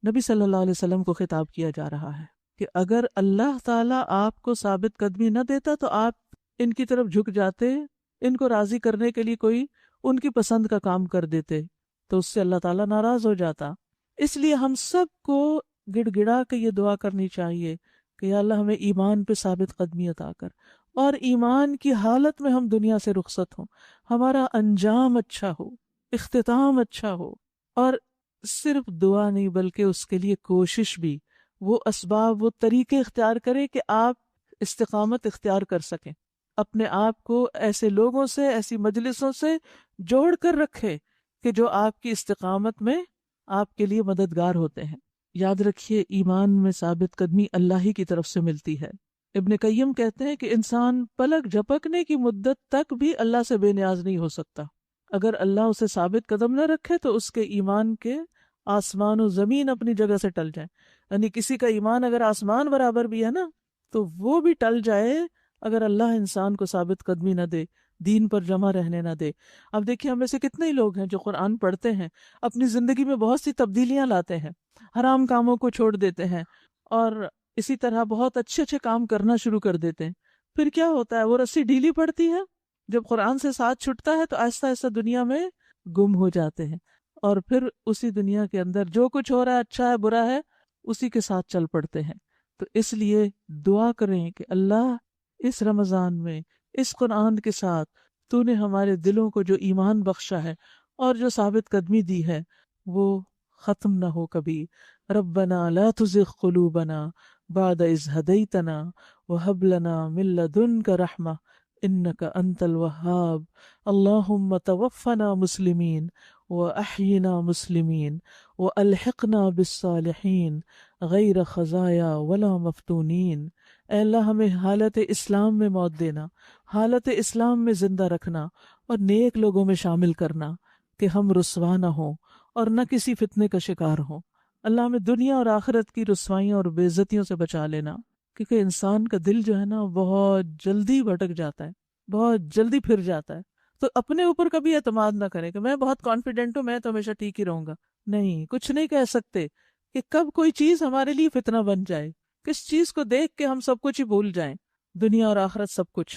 نبی صلی اللہ علیہ وسلم کو خطاب کیا جا رہا ہے کہ اگر اللہ تعالیٰ آپ کو ثابت قدمی نہ دیتا تو آپ ان کی طرف جھک جاتے، ان کو راضی کرنے کے لیے کوئی ان کی پسند کا کام کر دیتے، تو اس سے اللہ تعالیٰ ناراض ہو جاتا۔ اس لیے ہم سب کو گڑ گڑا کے یہ دعا کرنی چاہیے کہ یا اللہ ہمیں ایمان پہ ثابت قدمی عطا کر، اور ایمان کی حالت میں ہم دنیا سے رخصت ہوں، ہمارا انجام اچھا ہو، اختتام اچھا ہو، اور صرف دعا نہیں بلکہ اس کے لیے کوشش بھی، وہ اسباب، وہ طریقے اختیار کریں کہ آپ استقامت اختیار کر سکیں، اپنے آپ کو ایسے لوگوں سے، ایسی مجلسوں سے جوڑ کر رکھے کہ جو آپ کی استقامت میں آپ کے لیے مددگار ہوتے ہیں۔ یاد رکھیے، ایمان میں ثابت قدمی اللہ ہی کی طرف سے ملتی ہے۔ ابن قیم کہتے ہیں کہ انسان پلک جھپکنے کی مدت تک بھی اللہ سے بے نیاز نہیں ہو سکتا۔ اگر اللہ اسے ثابت قدم نہ رکھے تو اس کے ایمان کے آسمان و زمین اپنی جگہ سے ٹل جائیں۔ یعنی کسی کا ایمان اگر آسمان برابر بھی ہے نا تو وہ بھی ٹل جائے اگر اللہ انسان کو ثابت قدمی نہ دے، دین پر جمع رہنے نہ دے۔ اب دیکھیں، ہم میں سے کتنے ہی لوگ ہیں جو قرآن پڑھتے ہیں، اپنی زندگی میں بہت سی تبدیلیاں لاتے ہیں، حرام کاموں کو چھوڑ دیتے ہیں، اور اسی طرح بہت اچھے اچھے کام کرنا شروع کر دیتے ہیں۔ پھر کیا ہوتا ہے؟ وہ رسی ڈھیلی پڑتی ہے، جب قرآن سے ساتھ چھٹتا ہے تو آہستہ آہستہ دنیا میں گم ہو جاتے ہیں، اور پھر اسی دنیا کے اندر جو کچھ ہو رہا ہے، اچھا ہے برا ہے، اسی کے ساتھ چل پڑتے ہیں۔ تو اس لیے دعا کریں کہ اللہ اس رمضان میں اس قرآن کے ساتھ تو نے ہمارے دلوں کو جو ایمان بخشا ہے اور جو ثابت قدمی دی ہے وہ ختم نہ ہو کبھی. ربنا لا تزغ قلوبنا بعد اذ ہدیتنا وہب لنا من لدنک رحمہ انک انت الوہاب. اللہم توفنا مسلمین واحینا مسلمین والحقنا بالصالحین غیر خزایا ولا مفتونین. اے اللہ ہمیں حالت اسلام میں موت دینا، حالت اسلام میں زندہ رکھنا اور نیک لوگوں میں شامل کرنا کہ ہم رسوا نہ ہوں اور نہ کسی فتنے کا شکار ہوں. اللہ ہمیں دنیا اور آخرت کی رسوائیوں اور بے عزتیوں سے بچا لینا، کیونکہ انسان کا دل جو ہے نا بہت جلدی بھٹک جاتا ہے، بہت جلدی پھر جاتا ہے. تو اپنے اوپر کبھی اعتماد نہ کریں کہ میں بہت کانفیڈنٹ ہوں، میں تو ہمیشہ ٹھیک ہی رہوں گا. نہیں، کچھ نہیں کہہ سکتے کہ کب کوئی چیز ہمارے لیے فتنہ بن جائے، کس چیز کو دیکھ کے ہم سب کچھ ہی بھول جائیں، دنیا اور آخرت سب کچھ.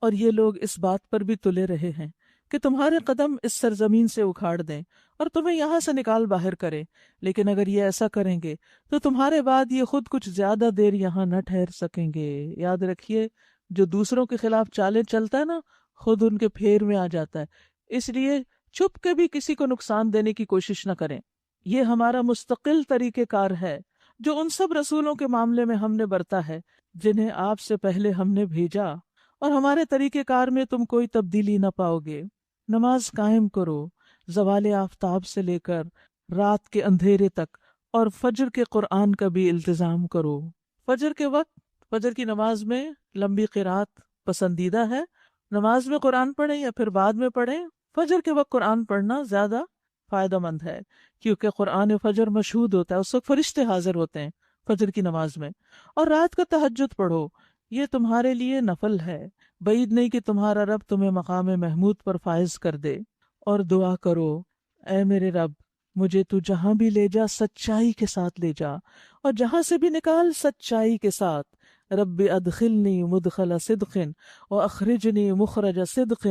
اور یہ لوگ اس بات پر بھی تلے رہے ہیں کہ تمہارے قدم اس سرزمین سے اکھاڑ دیں اور تمہیں یہاں سے نکال باہر کریں، لیکن اگر یہ ایسا کریں گے تو تمہارے بعد یہ خود کچھ زیادہ دیر یہاں نہ ٹھہر سکیں گے. یاد رکھیے، جو دوسروں کے خلاف چالیں چلتا ہے نا، خود ان کے پھیر میں آ جاتا ہے. اس لیے چھپ کے بھی کسی کو نقصان دینے کی کوشش نہ کریں. یہ ہمارا مستقل طریقہ کار ہے جو ان سب رسولوں کے معاملے میں ہم نے برتا ہے جنہیں آپ سے پہلے ہم نے بھیجا، اور ہمارے طریقہ کار میں تم کوئی تبدیلی نہ پاؤ گے. نماز قائم کرو زوال آفتاب سے لے کر رات کے اندھیرے تک، اور فجر کے قرآن کا بھی التزام کرو. فجر کے وقت فجر کی نماز میں لمبی قرات پسندیدہ ہے. نماز میں قرآن پڑھیں یا پھر بعد میں پڑھیں، فجر کے وقت قرآن پڑھنا زیادہ فائدہ مند ہے، کیونکہ قرآن فجر مشہود ہوتا ہے، اس وقت فرشتے حاضر ہوتے ہیں فجر کی نماز میں. اور رات کا تہجد پڑھو، یہ تمہارے لیے نفل ہے، بعید نہیں کہ تمہارا رب تمہیں مقام محمود پر فائز کر دے. اور دعا کرو، اے میرے رب مجھے تو جہاں بھی لے جا سچائی کے ساتھ لے جا، اور جہاں سے بھی نکال سچائی کے ساتھ. رب ادخلنی مدخل صدق واخرجنی مخرج صدق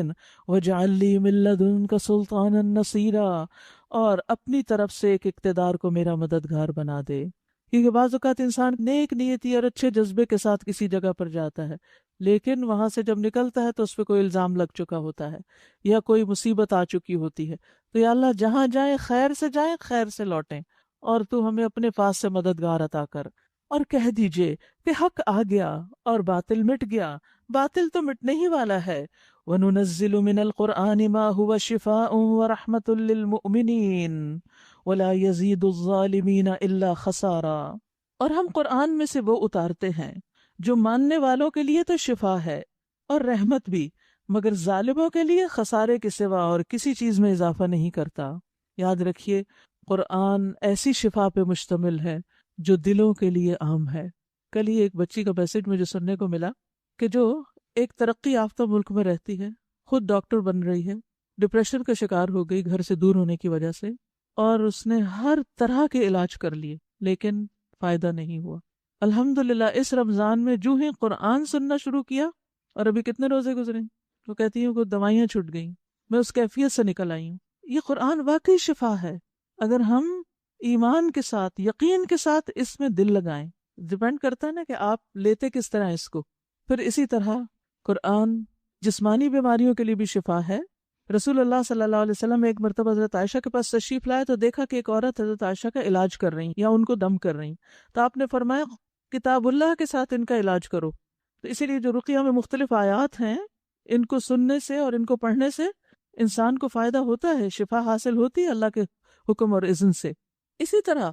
واجعل لی من لدنک سلطانا نصیرا. اور اپنی طرف سے ایک اقتدار کو میرا مددگار بنا دے. کیونکہ بعض اوقات انسان نیک نیتی اور اچھے جذبے کے ساتھ کسی جگہ پر جاتا ہے، لیکن وہاں سے جب نکلتا ہے تو اس پہ کوئی الزام لگ چکا ہوتا ہے یا کوئی مصیبت آ چکی ہوتی ہے. تو یا اللہ جہاں جائیں خیر سے لوٹیں، اور تو ہمیں اپنے پاس سے مددگار عطا کر. اور کہہ دیجئے کہ حق آ گیا اور باطل مٹ گیا. باطل تو مٹنے ہی والا ہے. وَنُنَزِّلُ مِنَ الْقُرْآنِ مَا هُوَ شِفَاءٌ وَرَحْمَةٌ لِّلْمُؤْمِنِينَ وَلَا يَزِيدُ الظَّالِمِينَ إِلَّا خَسَارًا. اور ہم قرآن میں سے وہ اتارتے ہیں جو ماننے والوں کے لیے تو شفا ہے اور رحمت بھی، مگر ظالموں کے لیے خسارے کے سوا اور کسی چیز میں اضافہ نہیں کرتا. یاد رکھیے، قرآن ایسی شفا پہ مشتمل ہے جو دلوں کے لیے عام ہے. کل ہی ایک بچی کا میسج مجھے سننے کو ملا کہ جو ایک ترقی یافتہ ملک میں رہتی ہے، خود ڈاکٹر بن رہی ہے، ڈپریشن کا شکار ہو گئی گھر سے دور ہونے کی وجہ سے، اور اس نے ہر طرح کے علاج کر لیے لیکن فائدہ نہیں ہوا. الحمدللہ اس رمضان میں جو ہی قرآن سننا شروع کیا، اور ابھی کتنے روزے گزرے، وہ کہتی ہوں کہ دوائیاں چھٹ گئیں، میں اس کیفیت سے نکل آئی ہوں. یہ قرآن واقعی شفا ہے اگر ہم ایمان کے ساتھ، یقین کے ساتھ اس میں دل لگائیں. ڈیپینڈ کرتا ہے نا کہ آپ لیتے کس طرح اس کو. پھر اسی طرح قرآن جسمانی بیماریوں کے لیے بھی شفا ہے. رسول اللہ صلی اللہ علیہ وسلم ایک مرتبہ حضرت عائشہ کے پاس تشریف لائے تو دیکھا کہ ایک عورت حضرت عائشہ کا علاج کر رہی یا ان کو دم کر رہی، تو آپ نے فرمایا کتاب اللہ کے ساتھ ان کا علاج کرو. تو اسی لیے جو رقیہ میں مختلف آیات ہیں، ان کو سننے سے اور ان کو پڑھنے سے انسان کو فائدہ ہوتا ہے، شفا حاصل ہوتی ہے اللہ کے حکم اور اذن سے. اسی طرح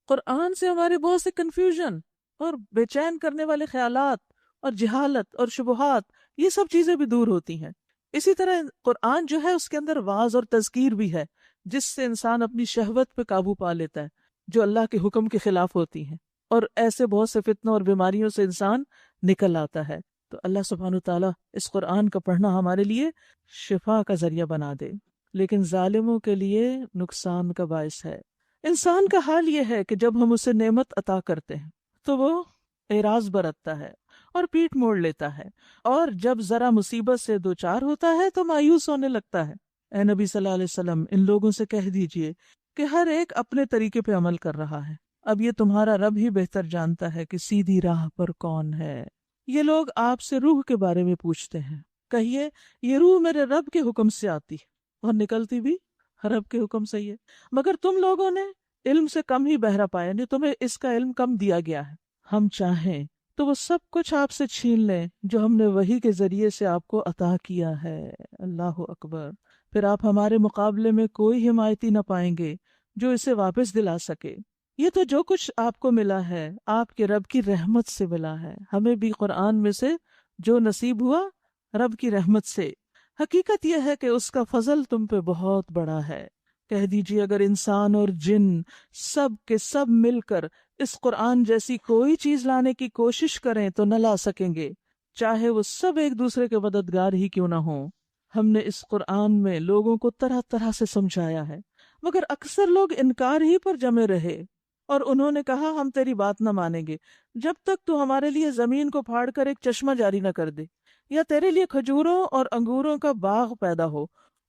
قرآن سے ہمارے بہت سے کنفیوژن اور بے چین کرنے والے خیالات اور جہالت اور شبہات، یہ سب چیزیں بھی دور ہوتی ہیں. اسی طرح قرآن جو ہے اس کے اندر واعظ اور تذکیر بھی ہے، جس سے انسان اپنی شہوت پہ قابو پا لیتا ہے جو اللہ کے حکم کے خلاف ہوتی ہیں، اور ایسے بہت سے فتنوں اور بیماریوں سے انسان نکل آتا ہے. تو اللہ سبحانہ وتعالیٰ اس قرآن کا پڑھنا ہمارے لیے شفا کا ذریعہ بنا دے، لیکن ظالموں کے لیے نقصان کا باعث ہے. انسان کا حال یہ ہے کہ جب ہم اسے نعمت عطا کرتے ہیں تو وہ اعراض برتتا ہے اور پیٹھ موڑ لیتا ہے، اور جب ذرا مصیبت سے دوچار ہوتا ہے تو مایوس ہونے لگتا ہے. اے نبی صلی اللہ علیہ وسلم، ان لوگوں سے کہہ دیجئے کہ ہر ایک اپنے طریقے پہ عمل کر رہا ہے، اب یہ تمہارا رب ہی بہتر جانتا ہے کہ سیدھی راہ پر کون ہے. یہ لوگ آپ سے روح کے بارے میں پوچھتے ہیں، کہیے یہ روح میرے رب کے حکم سے آتی اور نکلتی بھی رب کے حکم سے ہی ہے، مگر تم لوگوں نے علم سے کم ہی بہرا پایا، نہیں تمہیں اس کا علم کم دیا گیا ہے۔ ہم چاہیں تو وہ سب کچھ آپ سے چھین لیں جو ہم نے وحی کے ذریعے سے آپ کو عطا کیا ہے۔ اللہ اکبر۔ پھر آپ ہمارے مقابلے میں کوئی حمایتی نہ پائیں گے جو اسے واپس دلا سکے۔ یہ تو جو کچھ آپ کو ملا ہے آپ کے رب کی رحمت سے ملا ہے، ہمیں بھی قرآن میں سے جو نصیب ہوا رب کی رحمت سے۔ حقیقت یہ ہے کہ اس کا فضل تم پہ بہت بڑا ہے۔ کہہ دیجیے اگر انسان اور جن سب کے سب مل کر اس قرآن جیسی کوئی چیز لانے کی کوشش کریں تو نہ لا سکیں گے، چاہے وہ سب ایک دوسرے کے مددگار ہی کیوں نہ ہوں۔ ہم نے اس قرآن میں لوگوں کو طرح طرح سے سمجھایا ہے، مگر اکثر لوگ انکار ہی پر جمے رہے، اور انہوں نے کہا ہم تیری بات نہ مانیں گے جب تک تو ہمارے لیے زمین کو پھاڑ کر ایک چشمہ جاری نہ کر دے، یا تیرے لیے کھجوروں اور انگوروں کا باغ پیدا ہو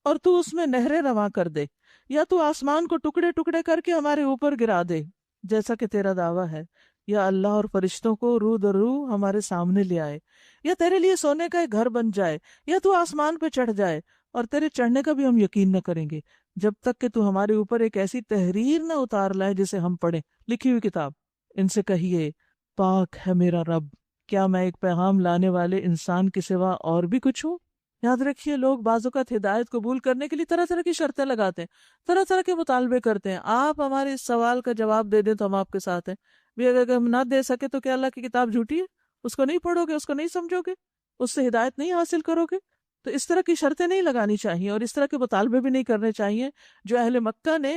اور تو اس میں نہریں رواں کر دے، یا تو آسمان کو ٹکڑے ٹکڑے کر کے ہمارے اوپر گرا دے جیسا کہ تیرا دعویٰ ہے، یا اللہ اور فرشتوں کو روح در روح ہمارے سامنے لے آئے، یا تیرے لیے سونے کا ایک گھر بن جائے، یا تو آسمان پہ چڑھ جائے اور تیرے چڑھنے کا بھی ہم یقین نہ کریں گے جب تک کہ تو ہمارے اوپر ایک ایسی تحریر نہ اتار لائے جسے ہم پڑھیں، لکھی ہوئی کتاب۔ ان سے کہیے پاک ہے میرا رب، کیا میں ایک پیغام لانے والے انسان کے سوا اور بھی کچھ ہوں؟ یاد رکھیے لوگ بعض اوقات ہدایت قبول کرنے کے لیے طرح طرح کی شرطیں لگاتے ہیں، طرح طرح کے مطالبے کرتے ہیں۔ آپ ہمارے اس سوال کا جواب دے دیں تو ہم آپ کے ساتھ ہیں بھی، اگر ہم نہ دے سکے تو کیا اللہ کی کتاب جھوٹی ہے؟ اس کو نہیں پڑھو گے، اس کو نہیں سمجھو گے، اس سے ہدایت نہیں حاصل کرو گے؟ تو اس طرح کی شرطیں نہیں لگانی چاہیے اور اس طرح کے مطالبے بھی نہیں کرنے چاہیے جو اہل مکہ نے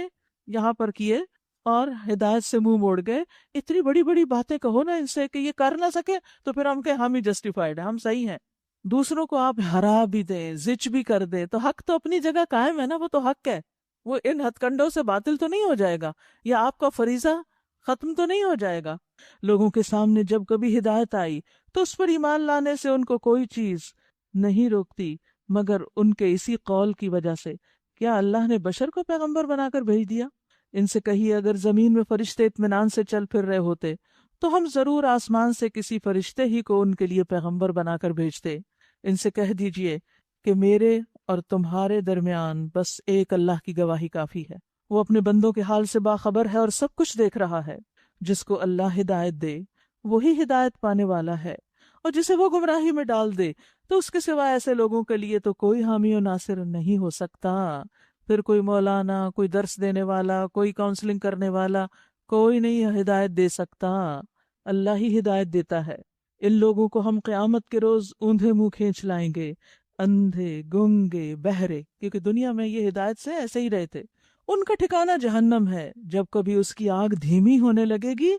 یہاں پر کیے اور ہدایت سے منہ موڑ گئے۔ اتنی بڑی بڑی باتیں کہو نا ان سے کہ یہ کر نہ سکے تو پھر ہم کہ ہم ہی جسٹیفائڈ ہیں، ہم صحیح ہیں۔ دوسروں کو آپ ہرا بھی دیں، زچ بھی کر دیں تو حق تو اپنی جگہ قائم ہے نا، وہ تو حق ہے، وہ ان ہتھ کنڈوں سے باطل تو نہیں ہو جائے گا، یا آپ کا فریضہ ختم تو نہیں ہو جائے گا۔ لوگوں کے سامنے جب کبھی ہدایت آئی تو اس پر ایمان لانے سے ان کو کوئی چیز نہیں روکتی مگر ان کے اسی قول کی وجہ سے، کیا اللہ نے بشر کو پیغمبر بنا کر بھیج دیا؟ ان سے کہیے اگر زمین میں فرشتے اطمینان سے چل پھر رہے ہوتے تو ہم ضرور آسمان سے کسی فرشتے ہی کو ان کے لیے پیغمبر بنا کر بھیجتے۔ ان سے کہہ دیجئے کہ میرے اور تمہارے درمیان بس ایک اللہ کی گواہی کافی ہے، وہ اپنے بندوں کے حال سے باخبر ہے اور سب کچھ دیکھ رہا ہے۔ جس کو اللہ ہدایت دے وہی ہدایت پانے والا ہے، اور جسے وہ گمراہی میں ڈال دے تو اس کے سوا ایسے لوگوں کے لیے تو کوئی حامی و ناصر نہیں ہو سکتا۔ پھر کوئی مولانا، کوئی درس دینے والا، کوئی کاؤنسلنگ کرنے والا، کوئی نہیں ہدایت دے سکتا، اللہ ہی ہدایت دیتا ہے۔ ان لوگوں کو ہم قیامت کے روز اوندھے منہ کھینچ لائیں گے، اندھے، گنگے، بہرے، کیونکہ دنیا میں یہ ہدایت سے ایسے ہی رہے تھے۔ ان کا ٹھکانہ جہنم ہے، جب کبھی اس کی آگ دھیمی ہونے لگے گی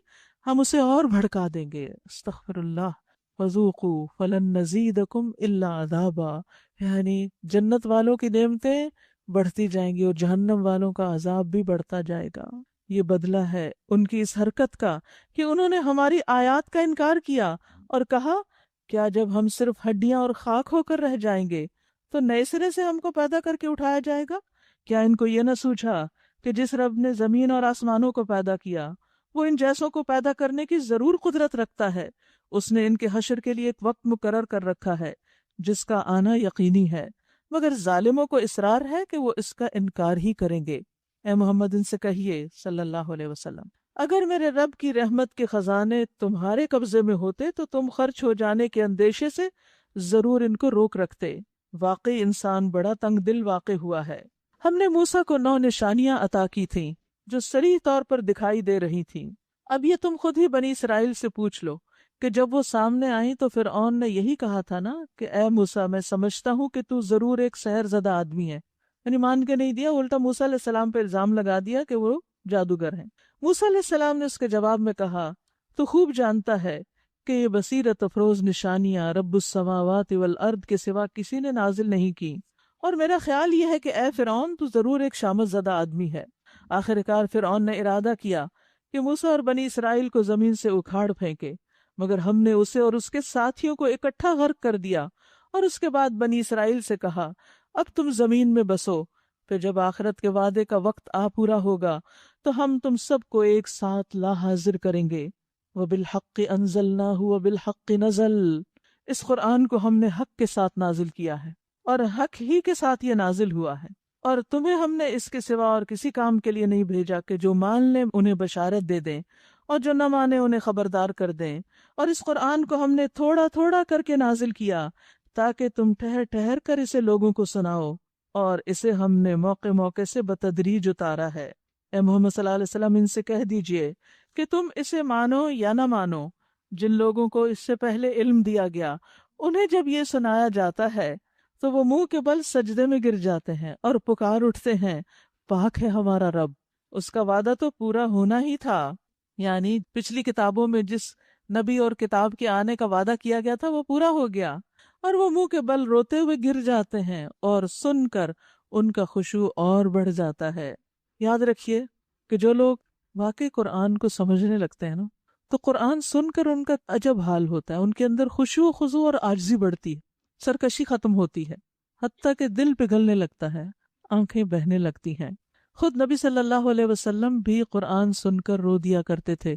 ہم اسے اور بھڑکا دیں گے۔ استغفر اللہ۔ فذوقوا فلن نزیدکم الا عذابا، یعنی جنت والوں کی نعمتیں بڑھتی جائیں گی اور جہنم والوں کا عذاب بھی بڑھتا جائے گا۔ یہ بدلہ ہے ان کی اس حرکت کا کہ انہوں نے ہماری آیات کا انکار کیا اور کہا کیا جب ہم صرف ہڈیاں اور خاک ہو کر رہ جائیں گے تو نئے سرے سے ہم کو پیدا کر کے اٹھایا جائے گا؟ کیا ان کو یہ نہ سوچا کہ جس رب نے زمین اور آسمانوں کو پیدا کیا وہ ان جیسوں کو پیدا کرنے کی ضرور قدرت رکھتا ہے؟ اس نے ان کے حشر کے لیے ایک وقت مقرر کر رکھا ہے جس کا آنا یقینی ہے، مگر ظالموں کو اصرار ہے کہ وہ اس کا انکار ہی کریں گے۔ اے محمد ان سے کہیے صلی اللہ علیہ وسلم، اگر میرے رب کی رحمت کے خزانے تمہارے قبضے میں ہوتے تو تم خرچ ہو جانے کے اندیشے سے ضرور ان کو روک رکھتے۔ واقعی انسان بڑا تنگ دل واقع ہوا ہے۔ ہم نے موسیٰ کو 9 نشانیاں عطا کی تھیں جو صریح طور پر دکھائی دے رہی تھیں۔ اب یہ تم خود ہی بنی اسرائیل سے پوچھ لو کہ جب وہ سامنے آئیں تو فرعون نے یہی کہا تھا نا کہ اے موسیٰ میں سمجھتا ہوں کہ تو ضرور ایک سحر زدہ آدمی ہے، یعنی مان کے نہیں دیا، الٹا موسیٰ علیہ السلام پہ الزام لگا دیا کہ وہ جادوگر ہیں۔ موسیٰ علیہ السلام نے اس کے جواب میں کہا تو خوب جانتا ہے کہ یہ بصیرت افروز نشانیاں رب السماوات والارض کے سوا کسی نے نازل نہیں کی، اور میرا خیال یہ ہے کہ اے فرعون تو ضرور ایک شامت زدہ آدمی ہے۔ آخرکار فرعون نے ارادہ کیا کہ موسیٰ اور بنی اسرائیل کو زمین سے اکھاڑ پھینکے، مگر ہم نے اسے اور اس کے ساتھیوں کو اکٹھا غرق کر دیا، اور اس کے بعد بنی اسرائیل سے کہا اب تم زمین میں بسو، پھر جب آخرت کے وعدے کا وقت آ پورا ہوگا تو ہم تم سب کو ایک ساتھ لا حاضر کریں گے۔ وَبِالْحَقِّ أَنزَلْنَاهُ وَبِالْحَقِّ نَزَلَ، اس قرآن کو ہم نے حق کے ساتھ نازل کیا ہے اور حق ہی کے ساتھ یہ نازل ہوا ہے۔ اور تمہیں ہم نے اس کے سوا اور کسی کام کے لیے نہیں بھیجا کہ جو مان لیں انہیں بشارت دے دیں اور جو نہ مانے انہیں خبردار کر دیں. اور اس قرآن کو ہم نے تھوڑا تھوڑا کر کے نازل کیا تاکہ تم ٹھہر ٹھہر کر اسے لوگوں کو سناؤ، اور اسے ہم نے موقع موقع سے بتدریج اتارا ہے. اے محمد صلی اللہ علیہ وسلم ان سے کہہ دیجئے کہ تم اسے مانو یا نہ مانو، جن لوگوں کو اس سے پہلے علم دیا گیا انہیں جب یہ سنایا جاتا ہے تو وہ منہ کے بل سجدے میں گر جاتے ہیں اور پکار اٹھتے ہیں، پاک ہے ہمارا رب، اس کا وعدہ تو پورا ہونا ہی تھا. یعنی پچھلی کتابوں میں جس نبی اور کتاب کے آنے کا وعدہ کیا گیا تھا وہ پورا ہو گیا، اور وہ منہ کے بل روتے ہوئے گر جاتے ہیں اور سن کر ان کا خشوع اور بڑھ جاتا ہے. یاد رکھیے کہ جو لوگ واقعی قرآن کو سمجھنے لگتے ہیں نا تو قرآن سن کر ان کا عجب حال ہوتا ہے، ان کے اندر خشوع خضوع اور عاجزی بڑھتی ہے، سرکشی ختم ہوتی ہے، حتیٰ کہ دل پگھلنے لگتا ہے، آنکھیں بہنے لگتی ہیں. خود نبی صلی اللہ علیہ وسلم بھی قرآن سن کر رو دیا کرتے تھے.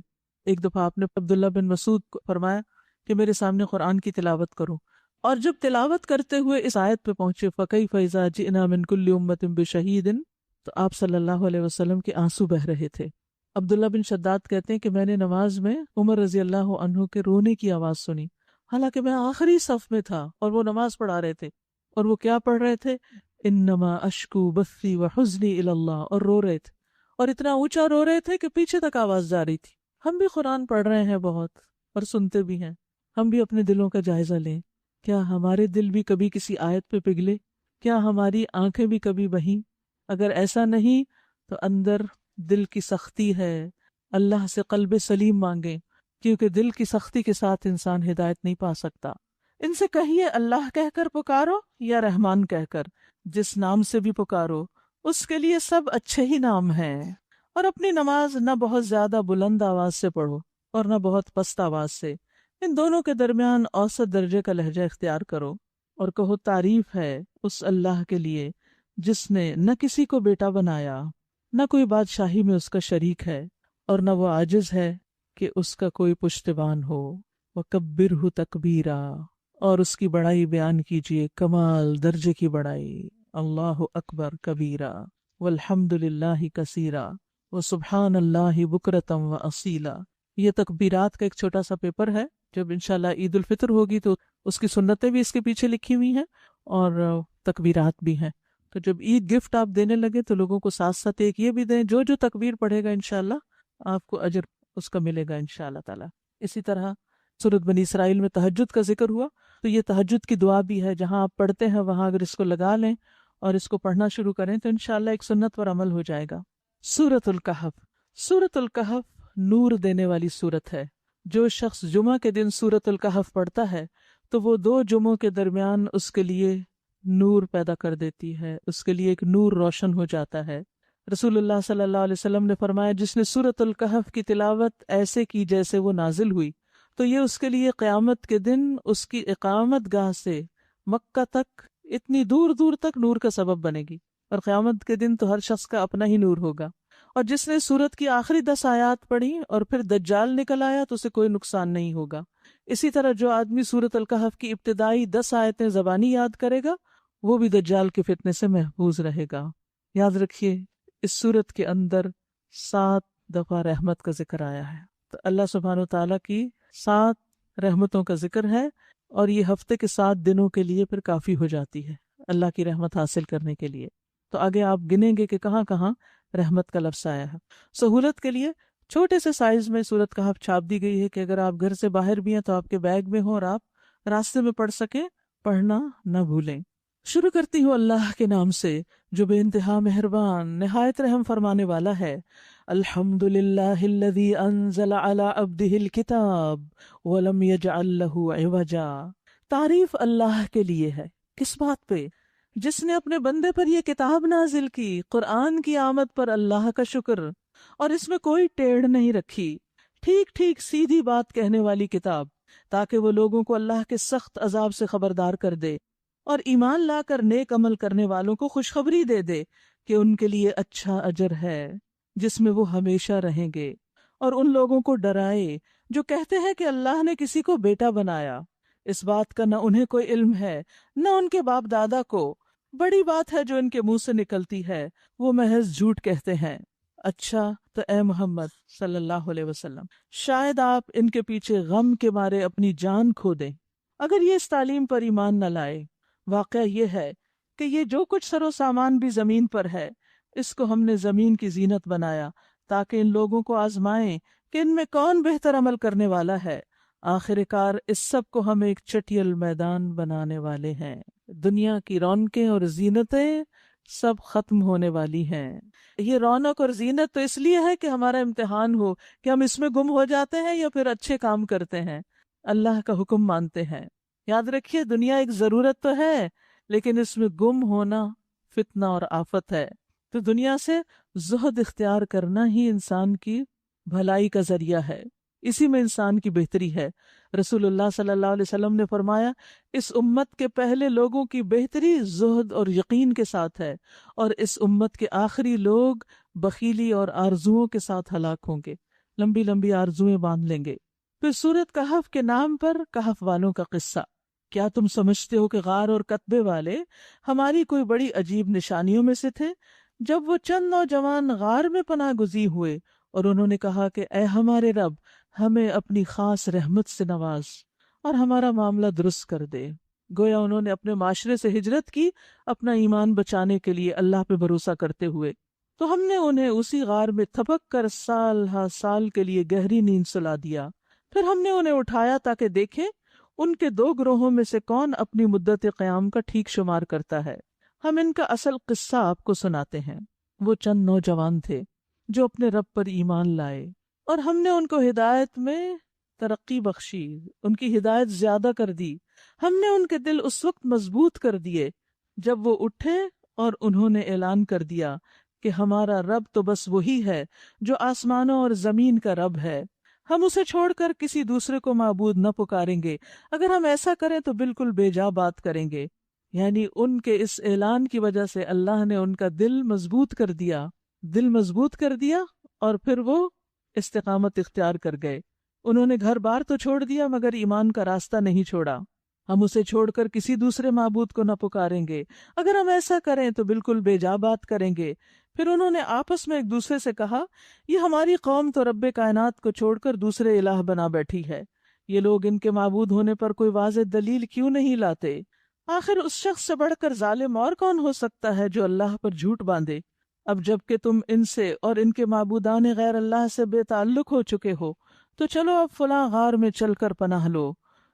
ایک دفعہ آپ نے عبداللہ بن مسعود کو فرمایا کہ میرے سامنے قرآن کی تلاوت کرو، اور جب تلاوت کرتے ہوئے اس آیت پہ پہنچے فَكَيْفَ إِذَا جِئْنَا مِن كُلِّ أُمَّةٍ بِشَهِيدٍ، تو آپ صلی اللہ علیہ وسلم کے آنسو بہ رہے تھے. عبداللہ بن شداد کہتے ہیں کہ میں نے نماز میں عمر رضی اللہ عنہ کے رونے کی آواز سنی، حالانکہ میں آخری صف میں تھا اور وہ نماز پڑھا رہے تھے، اور وہ کیا پڑھ رہے تھے؟ انما اشکو بثی وحزنی الی اللہ، اور رو رہے تھے، اور اتنا اونچا رو رہے تھے کہ پیچھے تک آواز جا رہی تھی. ہم بھی قرآن پڑھ رہے ہیں بہت اور سنتے بھی ہیں، ہم بھی اپنے دلوں کا جائزہ لیں. کیا ہمارے دل بھی کبھی کسی آیت پہ پگھلے؟ کیا ہماری آنکھیں بھی کبھی بہیں؟ اگر ایسا نہیں تو اندر دل کی سختی ہے، اللہ سے قلب سلیم مانگیں، کیونکہ دل کی سختی کے ساتھ انسان ہدایت نہیں پا سکتا. ان سے کہیے اللہ کہہ کر پکارو یا رحمان کہہ کر، جس نام سے بھی پکارو اس کے لیے سب اچھے ہی نام ہیں. اور اپنی نماز نہ بہت زیادہ بلند آواز سے پڑھو اور نہ بہت پست آواز سے، ان دونوں کے درمیان اوسط درجے کا لہجہ اختیار کرو، اور کہو تعریف ہے اس اللہ کے لیے جس نے نہ کسی کو بیٹا بنایا، نہ کوئی بادشاہی میں اس کا شریک ہے، اور نہ وہ عاجز ہے کہ اس کا کوئی پشتبان ہو. وَكَبِّرْهُ تَكْبِيرًا، اور اس کی بڑائی بیان کیجئے، کمال درجے کی بڑائی. اللہ اکبر کبیرا والحمد للہ کثیرا وسبحان اللہ بکرۃ وأصیلا. یہ تکبیرات کا ایک چھوٹا سا پیپر ہے، جب انشاءاللہ عید الفطر ہوگی تو اس کی سنتیں بھی اس کے پیچھے لکھی ہوئی ہیں اور تکبیرات بھی ہیں. تو جب عید گفٹ آپ دینے لگے تو لوگوں کو ساتھ ساتھ ایک یہ بھی دیں، جو جو تکبیر پڑھے گا انشاءاللہ آپ کو اجر اس کا ملے گا انشاءاللہ تعالی. اسی طرح سورۃ بنی اسرائیل میں تہجد کا ذکر ہوا، تو یہ تہجد کی دعا بھی ہے، جہاں آپ پڑھتے ہیں وہاں اگر اس کو لگا لیں اور اس کو پڑھنا شروع کریں تو انشاءاللہ ایک سنت پر عمل ہو جائے گا. سورۃ الکہف. سورۃ الکہف نور دینے والی سورت ہے. جو شخص جمعہ کے دن سورۃ الکہف پڑھتا ہے تو وہ 2 جمعوں کے درمیان اس کے لیے نور پیدا کر دیتی ہے، اس کے لیے ایک نور روشن ہو جاتا ہے. رسول اللہ صلی اللہ علیہ وسلم نے فرمایا جس نے سورۃ الکہف کی تلاوت ایسے کی جیسے وہ نازل ہوئی تو یہ اس کے لیے قیامت کے دن اس کی اقامت گاہ سے مکہ تک اتنی دور دور تک نور کا سبب بنے گی، اور قیامت کے دن تو ہر شخص کا اپنا ہی نور ہوگا. اور جس نے سورت کی آخری 10 آیات پڑھی اور پھر دجال نکل آیا تو اسے کوئی نقصان نہیں ہوگا. اسی طرح جو آدمی سورۃ الکہف کی ابتدائی 10 آیتیں زبانی یاد کرے گا وہ بھی دجال کے فتنے سے محفوظ رہے گا. یاد رکھیے اس سورت کے اندر 7 دفعہ رحمت کا ذکر آیا ہے، تو اللہ سبحانہ وتعالیٰ کی 7 رحمتوں کا ذکر ہے، اور یہ ہفتے کے 7 دنوں کے لیے پھر کافی ہو جاتی ہے اللہ کی رحمت حاصل کرنے کے لیے. تو آگے آپ گنیں گے کہ کہاں کہاں رحمت کا لفظ آیا ہے. سہولت کے لیے چھوٹے سے سائز میں سورت کہف چھاپ دی گئی ہے کہ اگر آپ گھر سے باہر بھی ہیں تو آپ کے بیگ میں ہو اور آپ راستے میں پڑھ سکیں، پڑھنا نہ بھولیں. شروع کرتی ہوں اللہ کے نام سے جو بے انتہا مہربان نہایت رحم فرمانے والا ہے. الحمد للہ الذی انزل علی عبدہ الکتاب ولم یجعل لہ عوجا. تعریف اللہ کے لیے ہے. کس بات پہ؟ جس نے اپنے بندے پر یہ کتاب نازل کی، قرآن کی آمد پر اللہ کا شکر، اور اس میں کوئی ٹیڑھ نہیں رکھی، ٹھیک ٹھیک سیدھی بات کہنے والی کتاب، تاکہ وہ لوگوں کو اللہ کے سخت عذاب سے خبردار کر دے اور ایمان لا کر نیک عمل کرنے والوں کو خوشخبری دے دے کہ ان کے لیے اچھا اجر ہے جس میں وہ ہمیشہ رہیں گے، اور ان لوگوں کو ڈرائے جو کہتے ہیں کہ اللہ نے کسی کو بیٹا بنایا. اس بات کا نہ انہیں کوئی علم ہے نہ ان کے باپ دادا کو، بڑی بات ہے جو ان کے منہ سے نکلتی ہے، وہ محض جھوٹ کہتے ہیں۔ اچھا تو اے محمد صلی اللہ علیہ وسلم، شاید آپ ان کے پیچھے غم کے مارے اپنی جان کھو دیں اگر یہ اس تعلیم پر ایمان نہ لائے۔ واقعہ یہ ہے کہ یہ جو کچھ سر و سامان بھی زمین پر ہے، اس کو ہم نے زمین کی زینت بنایا تاکہ ان لوگوں کو آزمائیں کہ ان میں کون بہتر عمل کرنے والا ہے۔ آخر کار اس سب کو ہم ایک چٹیل میدان بنانے والے ہیں۔ دنیا کی رونقیں اور زینتیں سب ختم ہونے والی ہیں۔ یہ رونق اور زینت تو اس لیے ہے کہ ہمارا امتحان ہو کہ ہم اس میں گم ہو جاتے ہیں یا پھر اچھے کام کرتے ہیں، اللہ کا حکم مانتے ہیں۔ یاد رکھیے دنیا ایک ضرورت تو ہے، لیکن اس میں گم ہونا فتنہ اور آفت ہے۔ تو دنیا سے زہد اختیار کرنا ہی انسان کی بھلائی کا ذریعہ ہے، اسی میں انسان کی بہتری ہے۔ رسول اللہ صلی اللہ علیہ وسلم نے فرمایا، اس امت کے پہلے لوگوں کی بہتری زہد اور یقین کے ساتھ ہے، اور اس امت کے آخری لوگ بخیلی اور آرزوؤں کے ساتھ ہلاک ہوں گے، لمبی لمبی آرزویں باندھ لیں گے۔ پھر سورۃ کہف کے نام پر کہف والوں کا قصہ۔ کیا تم سمجھتے ہو کہ غار اور کتبے والے ہماری کوئی بڑی عجیب نشانیوں میں سے تھے؟ جب وہ چند نوجوان غار میں پناہ گزی ہوئے اور انہوں نے کہا کہ اے ہمارے رب، ہمیں اپنی خاص رحمت سے نواز اور ہمارا معاملہ درست کر دے۔ گویا انہوں نے اپنے معاشرے سے ہجرت کی اپنا ایمان بچانے کے لیے اللہ پہ بھروسہ کرتے ہوئے، تو ہم نے انہیں اسی غار میں تھپک کر سال ہا سال کے لیے گہری نیند سلا دیا۔ پھر ہم نے انہیں اٹھایا تاکہ دیکھیں ان کے دو گروہوں میں سے کون اپنی مدت قیام کا ٹھیک شمار کرتا ہے۔ ہم ان کا اصل قصہ آپ کو سناتے ہیں۔ وہ چند نوجوان تھے جو اپنے رب پر ایمان لائے، اور ہم نے ان کو ہدایت میں ترقی بخشی، ان کی ہدایت زیادہ کر دی۔ ہم نے ان کے دل اس وقت مضبوط کر دیے جب وہ اٹھے اور انہوں نے اعلان کر دیا کہ ہمارا رب تو بس وہی ہے جو آسمانوں اور زمین کا رب ہے، ہم اسے چھوڑ کر کسی دوسرے کو معبود نہ پکاریں گے، اگر ہم ایسا کریں تو بالکل بے جا بات کریں گے۔ یعنی ان کے اس اعلان کی وجہ سے اللہ نے ان کا دل مضبوط کر دیا اور پھر وہ استقامت اختیار کر گئے۔ انہوں نے گھر بار تو چھوڑ دیا مگر ایمان کا راستہ نہیں چھوڑا۔ ہم اسے چھوڑ کر کسی دوسرے معبود کو نہ پکاریں گے، اگر ہم ایسا کریں تو بالکل بے جا بات کریں گے۔ پھر انہوں نے آپس میں ایک دوسرے سے کہا، یہ ہماری قوم تو رب کائنات کو چھوڑ کر دوسرے الہ بنا بیٹھی ہے، یہ لوگ ان کے معبود ہونے پر کوئی واضح دلیل کیوں نہیں لاتے؟ آخر اس شخص سے بڑھ کر ظالم اور کون ہو سکتا ہے جو اللہ پر جھوٹ باندھے؟ اب جب کہ تم ان سے اور ان کے معبودان غیر اللہ سے بے تعلق ہو چکے ہو، تو چلو اب فلاں غار میں چل کر پناہ لو،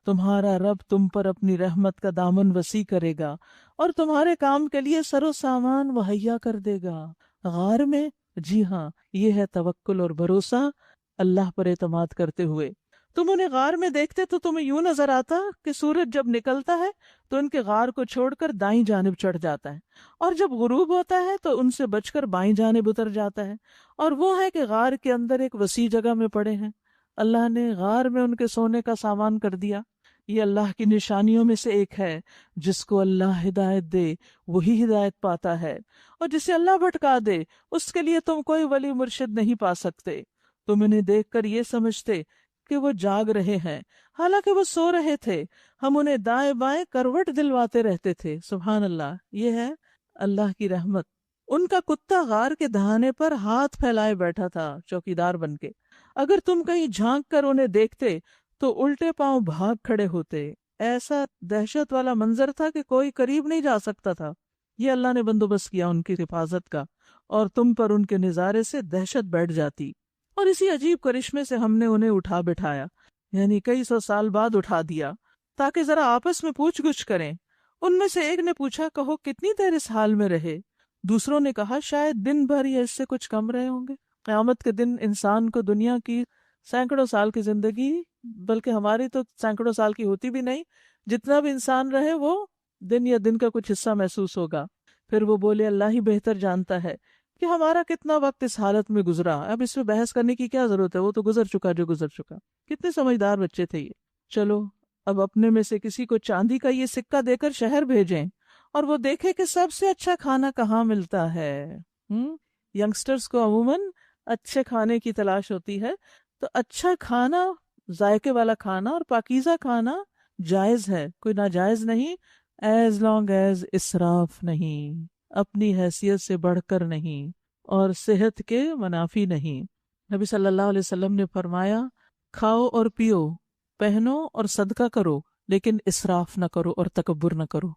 تمہارا رب تم پر اپنی رحمت کا دامن وسیع کرے گا اور تمہارے کام کے لیے سر و سامان مہیا کر دے گا۔ غار میں؟ جی ہاں، یہ ہے توکل اور بھروسہ اللہ پر اعتماد کرتے ہوئے۔ تم انہیں غار میں دیکھتے تو تمہیں یوں نظر آتا کہ سورج جب نکلتا ہے تو ان کے غار کو چھوڑ کر دائیں جانب چڑھ جاتا ہے، اور جب غروب ہوتا ہے تو ان سے بچ کر بائیں جانب اتر جاتا ہے، اور وہ ہے کہ غار کے اندر ایک وسیع جگہ میں پڑے ہیں۔ اللہ نے غار میں ان کے سونے کا سامان کر دیا۔ یہ اللہ کی نشانیوں میں سے ایک ہے، جس کو اللہ ہدایت دے وہی ہدایت پاتا ہے، اور جسے اللہ بھٹکا دے اس کے لیے تم کوئی ولی مرشد نہیں پا سکتے۔ تم انہیں دیکھ کر یہ سمجھتے کہ وہ جاگ رہے ہیں، حالانکہ وہ سو رہے تھے۔ ہم انہیں دائیں بائیں کروٹ دلواتے رہتے تھے۔ سبحان اللہ، یہ ہے اللہ کی رحمت۔ ان کا کتا غار کے دہانے پر ہاتھ پھیلائے بیٹھا تھا چوکیدار بن کے۔ اگر تم کہیں جھانک کر انہیں دیکھتے تو الٹے پاؤں بھاگ کھڑے ہوتے۔ ایسا دہشت والا منظر تھا کہ کوئی قریب نہیں جا سکتا تھا۔ یہ اللہ نے بندوبست کیا ان کی حفاظت کا، اور تم پر ان کے نظارے سے دہشت بیٹھ جاتی۔ اور اسی عجیب کرشمے سے ہم نے انہیں اٹھا بٹھایا، یعنی کئی سو سال بعد اٹھا دیا، تاکہ ذرا آپس میں پوچھ گچھ کریں۔ ان میں سے ایک نے پوچھا، کہو کتنی دیر اس حال میں رہے؟ دوسروں نے کہا، شاید دن بھر یا اس سے کچھ کم رہے ہوں گے۔ قیامت کے دن انسان کو دنیا کی سینکڑوں سال کی زندگی، بلکہ ہماری تو سینکڑوں سال کی ہوتی بھی نہیں، جتنا بھی انسان رہے وہ دن یا دن کا کچھ حصہ محسوس ہوگا۔ پھر وہ بولے، اللہ ہی بہتر جانتا ہے کہ ہمارا کتنا وقت اس حالت میں گزرا، اب اس میں بحث کرنے کی کیا ضرورت ہے، وہ تو گزر چکا جو گزر چکا۔ کتنے سمجھدار بچے تھے یہ۔ چلو اب اپنے میں سے کسی کو چاندی کا یہ سکہ دے کر شہر بھیجیں اور وہ دیکھے کہ سب سے اچھا کھانا کہاں ملتا ہے۔ ینگسٹرز کو عموماً اچھے کھانے کی تلاش ہوتی ہے، تو اچھا کھانا، ذائقے والا کھانا اور پاکیزہ کھانا جائز ہے، کوئی ناجائز نہیں۔ ایز لانگ ایز اسراف نہیں، اپنی حیثیت سے بڑھ کر نہیں، اور صحت کے منافی نہیں۔ نبی صلی اللہ علیہ وسلم نے فرمایا کھاؤ اور پیو، پہنو اور صدقہ کرو، لیکن اسراف نہ کرو اور تکبر نہ کرو۔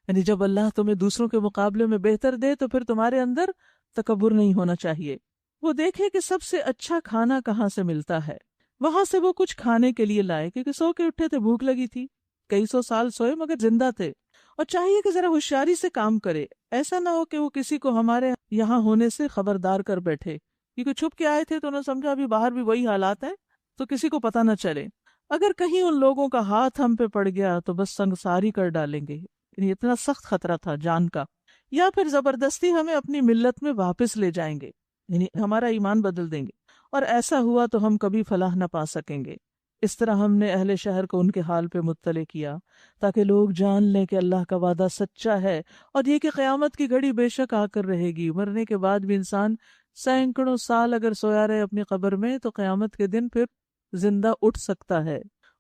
یعنی جب اللہ تمہیں دوسروں کے مقابلے میں بہتر دے تو پھر تمہارے اندر تکبر نہیں ہونا چاہیے۔ وہ دیکھے کہ سب سے اچھا کھانا کہاں سے ملتا ہے، وہاں سے وہ کچھ کھانے کے لیے لائے، کیونکہ سو کے اٹھے تھے، بھوک لگی تھی، کئی سو سال سوئے مگر زندہ تھے۔ اور چاہیے کہ ذرا ہوشیاری سے کام کرے، ایسا نہ ہو کہ وہ کسی کو ہمارے یہاں ہونے سے خبردار کر بیٹھے، کیونکہ چھپ کے آئے تھے تو انہوں نے سمجھا ابھی باہر بھی وہی حالات ہیں تو کسی کو پتہ نہ چلے۔ اگر کہیں ان لوگوں کا ہاتھ ہم پہ پڑ گیا تو بس سنگساری کر ڈالیں گے، یعنی اتنا سخت خطرہ تھا جان کا، یا پھر زبردستی ہمیں اپنی ملت میں واپس لے جائیں گے، یعنی ہمارا ایمان بدل دیں گے، اور ایسا ہوا تو ہم کبھی فلاح نہ پا سکیں گے۔ اس طرح ہم نے اہل شہر کو ان کے حال پہ مطلع کیا تاکہ لوگ جان لیں کہ اللہ کا وعدہ سچا ہے، اور یہ کہ قیامت کی گھڑی بے شک آ کر رہے گی۔ مرنے کے بعد بھی انسان سینکڑوں سال اگر سویا رہے اپنی قبر میں تو قیامت کے دن پھر زندہ اٹھ سکتا ہے۔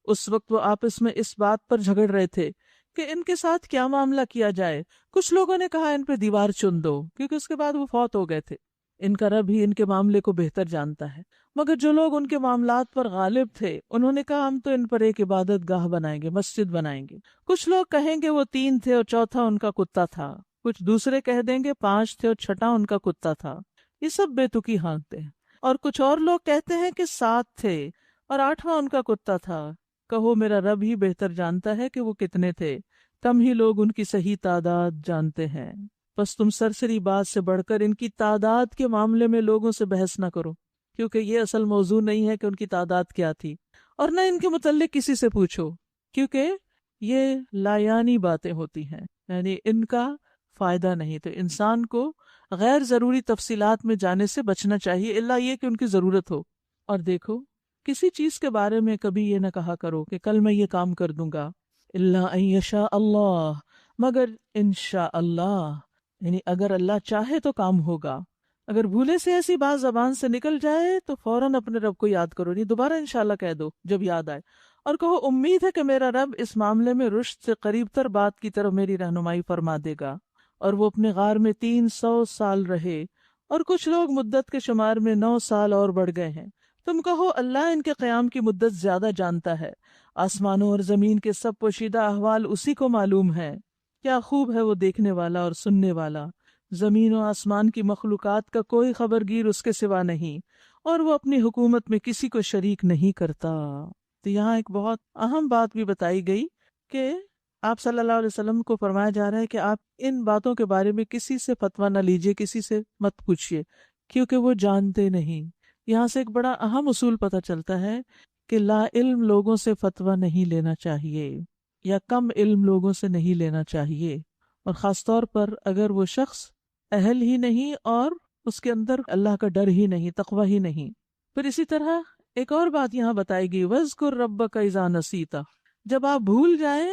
اس وقت وہ آپس میں اس بات پر جھگڑ رہے تھے کہ ان کے ساتھ کیا معاملہ کیا جائے۔ کچھ لوگوں نے کہا ان پہ دیوار چن دو، کیونکہ اس کے بعد وہ فوت ہو گئے تھے، ان کا رب ہی ان کے معاملے کو بہتر جانتا ہے۔ مگر جو لوگ ان کے معاملات پر غالب تھے انہوں نے کہا ہم تو ان پر ایک عبادت گاہ بنائیں گے، مسجد بنائیں گے۔ کچھ لوگ کہیں گے وہ 3 تھے اور چوتھا ان کا کتا تھا، کچھ دوسرے کہہ دیں گے 5 تھے اور چھٹا ان کا کتا تھا۔ یہ سب بے تکی ہانکتے ہیں۔ اور کچھ اور لوگ کہتے ہیں کہ 7 تھے اور 8واں ان کا کتا تھا۔ کہو میرا رب ہی بہتر جانتا ہے کہ وہ کتنے تھے، کم ہی لوگ ان کی صحیح تعداد جانتے ہیں۔ بس تم سرسری بات سے بڑھ کر ان کی تعداد کے معاملے میں لوگوں سے بحث نہ کرو، کیونکہ یہ اصل موضوع نہیں ہے کہ ان کی تعداد کیا تھی، اور نہ ان کے متعلق کسی سے پوچھو، کیونکہ یہ لایانی باتیں ہوتی ہیں، یعنی ان کا فائدہ نہیں۔ تو انسان کو غیر ضروری تفصیلات میں جانے سے بچنا چاہیے، الا یہ کہ ان کی ضرورت ہو۔ اور دیکھو کسی چیز کے بارے میں کبھی یہ نہ کہا کرو کہ کل میں یہ کام کر دوں گا، الا ان یشاء اللہ، مگر انشاء اللہ، یعنی اگر اللہ چاہے تو کام ہوگا۔ اگر بھولے سے ایسی بات زبان سے نکل جائے تو فوراً اپنے رب کو یاد کرو، نہیں دوبارہ انشاءاللہ کہہ دو جب یاد آئے، اور کہو امید ہے کہ میرا رب اس معاملے میں رشد سے قریب تر بات کی طرف میری رہنمائی فرما دے گا۔ اور وہ اپنے غار میں 300 سال رہے، اور کچھ لوگ مدت کے شمار میں 9 سال اور بڑھ گئے ہیں۔ تم کہو اللہ ان کے قیام کی مدت زیادہ جانتا ہے، آسمانوں اور زمین کے سب پوشیدہ احوال اسی کو معلوم ہے، کیا خوب ہے وہ دیکھنے والا اور سننے والا۔ زمین و آسمان کی مخلوقات کا کوئی خبرگیر اس کے سوا نہیں، اور وہ اپنی حکومت میں کسی کو شریک نہیں کرتا۔ تو یہاں ایک بہت اہم بات بھی بتائی گئی کہ آپ صلی اللہ علیہ وسلم کو فرمایا جا رہا ہے کہ آپ ان باتوں کے بارے میں کسی سے فتویٰ نہ لیجئے، کسی سے مت پوچھئے، کیونکہ وہ جانتے نہیں۔ یہاں سے ایک بڑا اہم اصول پتہ چلتا ہے کہ لا علم لوگوں سے فتویٰ نہیں لینا چاہیے، یا کم علم لوگوں سے نہیں لینا چاہیے، اور خاص طور پر اگر وہ شخص اہل ہی نہیں اور اس کے اندر اللہ کا ڈر ہی نہیں، تقوی ہی نہیں۔ پھر اسی طرح ایک اور بات یہاں بتائی گئی، وَاذْكُرْ رَبَّكَ إِذَا نَسِيتَ، جب آپ بھول جائیں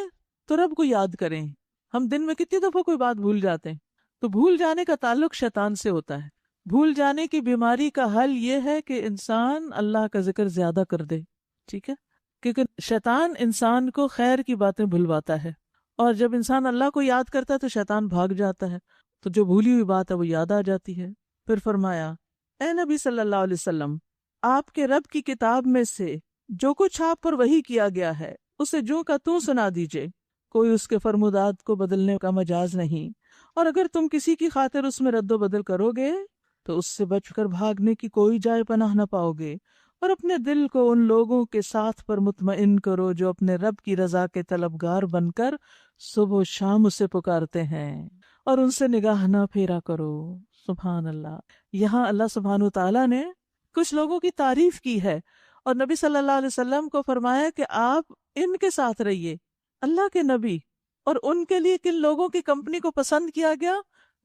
تو رب کو یاد کریں۔ ہم دن میں کتنی دفعہ کوئی بات بھول جاتے ہیں، تو بھول جانے کا تعلق شیطان سے ہوتا ہے۔ بھول جانے کی بیماری کا حل یہ ہے کہ انسان اللہ کا ذکر زیادہ کر دے، ٹھیک ہے، کیونکہ شیطان انسان کو خیر کی باتیں بھلواتا ہے، اور جب انسان اللہ کو یاد کرتا ہے تو شیطان بھاگ جاتا ہے، تو جو بھولی ہوئی بات ہے وہ یاد آ جاتی ہے۔ پھر فرمایا اے نبی صلی اللہ علیہ وسلم، آپ کے رب کی کتاب میں سے جو کچھ آپ پر وحی کیا گیا ہے اسے جوں کا توں سنا دیجئے، کوئی اس کے فرمودات کو بدلنے کا مجاز نہیں، اور اگر تم کسی کی خاطر اس میں رد و بدل کرو گے تو اس سے بچ کر بھاگنے کی کوئی جائے پناہ نہ پاؤ گے، اور اپنے دل کو ان لوگوں کے ساتھ پر مطمئن کرو جو اپنے رب کی رضا کے طلبگار بن کر صبح و شام اسے پکارتے ہیں، اور ان سے نگاہ نہ پھیرا کرو۔ سبحان اللہ۔ یہاں اللہ سبحانہ وتعالیٰ نے کچھ لوگوں کی تعریف کی ہے، اور نبی صلی اللہ علیہ وسلم کو فرمایا کہ آپ ان کے ساتھ رہیے، اللہ کے نبی، اور ان کے لیے کن لوگوں کی کمپنی کو پسند کیا گیا؟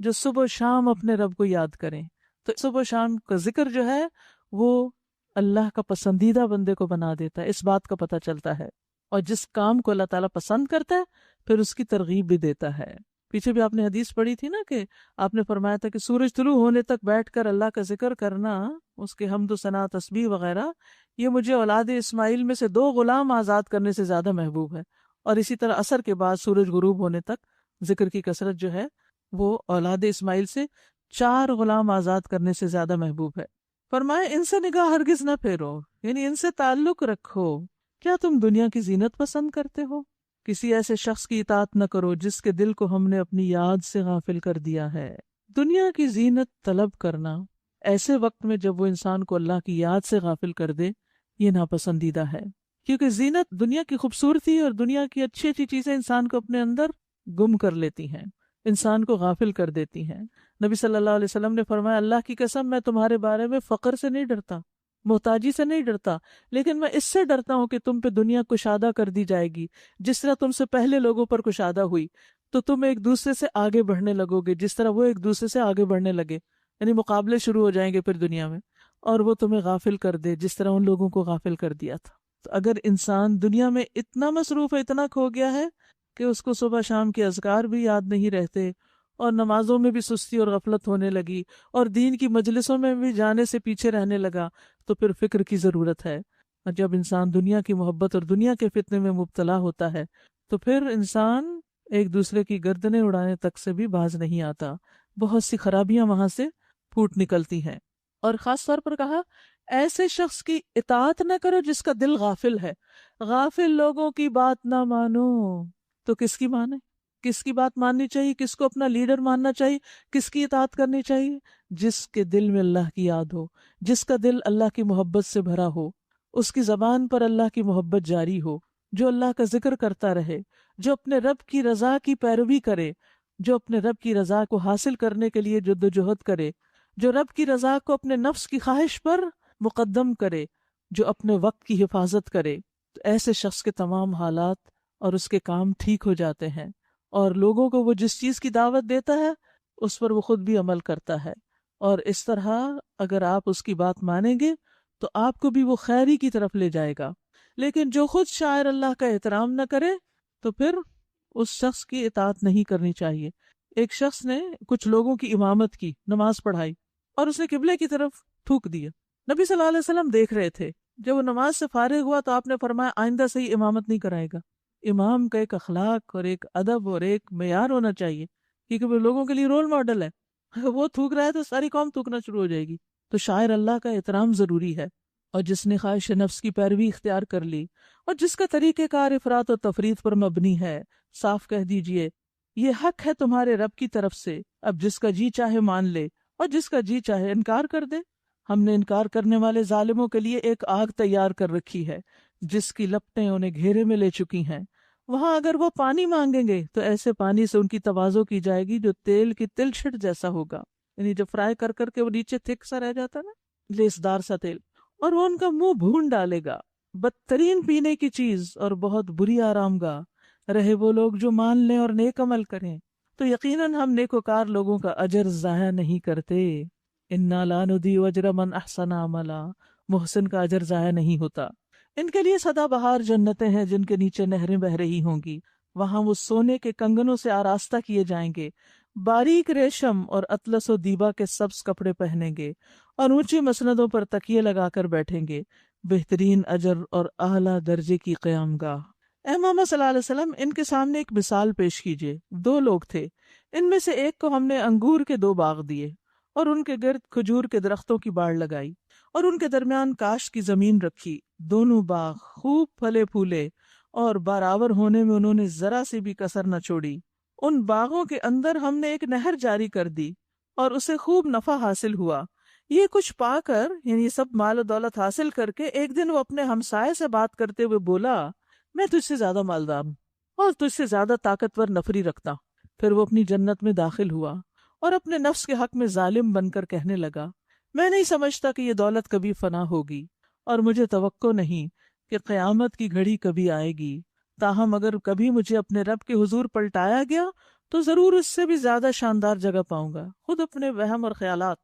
جو صبح و شام اپنے رب کو یاد کریں۔ تو صبح و شام کا ذکر جو ہے وہ اللہ کا پسندیدہ بندے کو بنا دیتا ہے، اس بات کا پتہ چلتا ہے، اور جس کام کو اللہ تعالیٰ پسند کرتا ہے پھر اس کی ترغیب بھی دیتا ہے۔ پیچھے بھی آپ نے حدیث پڑھی تھی نا کہ آپ نے فرمایا تھا کہ سورج طلوع ہونے تک بیٹھ کر اللہ کا ذکر کرنا، اس کے حمد و ثنا، تسبیح وغیرہ، یہ مجھے اولاد اسماعیل میں سے 2 غلام آزاد کرنے سے زیادہ محبوب ہے۔ اور اسی طرح عصر کے بعد سورج غروب ہونے تک ذکر کی کثرت جو ہے وہ اولاد اسماعیل سے 4 غلام آزاد کرنے سے زیادہ محبوب ہے۔ فرمائے ان سے نگاہ ہرگز نہ پھیرو، یعنی ان سے تعلق رکھو۔ کیا تم دنیا کی زینت پسند کرتے ہو؟ کسی ایسے شخص کی اطاعت نہ کرو جس کے دل کو ہم نے اپنی یاد سے غافل کر دیا ہے۔ دنیا کی زینت طلب کرنا ایسے وقت میں جب وہ انسان کو اللہ کی یاد سے غافل کر دے، یہ ناپسندیدہ ہے، کیونکہ زینت دنیا کی خوبصورتی اور دنیا کی اچھی اچھی چیزیں انسان کو اپنے اندر گم کر لیتی ہیں، انسان کو غافل کر دیتی ہیں۔ نبی صلی اللہ علیہ وسلم نے فرمایا، اللہ کی قسم میں تمہارے بارے میں فقر سے نہیں ڈرتا، محتاجی سے نہیں ڈرتا، لیکن میں اس سے ڈرتا ہوں کہ تم پہ دنیا کشادہ کر دی جائے گی جس طرح تم سے پہلے لوگوں پر کشادہ ہوئی، تو تم ایک دوسرے سے آگے بڑھنے لگو گے جس طرح وہ ایک دوسرے سے آگے بڑھنے لگے، یعنی مقابلے شروع ہو جائیں گے پھر دنیا میں، اور وہ تمہیں غافل کر دے جس طرح ان لوگوں کو غافل کر دیا تھا۔ تو اگر انسان دنیا میں اتنا مصروف ہے، اتنا کھو گیا ہے کہ اس کو صبح شام کے اذکار بھی یاد نہیں رہتے، اور نمازوں میں بھی سستی اور غفلت ہونے لگی، اور دین کی مجلسوں میں بھی جانے سے پیچھے رہنے لگا، تو پھر فکر کی ضرورت ہے۔ اور جب انسان دنیا کی محبت اور دنیا کے فتنے میں مبتلا ہوتا ہے تو پھر انسان ایک دوسرے کی گردنیں اڑانے تک سے بھی باز نہیں آتا، بہت سی خرابیاں وہاں سے پھوٹ نکلتی ہیں۔ اور خاص طور پر کہا، ایسے شخص کی اطاعت نہ کرو جس کا دل غافل ہے۔ غافل لوگوں کی بات نہ مانو، تو کس کی مانے؟ کس کی بات ماننی چاہیے؟ کس کو اپنا لیڈر ماننا چاہیے؟ کس کی اطاعت کرنی چاہیے؟ جس کے دل میں اللہ کی یاد ہو، جس کا دل اللہ کی محبت سے بھرا ہو، اس کی زبان پر اللہ کی محبت جاری ہو، جو اللہ کا ذکر کرتا رہے، جو اپنے رب کی رضا کی پیروی کرے، جو اپنے رب کی رضا کو حاصل کرنے کے لیے جدوجہد کرے، جو رب کی رضا کو اپنے نفس کی خواہش پر مقدم کرے، جو اپنے وقت کی حفاظت کرے، تو ایسے شخص کے تمام حالات اور اس کے کام ٹھیک ہو جاتے ہیں، اور لوگوں کو وہ جس چیز کی دعوت دیتا ہے اس پر وہ خود بھی عمل کرتا ہے، اور اس طرح اگر آپ اس کی بات مانیں گے تو آپ کو بھی وہ خیری کی طرف لے جائے گا۔ لیکن جو خود شاعر اللہ کا احترام نہ کرے تو پھر اس شخص کی اطاعت نہیں کرنی چاہیے۔ ایک شخص نے کچھ لوگوں کی امامت کی، نماز پڑھائی، اور اس نے قبلے کی طرف تھوک دیا۔ نبی صلی اللہ علیہ وسلم دیکھ رہے تھے، جب وہ نماز سے فارغ ہوا تو آپ نے فرمایا آئندہ سے ہی امامت نہیں کرائے گا۔ امام کا ایک اخلاق اور ایک ادب اور ایک معیار ہونا چاہیے، کیونکہ وہ لوگوں کے لیے رول ماڈل ہے۔ وہ تھوک رہا ہے تو ساری قوم تھوکنا شروع ہو جائے گی۔ تو شاعر اللہ کا احترام ضروری ہے، اور جس نے خواہش نفس کی پیروی اختیار کر لی اور جس کا طریقہ کار افراط و تفریط پر مبنی ہے، صاف کہہ دیجئے یہ حق ہے تمہارے رب کی طرف سے، اب جس کا جی چاہے مان لے اور جس کا جی چاہے انکار کر دے۔ ہم نے انکار کرنے والے ظالموں کے لیے ایک آگ تیار کر رکھی ہے جس کی لپٹیں انہیں گھیرے میں لے چکی ہیں، وہاں اگر وہ پانی مانگیں گے تو ایسے پانی سے ان کی تواضع کی جائے گی جو تیل کی تل چھٹ جیسا ہوگا، یعنی جب فرائی کر کر کے وہ نیچے تھک سا رہ جاتا نا، لیسدار سا تیل، اور وہ ان کا منہ بھون ڈالے گا۔ بدترین پینے کی چیز اور بہت بری آرام گاہ رہے وہ لوگ جو مان لیں اور نیک عمل کریں، تو یقیناً ہم نیکوکار لوگوں کا اجر ضائع نہیں کرتے۔ انا لا نضیع اجر من احسن عملا، محسن کا اجر ضائع نہیں ہوتا۔ ان کے لیے سدا بہار جنتیں ہیں جن کے نیچے نہریں بہ رہی ہوں گی، وہاں وہ سونے کے کنگنوں سے آراستہ کیے جائیں گے، باریک ریشم اور اطلس و دیبا کے سبز کپڑے پہنیں گے، اور اونچی مسندوں پر تکیے لگا کر بیٹھیں گے، بہترین اجر اور اعلیٰ درجے کی قیام گاہ۔ اے محمد صلی اللہ علیہ وسلم، ان کے سامنے ایک مثال پیش کیجیے۔ 2 لوگ تھے، ان میں سے ایک کو ہم نے انگور کے 2 باغ دیے اور ان کے گرد کھجور کے درختوں کی باڑ لگائی اور ان کے درمیان کاشت کی زمین رکھی۔ دونوں باغ خوب پھلے پھولے اور برابر ہونے میں انہوں نے ذرا سی بھی کسر نہ چھوڑی۔ ان باغوں کے اندر ہم نے ایک نہر جاری کر دی اور اسے خوب نفع حاصل ہوا۔ یہ کچھ پا کر، یعنی سب مال و دولت حاصل کر کے، ایک دن وہ اپنے ہمسائے سے بات کرتے ہوئے بولا، میں تجھ سے زیادہ مالدار ہوں اور تجھ سے زیادہ طاقتور نفری رکھتا ہوں۔ پھر وہ اپنی جنت میں داخل ہوا اور اپنے نفس کے حق میں ظالم بن کر کہنے لگا، میں نہیں سمجھتا کہ یہ دولت کبھی فنا ہوگی، اور مجھے توقع نہیں کہ قیامت کی گھڑی کبھی آئے گی، تاہم اگر کبھی مجھے اپنے رب کے حضور پلٹایا گیا تو ضرور اس سے بھی زیادہ شاندار جگہ پاؤں گا۔ خود اپنے وہم اور خیالات،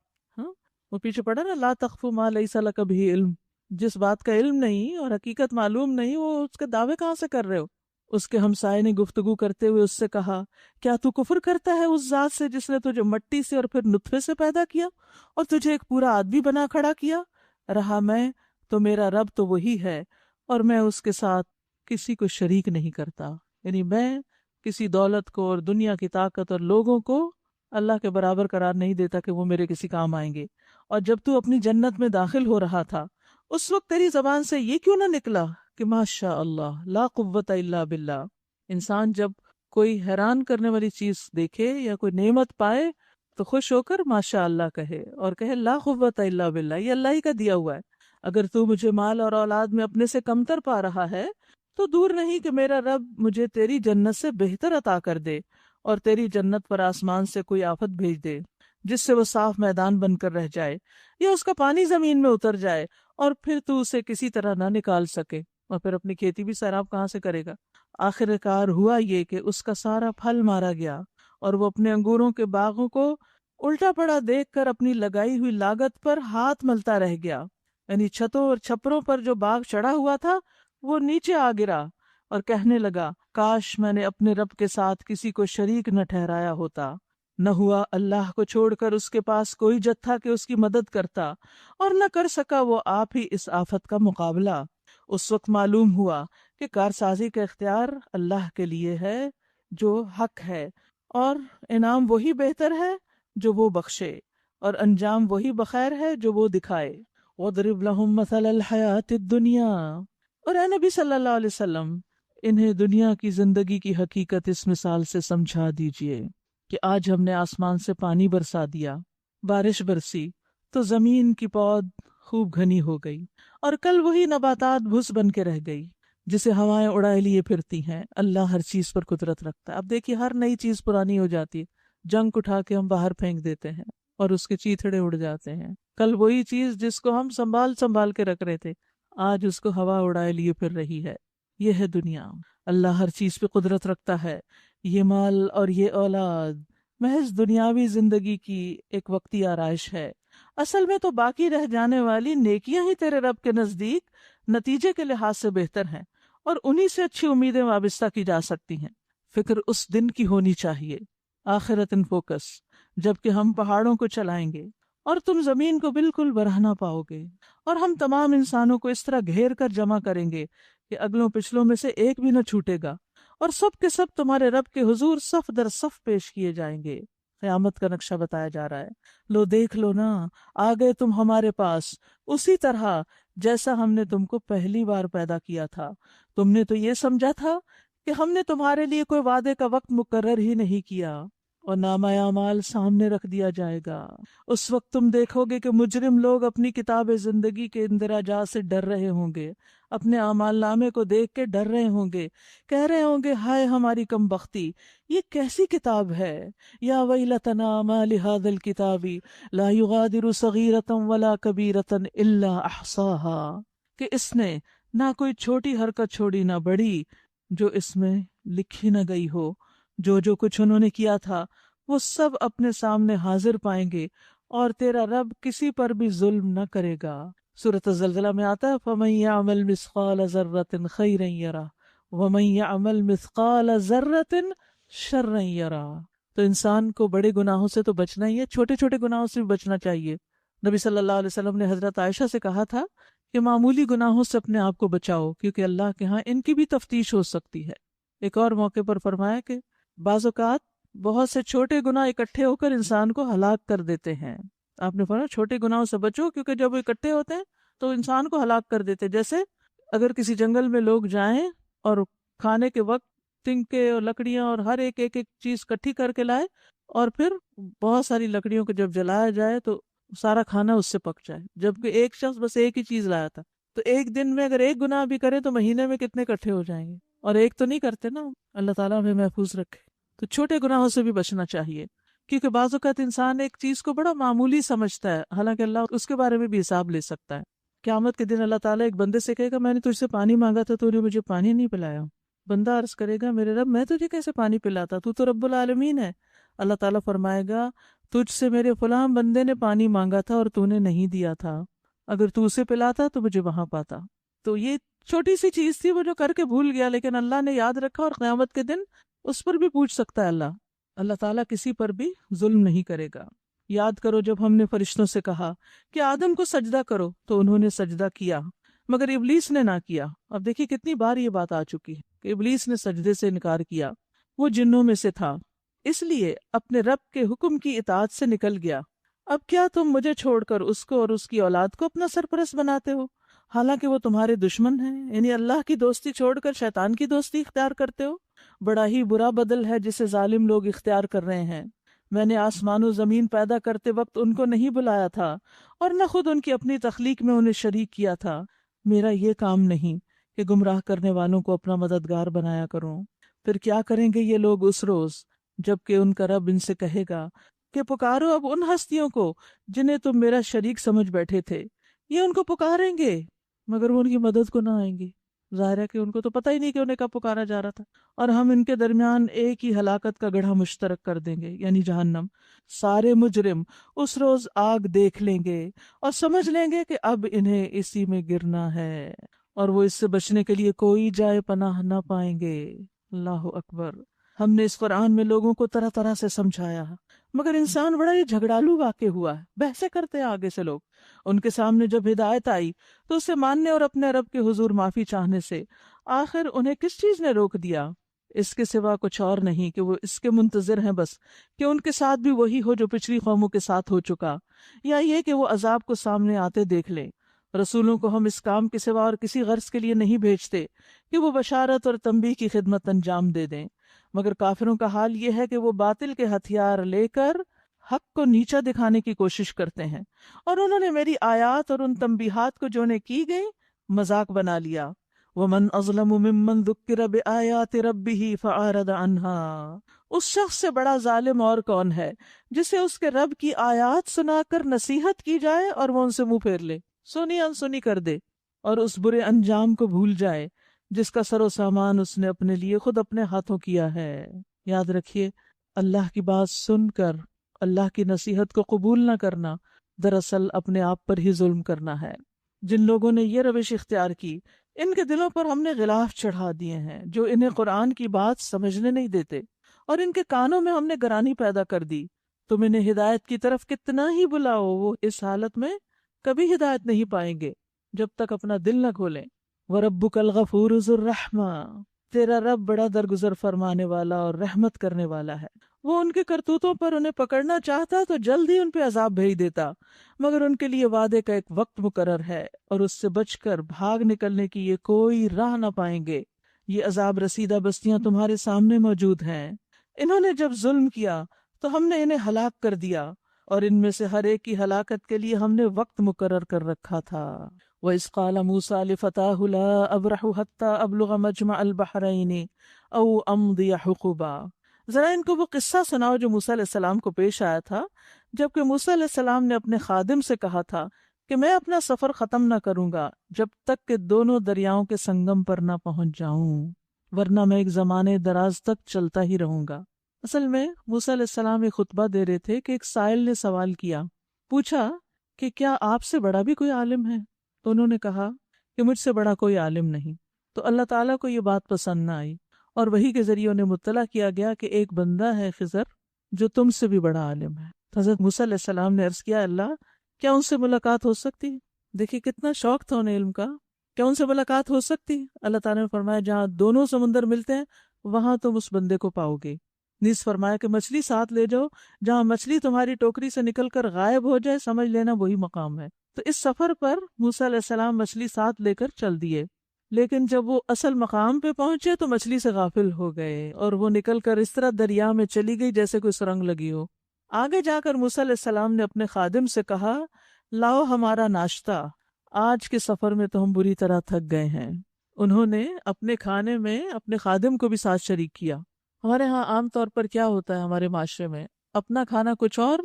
وہ پیچھے پڑا نا، لا تخف ما لیس لک بہ علم، جس بات کا علم نہیں اور حقیقت معلوم نہیں، وہ اس کے دعوے کہاں سے کر رہے ہو؟ اس کے ہمسائے نے گفتگو کرتے ہوئے اس سے کہا، کیا تو کفر کرتا ہے اس ذات سے جس نے تجھے مٹی سے اور پھر نطفے سے پیدا کیا اور تجھے ایک پورا آدمی بنا کھڑا کیا؟ رہا میں تو میرا رب تو وہی ہے، اور میں اس کے ساتھ کسی کو شریک نہیں کرتا، یعنی میں کسی دولت کو اور دنیا کی طاقت اور لوگوں کو اللہ کے برابر قرار نہیں دیتا کہ وہ میرے کسی کام آئیں گے۔ اور جب تو اپنی جنت میں داخل ہو رہا تھا اس وقت تیری زبان سے یہ کیوں نہ نکلا کہ ماشاء اللہ لا قوت الا باللہ۔ انسان جب کوئی حیران کرنے والی چیز دیکھے یا کوئی نعمت پائے تو خوش ہو کر ماشاء اللہ کہے اور کہے لا قوت الا باللہ، یہ اللہ ہی کا دیا ہوا ہے۔ اگر تو مجھے مال اور اولاد میں اپنے سے کمتر پا رہا ہے تو دور نہیں کہ میرا رب مجھے تیری جنت سے بہتر عطا کر دے اور تیری جنت پر آسمان سے کوئی آفت بھیج دے جس سے وہ صاف میدان بن کر رہ جائے، یا اس کا پانی زمین میں اتر جائے اور پھر تو اسے کسی طرح نہ نکال سکے، اور پھر اپنی کھیتی بھی سیراب کہاں سے کرے گا۔ آخر کار ہوا یہ کہ اس کا سارا پھل مارا گیا اور وہ اپنے انگوروں کے باغوں کو الٹا پڑا دیکھ کر اپنی لگائی ہوئی لاگت پر ہاتھ ملتا رہ گیا، یعنی چھتوں اور چھپروں پر جو باغ چڑھا ہوا تھا وہ نیچے آ گرا اور کہنے لگا کاش میں نے اپنے رب کے ساتھ کسی کو شریک نہ ٹھہرایا ہوتا۔ نہ ہوا اللہ کو چھوڑ کر اس کے پاس کوئی جتھا کہ اس کی مدد کرتا، اور نہ کر سکا وہ آپ ہی اس آفت کا مقابلہ۔ اس وقت معلوم ہوا کہ کارسازی کا اختیار اللہ کے لیے ہے جو حق ہے، اور انعام وہی بہتر ہے جو وہ بخشے، اور انجام وہی بخیر ہے جو وہ دکھائے۔ وَاضْرِبْ لَهُمْ مَثَلَ الْحَيَاةِ الدُّنْيَا، اور اے نبی صلی اللہ علیہ وسلم انہیں دنیا کی زندگی کی حقیقت اس مثال سے سمجھا دیجئے کہ آج ہم نے آسمان سے پانی برسا دیا، بارش برسی تو زمین کی پود خوب گھنی ہو گئی، اور کل وہی نباتات بھس بن کے رہ گئی جسے ہوائیں اڑائے لیے پھرتی ہیں۔ اللہ ہر چیز پر قدرت رکھتا ہے۔ اب دیکھیے ہر نئی چیز پرانی ہو جاتی ہے، جنک اٹھا کے ہم باہر پھینک دیتے ہیں اور اس کے چیتھڑے اڑ جاتے ہیں۔ کل وہی چیز جس کو ہم سنبھال کے رکھ رہے تھے آج اس کو ہوا اڑائے لیے پھر رہی ہے۔ یہ ہے دنیا، اللہ ہر چیز پہ قدرت رکھتا ہے۔ یہ مال اور یہ اولاد محض دنیاوی زندگی کی ایک وقتی آرائش ہے، اصل میں تو باقی رہ جانے والی نیکیاں ہی تیرے رب کے نزدیک نتیجے کے لحاظ سے بہتر ہیں، اور انہی سے اچھی امیدیں وابستہ کی جا سکتی ہیں۔ فکر اس دن کی ہونی چاہیے، آخرت ان فوکس، جبکہ ہم پہاڑوں کو چلائیں گے اور تم زمین کو بالکل برہنہ پاؤ گے، اور ہم تمام انسانوں کو اس طرح گھیر کر جمع کریں گے کہ اگلوں پچھلوں میں سے ایک بھی نہ چھوٹے گا، اور سب کے سب تمہارے رب کے حضور صف در صف پیش کیے جائیں گے۔ قیامت کا نقشہ بتایا جا رہا ہے، لو دیکھ لو نا، آ گئے تم ہمارے پاس اسی طرح جیسا ہم نے تم کو پہلی بار پیدا کیا تھا۔ تم نے تو یہ سمجھا تھا کہ ہم نے تمہارے لیے کوئی وعدے کا وقت مقرر ہی نہیں کیا، اور نامہ اعمال سامنے رکھ دیا جائے گا۔ اس وقت تم دیکھو گے کہ مجرم لوگ اپنی کتاب زندگی کے اندراجات سے ڈر رہے ہوں گے، اپنے اعمال نامے کو دیکھ کے ڈر رہے ہوں گے، کہہ رہے ہوں گے ہائے ہماری کم بختی، یہ کیسی کتاب ہے، یا ویلتنا ما لہذا الکتاب لا یغادر صغیرۃ ولا کبیرۃ الا احصاها، کہ اس نے نہ کوئی چھوٹی حرکت چھوڑی نہ بڑی جو اس میں لکھی نہ گئی ہو۔ جو کچھ انہوں نے کیا تھا وہ سب اپنے سامنے حاضر پائیں گے، اور تیرا رب کسی پر بھی ظلم نہ کرے گا۔ سورۃ الزلزلہ میں آتا ہے فَمَن يَعْمَلْ مِثْقَالَ ذَرَّةٍ خَيْرًا يَرَهُ وَمَن يَعْمَلْ مِثْقَالَ ذَرَّةٍ شَرًّا يَرَهُ۔ تو انسان کو بڑے گناہوں سے تو بچنا ہی ہے، چھوٹے چھوٹے گناہوں سے بھی بچنا چاہیے۔ نبی صلی اللہ علیہ وسلم نے حضرت عائشہ سے کہا تھا کہ معمولی گناہوں سے اپنے آپ کو بچاؤ، کیونکہ اللہ کے ہاں ان کی بھی تفتیش ہو سکتی ہے۔ ایک اور موقع پر فرمایا کہ بعض اوقات بہت سے چھوٹے گناہ اکٹھے ہو کر انسان کو ہلاک کر دیتے ہیں۔ آپ نے فرمایا چھوٹے گناہوں سے بچو، کیونکہ جب وہ اکٹھے ہوتے ہیں تو انسان کو ہلاک کر دیتے۔ جیسے اگر کسی جنگل میں لوگ جائیں اور کھانے کے وقت تنکے اور لکڑیاں اور ہر ایک چیز کٹھی کر کے لائے، اور پھر بہت ساری لکڑیوں کو جب جلایا جائے تو سارا کھانا اس سے پک جائے، جبکہ ایک شخص بس ایک ہی چیز لایا تھا، تو ایک دن میں اگر ایک گناہ بھی کرے تو مہینے میں کتنے اکٹھے ہو جائیں گے، اور ایک تو نہیں کرتے نا۔ اللہ تعالیٰ ہمیں محفوظ رکھے۔ تو چھوٹے گناہوں سے بھی بچنا چاہیے، کیونکہ بعض اوقات انسان ایک چیز کو بڑا معمولی سمجھتا ہے، حالانکہ اللہ اس کے بارے میں بھی حساب لے سکتا ہے۔ قیامت کے دن اللہ تعالیٰ ایک بندے سے کہے گا میں نے تجھ سے پانی مانگا تھا، تو نے مجھے پانی نہیں پلایا۔ بندہ عرض کرے گا میرے رب میں تجھے کیسے پانی پلاتا، تو رب العالمین ہے۔ اللہ تعالیٰ فرمائے گا تجھ سے میرے فلاں بندے نے پانی مانگا تھا اور تو نے نہیں دیا تھا، اگر تو اسے پلاتا تو مجھے وہاں پاتا۔ تو یہ چھوٹی سی چیز تھی وہ جو کر کے بھول گیا، لیکن اللہ نے یاد رکھا، اور قیامت کے دن اس پر بھی پوچھ سکتا ہے اللہ۔ اللہ تعالیٰ کسی پر بھی ظلم نہیں کرے گا۔ یاد کرو جب ہم نے فرشتوں سے کہا کہ آدم کو سجدہ کرو تو انہوں نے سجدہ کیا، مگر ابلیس نے نہ کیا۔ اب دیکھیے کتنی بار یہ بات آ چکی ہے کہ ابلیس نے سجدے سے انکار کیا۔ وہ جنوں میں سے تھا، اس لیے اپنے رب کے حکم کی اطاعت سے نکل گیا۔ اب کیا تم مجھے چھوڑ کر اس کو اور اس کی اولاد کو اپنا سرپرست بناتے ہو، حالانکہ وہ تمہارے دشمن ہیں؟ یعنی اللہ کی دوستی چھوڑ کر شیطان کی دوستی اختیار کرتے ہو۔ بڑا ہی برا بدل ہے جسے ظالم لوگ اختیار کر رہے ہیں۔ میں نے آسمان و زمین پیدا کرتے وقت ان کو نہیں بلایا تھا اور نہ خود ان کی اپنی تخلیق میں انہیں شریک کیا تھا۔ میرا یہ کام نہیں کہ گمراہ کرنے والوں کو اپنا مددگار بنایا کروں۔ پھر کیا کریں گے یہ لوگ اس روز جب کہ ان کا رب ان سے کہے گا کہ پکارو اب ان ہستیوں کو جنہیں تم میرا شریک سمجھ بیٹھے تھے۔ یہ ان کو پکاریں گے مگر وہ ان کی مدد کو نہ آئیں گی۔ ظاہر ہے کہ ان کو تو پتہ ہی نہیں کہ انہیں کب پکارا جا رہا تھا، اور ہم ان کے درمیان ایک ہی ہلاکت کا گڑھا مشترک کر دیں گے، یعنی جہنم۔ سارے مجرم اس روز آگ دیکھ لیں گے اور سمجھ لیں گے کہ اب انہیں اسی میں گرنا ہے، اور وہ اس سے بچنے کے لیے کوئی جائے پناہ نہ پائیں گے۔ اللہ اکبر۔ ہم نے اس قرآن میں لوگوں کو طرح طرح سے سمجھایا، مگر انسان بڑا ہی جھگڑالو واقع ہوا ہے، بحثیں کرتے ہیں آگے سے لوگ۔ ان کے سامنے جب ہدایت آئی تو اسے ماننے اور اپنے رب کے حضور معافی چاہنے سے آخر انہیں کس چیز نے روک دیا؟ اس کے سوا کچھ اور نہیں کہ وہ اس کے منتظر ہیں بس کہ ان کے ساتھ بھی وہی ہو جو پچھلی قوموں کے ساتھ ہو چکا، یا یہ کہ وہ عذاب کو سامنے آتے دیکھ لیں۔ رسولوں کو ہم اس کام کے سوا اور کسی غرض کے لیے نہیں بھیجتے کہ وہ بشارت اور تنبیہ کی خدمت انجام دے دیں، مگر کافروں کا حال یہ ہے کہ وہ باطل کے ہتھیار لے کر حق کو نیچا دکھانے کی کوشش کرتے ہیں، اور انہوں نے میری آیات اور ان تنبیہات کو جو انہیں کی گئی مذاق بنا لیا۔ وَمَنْ أَظْلَمُ مِمَّنْ ذُكِّرَ بِآيَاتِ رَبِّهِ فَأَعْرَضَ عَنْهَا۔ اس شخص سے بڑا ظالم اور کون ہے جسے اس کے رب کی آیات سنا کر نصیحت کی جائے اور وہ ان سے منہ پھیر لے، سنی انسنی کر دے، اور اس برے انجام کو بھول جائے جس کا سر و سامان اس نے اپنے لیے خود اپنے ہاتھوں کیا ہے۔ یاد رکھیے، اللہ کی بات سن کر اللہ کی نصیحت کو قبول نہ کرنا دراصل اپنے آپ پر ہی ظلم کرنا ہے۔ جن لوگوں نے یہ روش اختیار کی، ان کے دلوں پر ہم نے غلاف چڑھا دیے ہیں جو انہیں قرآن کی بات سمجھنے نہیں دیتے، اور ان کے کانوں میں ہم نے گرانی پیدا کر دی۔ تم انہیں ہدایت کی طرف کتنا ہی بلاؤ، وہ اس حالت میں کبھی ہدایت نہیں پائیں گے جب تک اپنا دل نہ کھولیں۔ وَرَبُّكَ الْغَفُورُ ذُو الرَّحْمَةِ، تیرا رب بڑا درگزر فرمانے والا اور رحمت کرنے والا ہے۔ وہ ان کے کرتوتوں پر انہیں پکڑنا چاہتا تو جلد ہی ان پہ عذاب بھیج دیتا، مگر ان کے لیے وعدے کا ایک وقت مقرر ہے، اور اس سے بچ کر بھاگ نکلنے کی یہ کوئی راہ نہ پائیں گے۔ یہ عذاب رسیدہ بستیاں تمہارے سامنے موجود ہیں۔ انہوں نے جب ظلم کیا تو ہم نے انہیں ہلاک کر دیا، اور ان میں سے ہر ایک کی ہلاکت کے لیے ہم نے وقت مقرر کر رکھا تھا۔ وَإِذْ قَالَ مُوسَىٰ لِفَتَاهُ لَا أَبْرَحُ حَتَّىٰ أَبْلُغَ مَجْمَعَ الْبَحْرَيْنِ أَوْ أَمْضِيَ حُقُبًا۔ ذرا ان کو وہ قصہ سناؤ جو موسیٰ علیہ السلام کو پیش آیا تھا جبکہ موسیٰ علیہ السلام نے اپنے خادم سے کہا تھا کہ میں اپنا سفر ختم نہ کروں گا جب تک کہ دونوں دریاؤں کے سنگم پر نہ پہنچ جاؤں، ورنہ میں ایک زمانے دراز تک چلتا ہی رہوں گا۔ اصل میں موسیٰ علیہ السلام ایک خطبہ دے رہے تھے کہ ایک سائل نے سوال کیا، پوچھا کہ کیا آپ سے بڑا بھی کوئی عالم ہے؟ تو انہوں نے کہا کہ مجھ سے بڑا کوئی عالم نہیں۔ تو اللہ تعالیٰ کو یہ بات پسند نہ آئی، اور وہی کے ذریعے انہیں مطلع کیا گیا کہ ایک بندہ ہے خضر جو تم سے بھی بڑا عالم ہے۔ حضرت موسیٰ علیہ السلام نے عرض کیا، اللہ کیا ان سے ملاقات ہو سکتی؟ دیکھیے کتنا شوق تھا انہیں علم کا، کیا ان سے ملاقات ہو سکتی؟ اللہ تعالیٰ نے فرمایا جہاں دونوں سمندر ملتے ہیں وہاں تم اس بندے کو پاؤ گے۔ نیز فرمایا کہ مچھلی ساتھ لے جاؤ، جہاں مچھلی تمہاری ٹوکری سے نکل کر غائب ہو جائے سمجھ لینا وہی مقام ہے۔ تو اس سفر پر موسیٰ علیہ السلام مچھلی ساتھ لے کر چل دیے، لیکن جب وہ اصل مقام پہ پہنچے تو مچھلی سے غافل ہو گئے، اور وہ نکل کر اس طرح دریا میں چلی گئی جیسے کوئی سرنگ لگی ہو۔ آگے جا کر موسیٰ علیہ السلام نے اپنے خادم سے کہا، لاؤ ہمارا ناشتہ، آج کے سفر میں تو ہم بری طرح تھک گئے ہیں۔ انہوں نے اپنے کھانے میں اپنے خادم کو بھی ساتھ شریک کیا۔ ہمارے ہاں عام طور پر کیا ہوتا ہے ہمارے معاشرے میں، اپنا کھانا کچھ اور،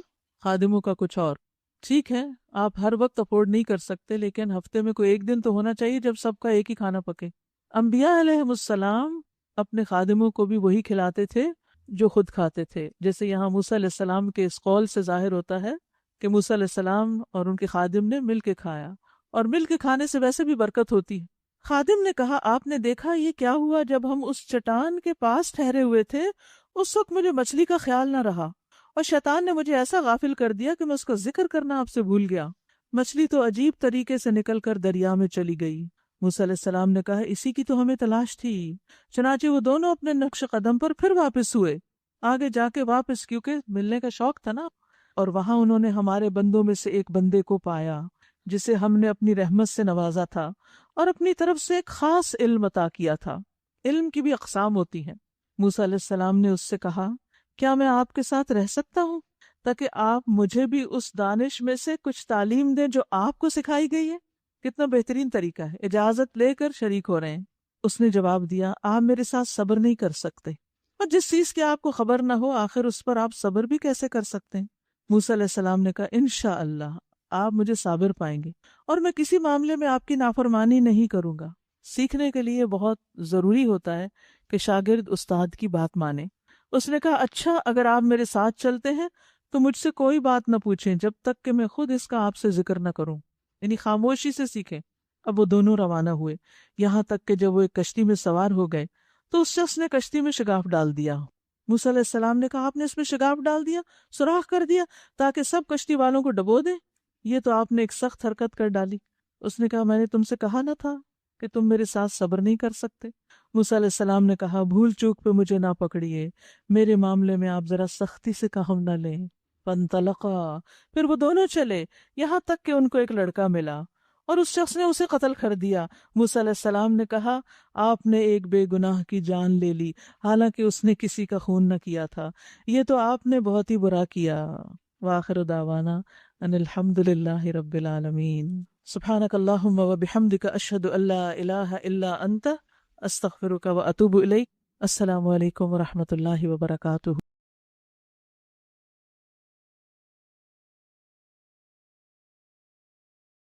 خادموں کا کچھ اور۔ ٹھیک ہے آپ ہر وقت افورڈ نہیں کر سکتے، لیکن ہفتے میں کوئی ایک دن تو ہونا چاہیے جب سب کا ایک ہی کھانا پکے۔ انبیاء علیہ السلام اپنے خادموں کو بھی وہی کھلاتے تھے جو خود کھاتے تھے، جیسے یہاں موسیٰ علیہ السلام کے اس قول سے ظاہر ہوتا ہے کہ موسیٰ علیہ السلام اور ان کے خادم نے مل کے کھایا، اور مل کے کھانے سے ویسے بھی برکت ہوتی ہے۔ خادم نے کہا، آپ نے دیکھا یہ کیا ہوا؟ جب ہم اس چٹان کے پاس ٹھہرے ہوئے تھے اس وقت مجھے مچھلی کا خیال نہ رہا، اور شیطان نے مجھے ایسا غافل کر دیا کہ میں اس کا ذکر کرنا آپ سے بھول گیا۔ مچھلی تو عجیب طریقے سے نکل کر دریا میں چلی گئی۔ موسیٰ علیہ السلام نے کہا اسی کی تو ہمیں تلاش تھی۔ چنانچہ وہ دونوں اپنے نقش قدم پر پھر واپس ہوئے، آگے جا کے واپس، کیونکہ ملنے کا شوق تھا نا، اور وہاں انہوں نے ہمارے بندوں میں سے ایک بندے کو پایا جسے ہم نے اپنی رحمت سے نوازا تھا اور اپنی طرف سے ایک خاص علم عطا کیا تھا۔ علم کی بھی اقسام ہوتی ہیں۔ موسیٰ علیہ السلام نے اس سے کہا کیا میں آپ کے ساتھ رہ سکتا ہوں تاکہ آپ مجھے بھی اس دانش میں سے کچھ تعلیم دیں جو آپ کو سکھائی گئی ہے؟ کتنا بہترین طریقہ ہے، اجازت لے کر شریک ہو رہے ہیں۔ اس نے جواب دیا آپ میرے ساتھ صبر نہیں کر سکتے، اور جس چیز کی آپ کو خبر نہ ہو آخر اس پر آپ صبر بھی کیسے کر سکتے ہیں؟ موسیٰ علیہ السلام نے کہا انشاءاللہ آپ مجھے صابر پائیں گے، اور میں کسی معاملے میں آپ کی نافرمانی نہیں کروں گا۔ سیکھنے کے لیے بہت ضروری ہوتا ہے کہ شاگرد استاد کی بات مانے۔ اس نے کہا اچھا اگر آپ میرے ساتھ چلتے ہیں تو مجھ سے کوئی بات نہ پوچھیں جب تک کہ میں خود اس کا آپ سے ذکر نہ کروں، یعنی خاموشی سے سیکھیں۔ اب وہ دونوں روانہ ہوئے، یہاں تک کہ جب وہ ایک کشتی میں سوار ہو گئے تو اس شخص نے کشتی میں شگاف ڈال دیا۔ موسیٰ علیہ السلام نے کہا آپ نے اس میں شگاف ڈال دیا، سوراخ کر دیا تاکہ سب کشتی والوں کو ڈبو دیں؟ یہ تو آپ نے ایک سخت حرکت کر ڈالی۔ اس نے کہا میں نے تم سے کہا نہ تھا کہ تم میرے ساتھ صبر نہیں کر سکتے؟ موسیٰ علیہ السلام نے کہا بھول چوک پہ مجھے نہ پکڑیے، میرے معاملے میں آپ ذرا سختی سے کام نہ لیں۔ فانطلقا، پھر وہ دونوں چلے یہاں تک کہ ان کو ایک لڑکا ملا اور اس شخص نے اسے قتل کر دیا۔ موسیٰ علیہ السلام نے کہا آپ نے ایک بے گناہ کی جان لے لی حالانکہ اس نے کسی کا خون نہ کیا تھا، یہ تو آپ نے بہت ہی برا کیا۔ وآخر دعوانا ان الحمد للہ رب العالمین۔ سبحانک اللہم وبحمدک اشہد ان لا الہ الا انت استغفرک واتوب الیک۔ السلام علیکم ورحمۃ اللہ وبرکاتہ۔